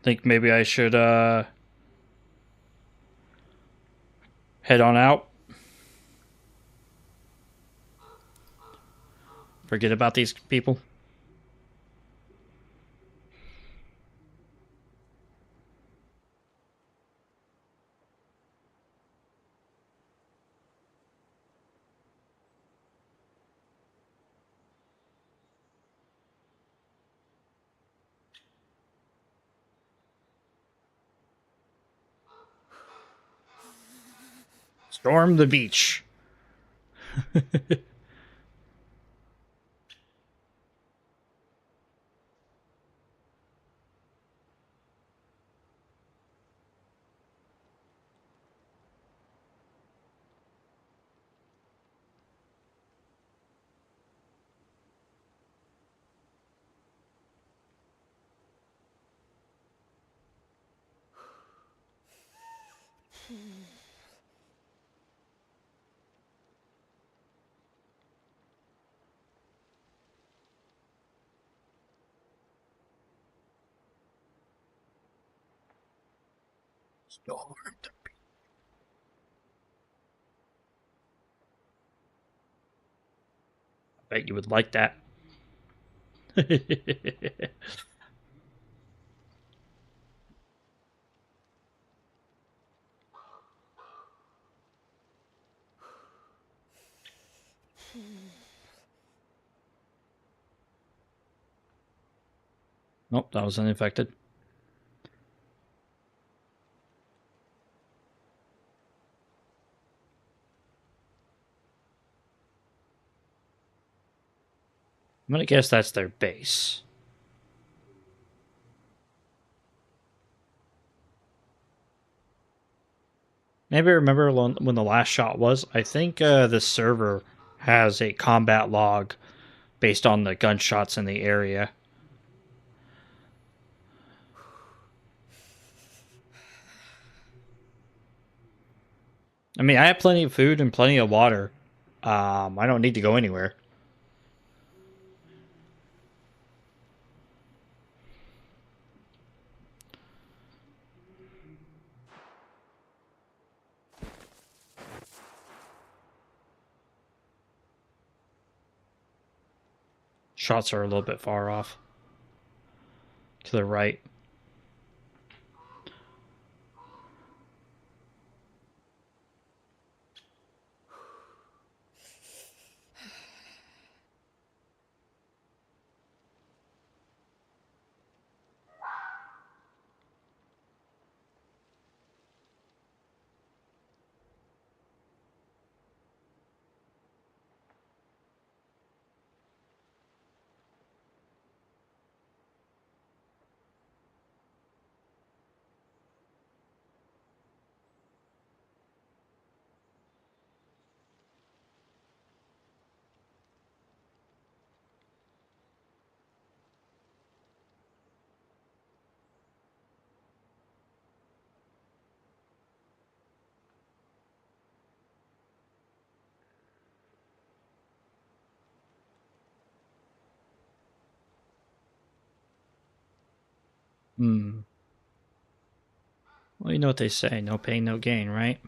A: Think maybe I should head on out? Forget about these people? Storm the beach. Storm. Bet you would like that. Nope, that was uninfected. I'm gonna guess that's their base. Maybe I remember when the last shot was. I think this server has a combat log based on the gunshots in the area. I mean, I have plenty of food and plenty of water. I don't need to go anywhere. Shots are a little bit far off to the right. Hmm. Well, you know what they say, no pain, no gain, right?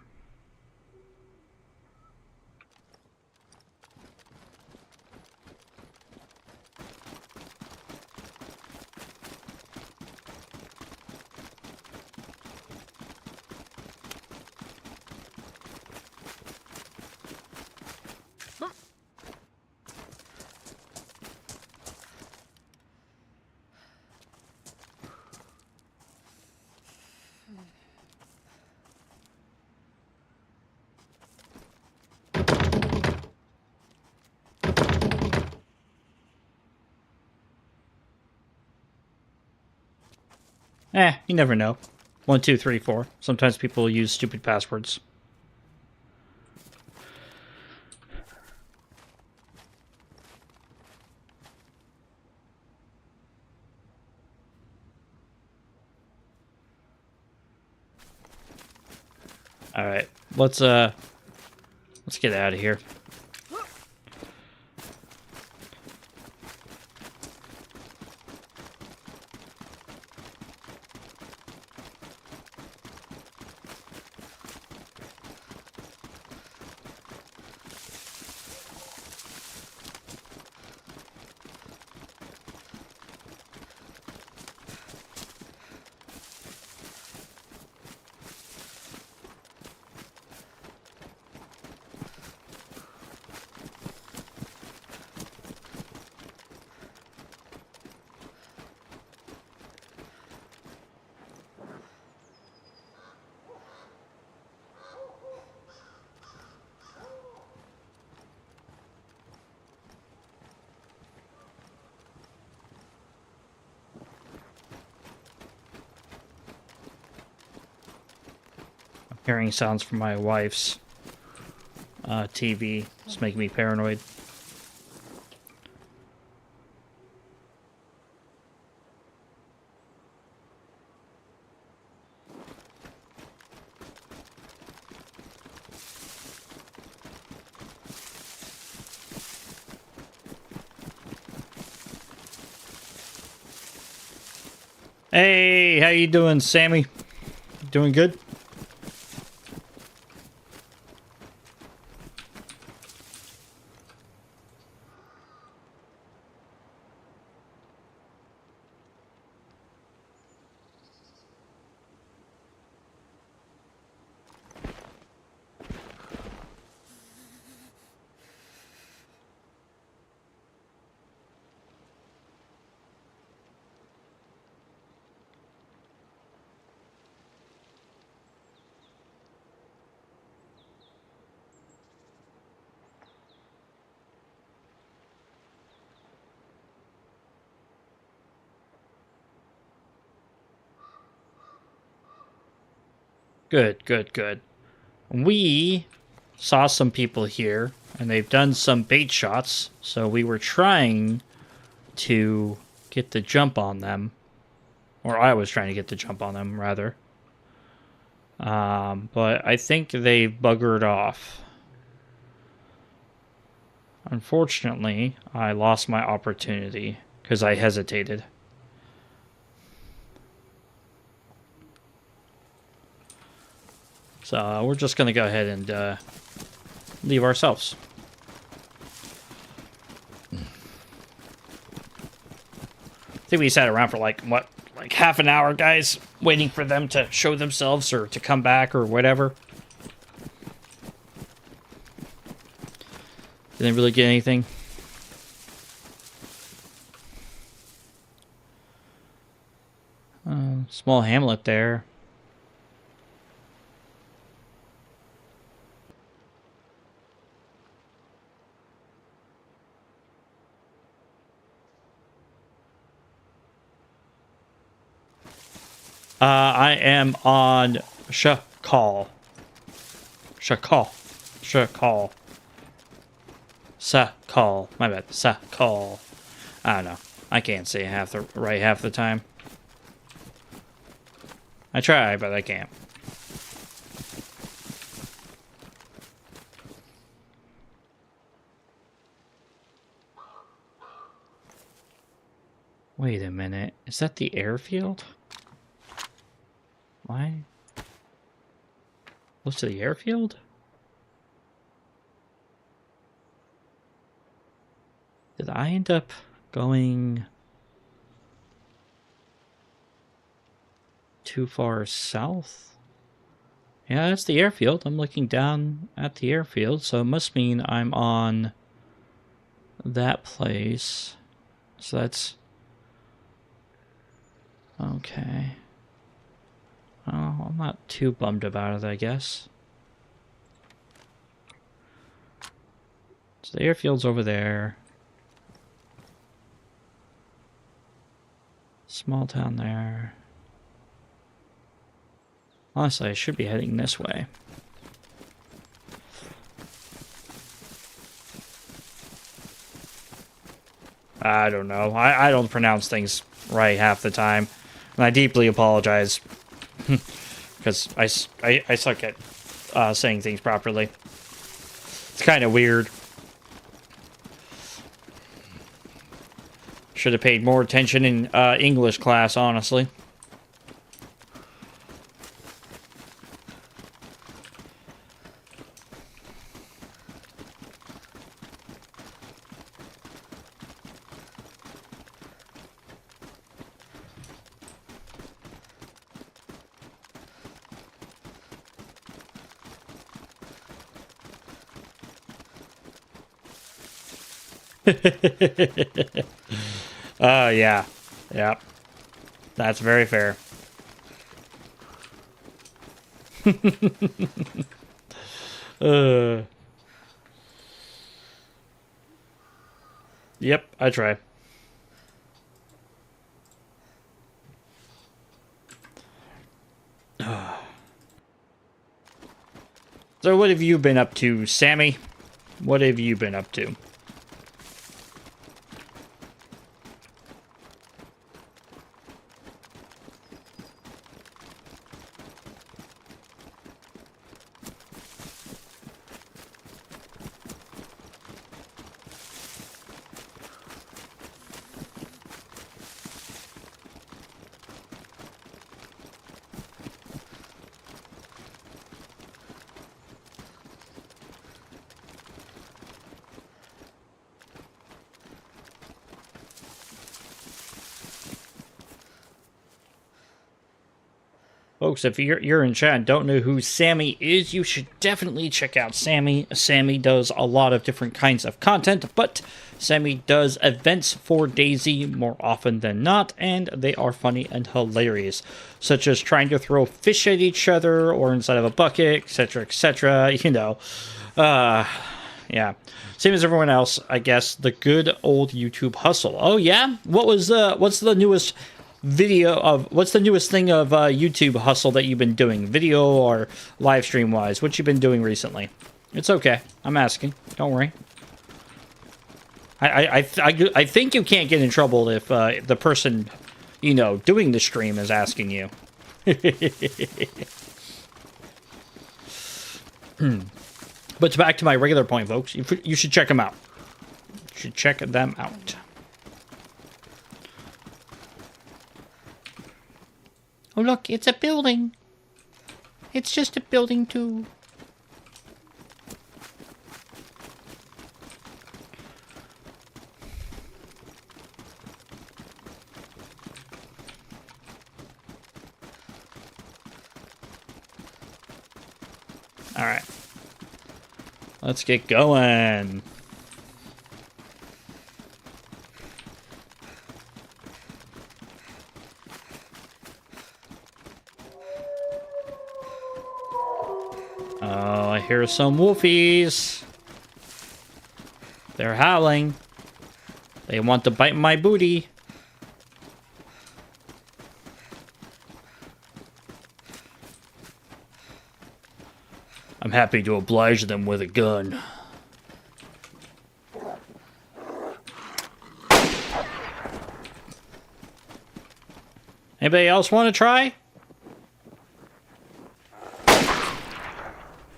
A: You never know. 1, 2, 3, 4. Sometimes people use stupid passwords. All right, let's get out of here. Hearing sounds from my wife's TV. It's making me paranoid. Hey, how you doing, Sammy? Doing good? Good, good, good. We saw some people here, and they've done some bait shots, so we were trying to get the jump on them. Or I was trying to get the jump on them, rather. But I think they buggered off. Unfortunately, I lost my opportunity because I hesitated. So we're just going to go ahead and leave ourselves. I think we sat around for like half an hour, guys, waiting for them to show themselves or to come back or whatever. Didn't really get anything. Small hamlet there. I am on Shakal. Sakal. My bad. Sakal. I don't know. I can't say half the time. I try, but I can't. Wait a minute. Is that the airfield? Why? Close to the airfield? Did I end up going too far south? Yeah, that's the airfield. I'm looking down at the airfield, so it must mean I'm on that place. So that's... okay. Oh, I'm not too bummed about it, I guess. So the airfield's over there. Small town there. Honestly, I should be heading this way. I don't know. I don't pronounce things right half the time. And I deeply apologize. Because I suck at saying things properly. It's kind of weird. Should have paid more attention in English class, honestly. Yeah. Yep. That's very fair. Yep, I try. So what have you been up to, Sammy? What have you been up to? Folks, if you're in chat and don't know who Sammy is, you should definitely check out Sammy. Sammy does a lot of different kinds of content, but Sammy does events for DayZ more often than not, and they are funny and hilarious, such as trying to throw fish at each other or inside of a bucket, etc., you know. Yeah. Same as everyone else, I guess. The good old YouTube hustle. Oh, yeah? What's the newest video of, what's the newest thing of YouTube hustle that you've been doing, video or live stream wise? What you been doing recently? It's okay, I'm asking, don't worry. I think you can't get in trouble if the person, you know, doing the stream is asking you. But back to my regular point, folks. You should check them out. You should check them out. Oh, look, it's a building. It's just a building, too. All right. Let's get going. Oh, I hear some wolfies. They're howling. They want to bite my booty. I'm happy to oblige them with a gun. Anybody else want to try?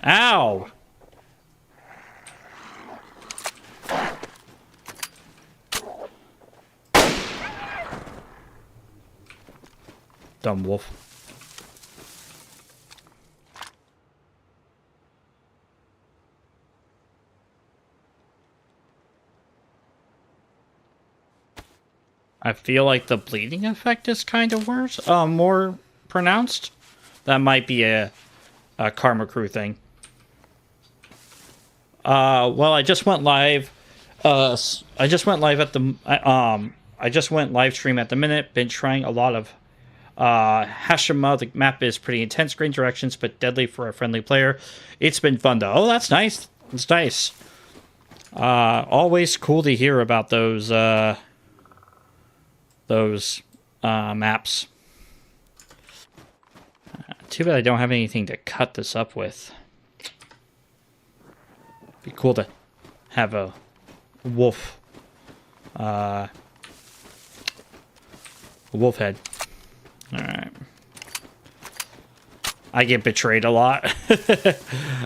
A: Ow! Dumb wolf. I feel like the bleeding effect is kind of worse, more pronounced. That might be a Karma Crew thing. Well, I just went live. I just went live at the. I just went live stream at the minute. Been trying a lot of Hashima. The map is pretty intense, great directions, but deadly for a friendly player. It's been fun though. Oh, that's nice. It's nice. Always cool to hear about those maps. Too bad I don't have anything to cut this up with. Be cool to have a wolf, wolf head. All right. I get betrayed a lot.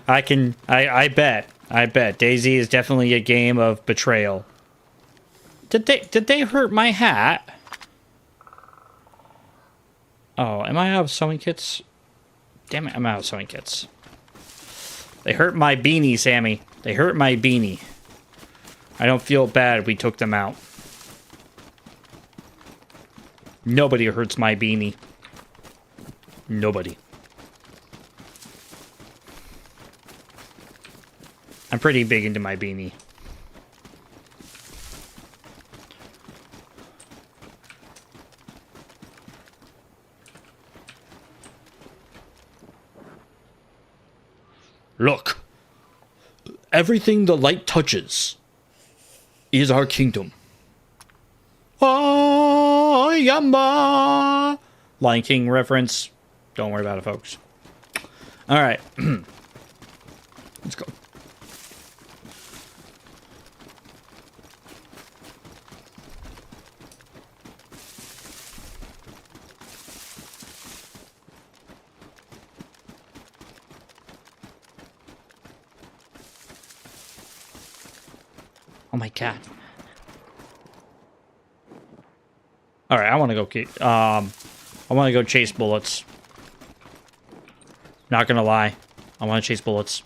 A: I bet DayZ is definitely a game of betrayal. Did they hurt my hat? Oh, am I out of sewing kits? Damn it, I'm out of sewing kits. They hurt my beanie, Sammy. They hurt my beanie. I don't feel bad we took them out. Nobody hurts my beanie. Nobody. I'm pretty big into my beanie. Look. Everything the light touches is our kingdom. Oh, Yamba! Lion King reference. Don't worry about it, folks. All right. Let's go. Oh my god. All right, I want to go. I want to go chase bullets. Not gonna lie, I want to chase bullets.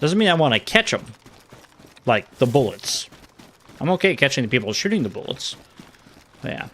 A: Doesn't mean I want to catch them, like the bullets. I'm okay catching the people shooting the bullets. Yeah.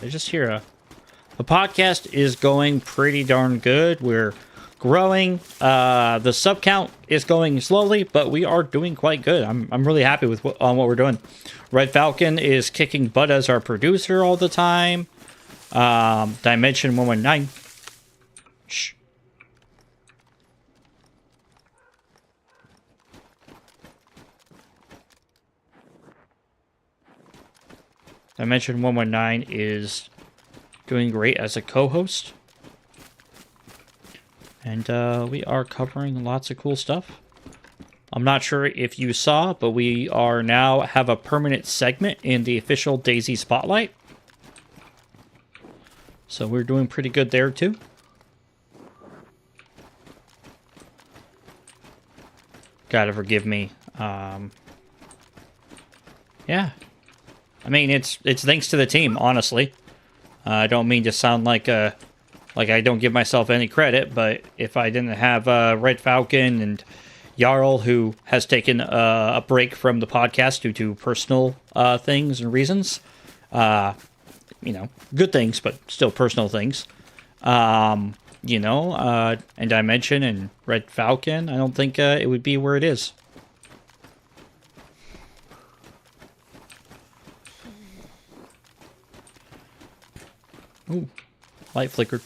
A: I just hear the podcast is going pretty darn good. We're growing. The sub count is going slowly, but we are doing quite good. I'm really happy with what we're doing. Red Falcon is kicking butt as our producer all the time. Dimension 119. Shh. Dimension 119 is doing great as a co-host. And we are covering lots of cool stuff. I'm not sure if you saw, but we are now have a permanent segment in the official DayZ Spotlight. So we're doing pretty good there too. Gotta forgive me. Yeah. I mean, it's thanks to the team, honestly. I don't mean to sound like I don't give myself any credit, but if I didn't have Red Falcon and Jarl, who has taken a break from the podcast due to personal things and reasons, you know, good things, but still personal things, you know, and Dimension and Red Falcon, I don't think it would be where it is. Ooh, light flickered.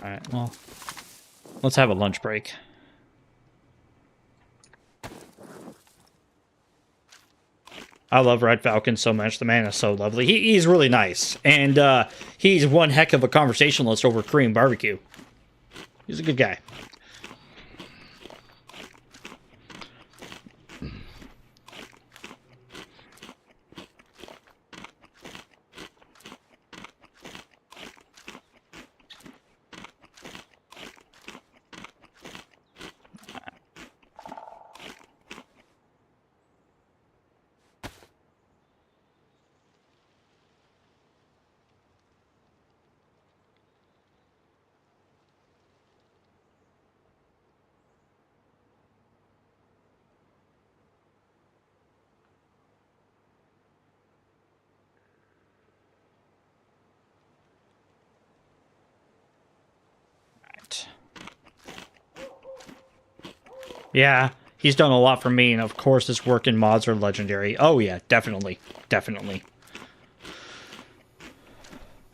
A: Alright, well, let's have a lunch break. I love Red Falcon so much. The man is so lovely. He's really nice. And he's one heck of a conversationalist over Korean barbecue. He's a good guy. Yeah, he's done a lot for me, and of course his work in mods are legendary. Oh yeah, definitely. Definitely.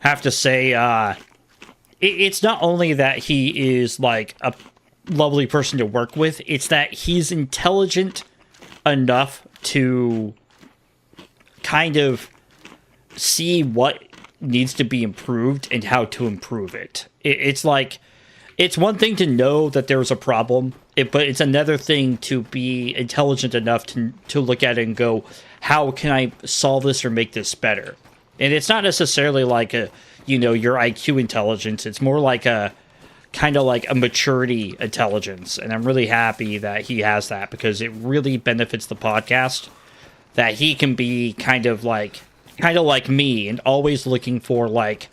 A: Have to say, it's not only that he is, like, a lovely person to work with, it's that he's intelligent enough to kind of see what needs to be improved and how to improve it. It's like, it's one thing to know that there's a problem, but it's another thing to be intelligent enough to look at it and go, how can I solve this or make this better? And it's not necessarily like your IQ intelligence. It's more like a kind of like a maturity intelligence. And I'm really happy that he has that, because it really benefits the podcast that he can be kind of like me, and always looking for like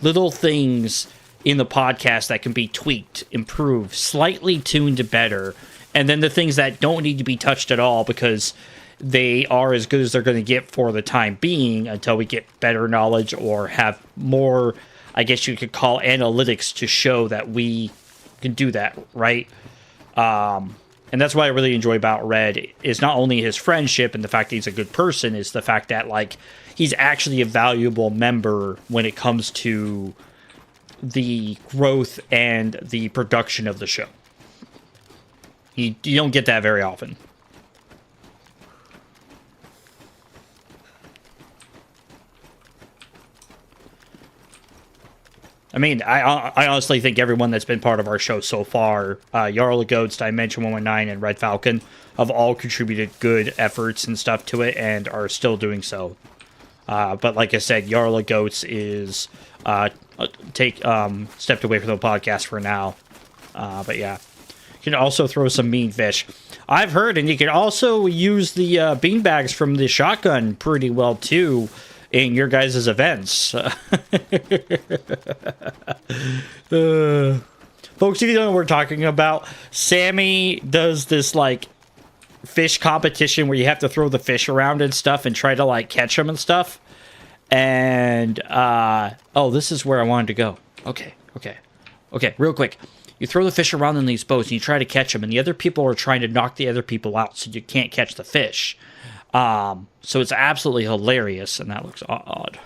A: little things in the podcast that can be tweaked, improved, slightly tuned better, and then the things that don't need to be touched at all because they are as good as they're going to get for the time being until we get better knowledge or have more, I guess you could call, analytics to show that we can do that, right? And that's what I really enjoy about Red, is not only his friendship and the fact that he's a good person, is the fact that, like, he's actually a valuable member when it comes to the growth and the production of the show. You don't get that very often. I mean, I honestly think everyone that's been part of our show so far, Jarl of Goats, Dimension 119, and Red Falcon, have all contributed good efforts and stuff to it and are still doing so. But like I said, Jarl of Goats is stepped away from the podcast for now. But yeah, you can also throw some mean fish. I've heard, and you can also use the beanbags from the shotgun pretty well too in your guys' events. Folks, if you don't know what we're talking about, Sammy does this like fish competition where you have to throw the fish around and stuff and try to like catch them and stuff. And oh, this is where I wanted to go. Okay, real quick. You throw the fish around in these boats and you try to catch them, and the other people are trying to knock the other people out so you can't catch the fish. So it's absolutely hilarious, and that looks odd.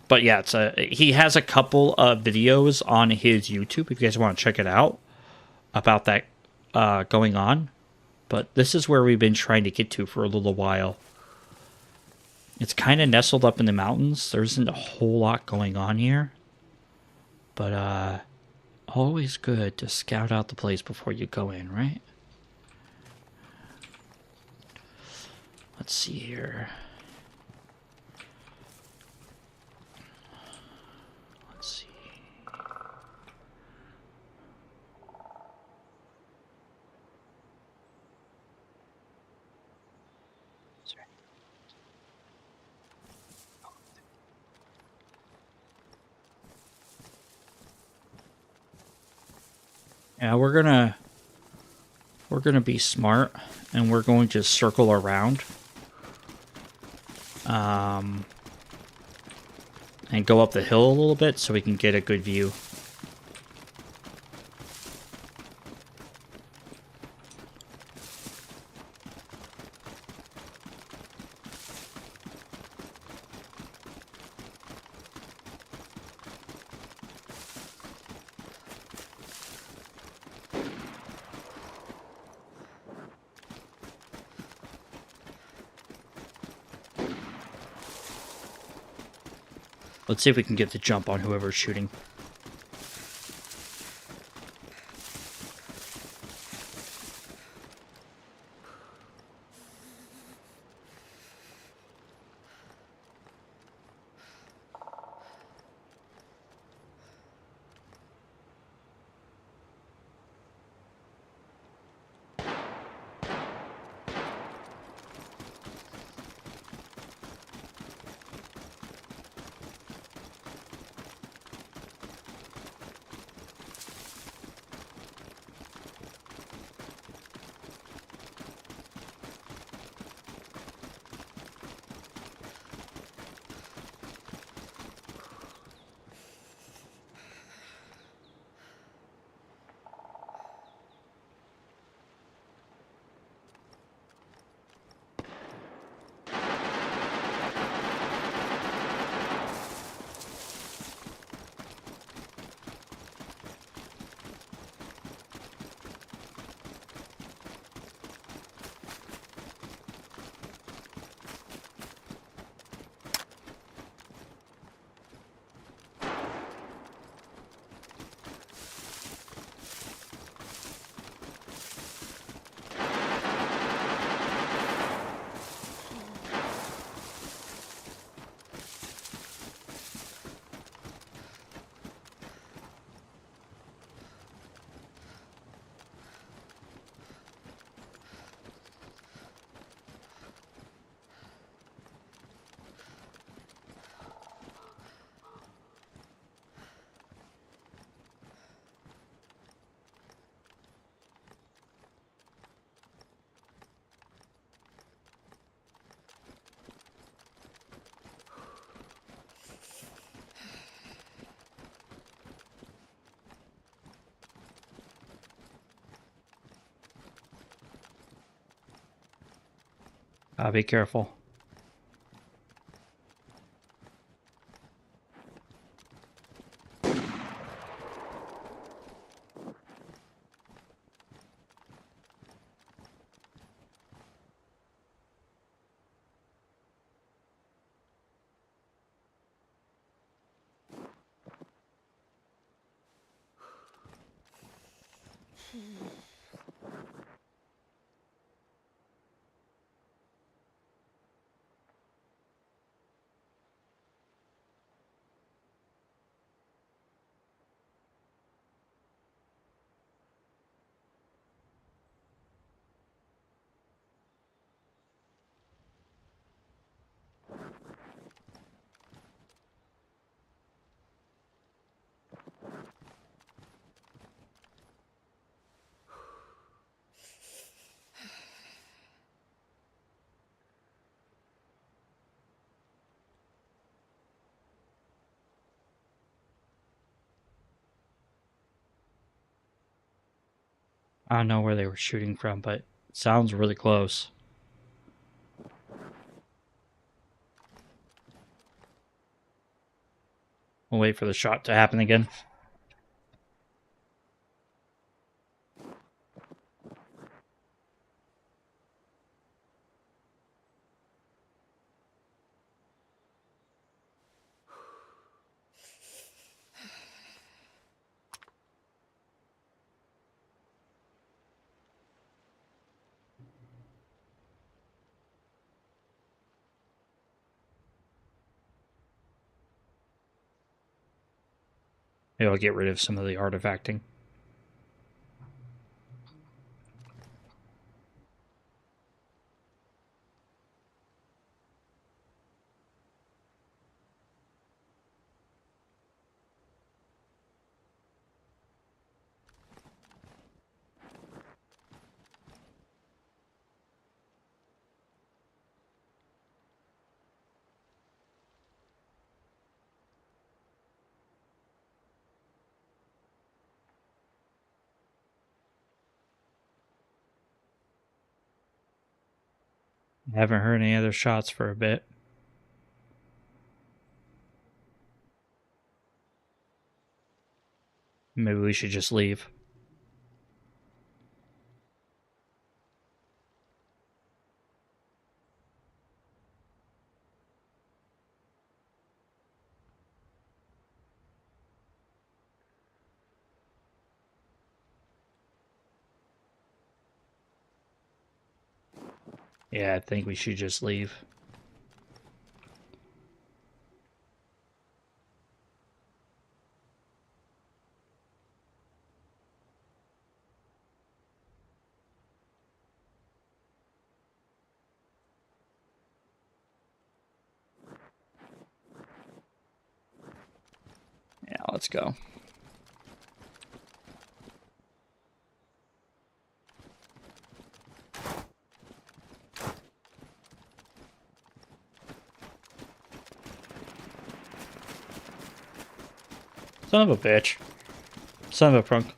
A: But yeah, he has a couple of videos on his YouTube if you guys want to check it out about that going on. But this is where we've been trying to get to for a little while. It's kind of nestled up in the mountains. There isn't a whole lot going on here. But always good to scout out the place before you go in, right? Let's see here. Let's see. Sorry. Oh, Yeah, we're gonna be smart, and we're going to circle around, and go up the hill a little bit so we can get a good view. Let's see if we can get the jump on whoever's shooting. Be careful. I don't know where they were shooting from, but it sounds really close. We'll wait for the shot to happen again. Maybe I'll get rid of some of the artifacting. I haven't heard any other shots for a bit. Maybe we should just leave. Yeah, I think we should just leave. Yeah, let's go. Son of a bitch. Son of a prunk.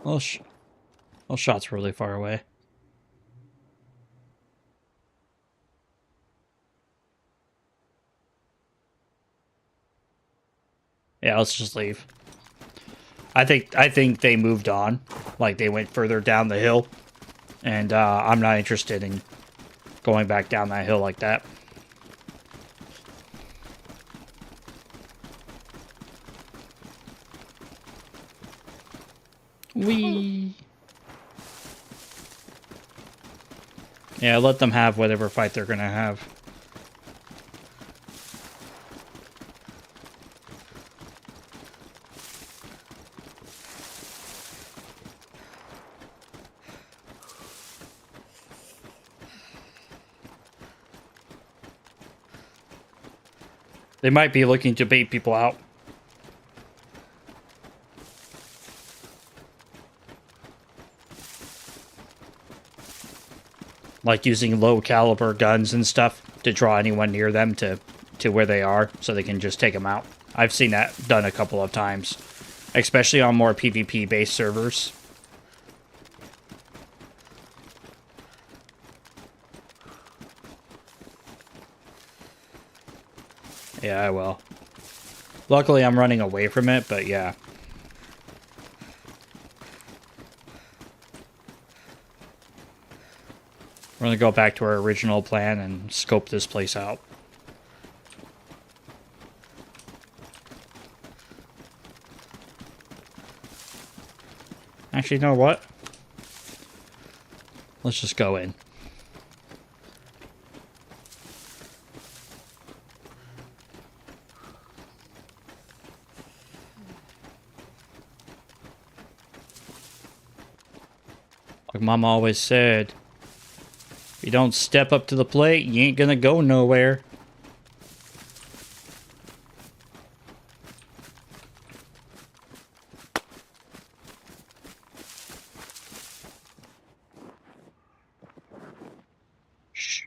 A: Those shots really far away. Yeah, let's just leave. I think they moved on. Like, they went further down the hill. And I'm not interested in going back down that hill like that. Wee. Yeah, let them have whatever fight they're gonna have. They might be looking to bait people out. Like using low caliber guns and stuff to draw anyone near them to where they are so they can just take them out. I've seen that done a couple of times, especially on more PvP based servers. Yeah, I will. Luckily, I'm running away from it, but yeah. We're gonna go back to our original plan and scope this place out. Actually, you know what? Let's just go in. Like Mama always said, if you don't step up to the plate, you ain't gonna go nowhere. Shh.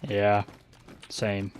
A: Yeah, same.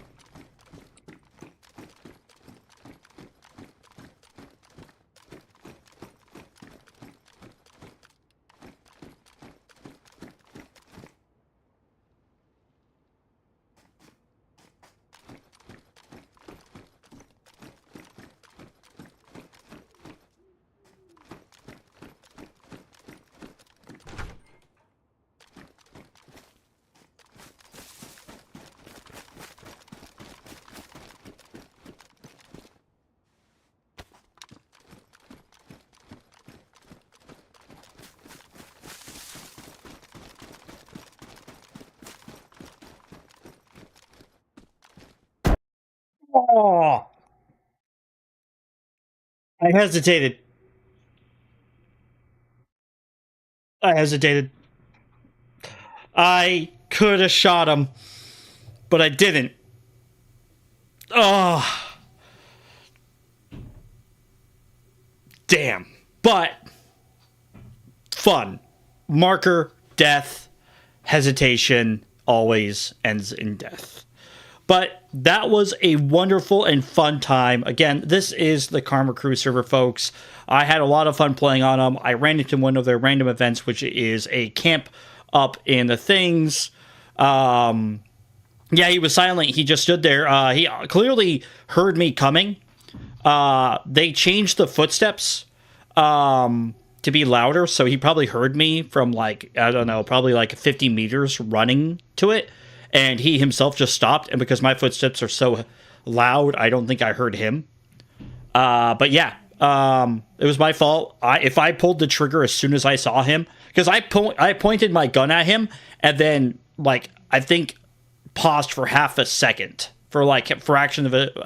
A: Oh, I hesitated. I hesitated. I could have shot him, but I didn't. Oh, damn. But fun. Marker, death, hesitation always ends in death. But that was a wonderful and fun time. Again, this is the Karma Crew server, folks. I had a lot of fun playing on them. I ran into one of their random events, which is a camp up in the things. Yeah, he was silent. He just stood there. He clearly heard me coming. They changed the footsteps to be louder, so he probably heard me from, like, I don't know, probably like 50 meters running to it. And he himself just stopped, and because my footsteps are so loud, I don't think I heard him. But yeah, it was my fault. If I pulled the trigger as soon as I saw him, because I pointed my gun at him, and then, like, I think paused for half a second for, like, a fraction of it.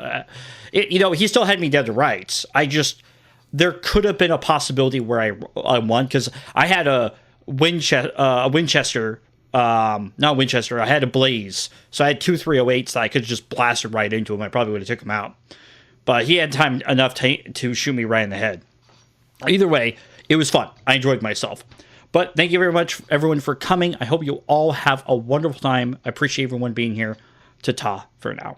A: He still had me dead to rights. There could have been a possibility where I won, because I had a Winchester. Not Winchester. I had a Blaze, so I had 2 308s that I could just blast right into him. I probably would have took him out, but he had time enough to shoot me right in the head. Either way, it was fun. I enjoyed myself. But thank you very much, everyone, for coming. I hope you all have a wonderful time. I appreciate everyone being here. Ta-ta for now.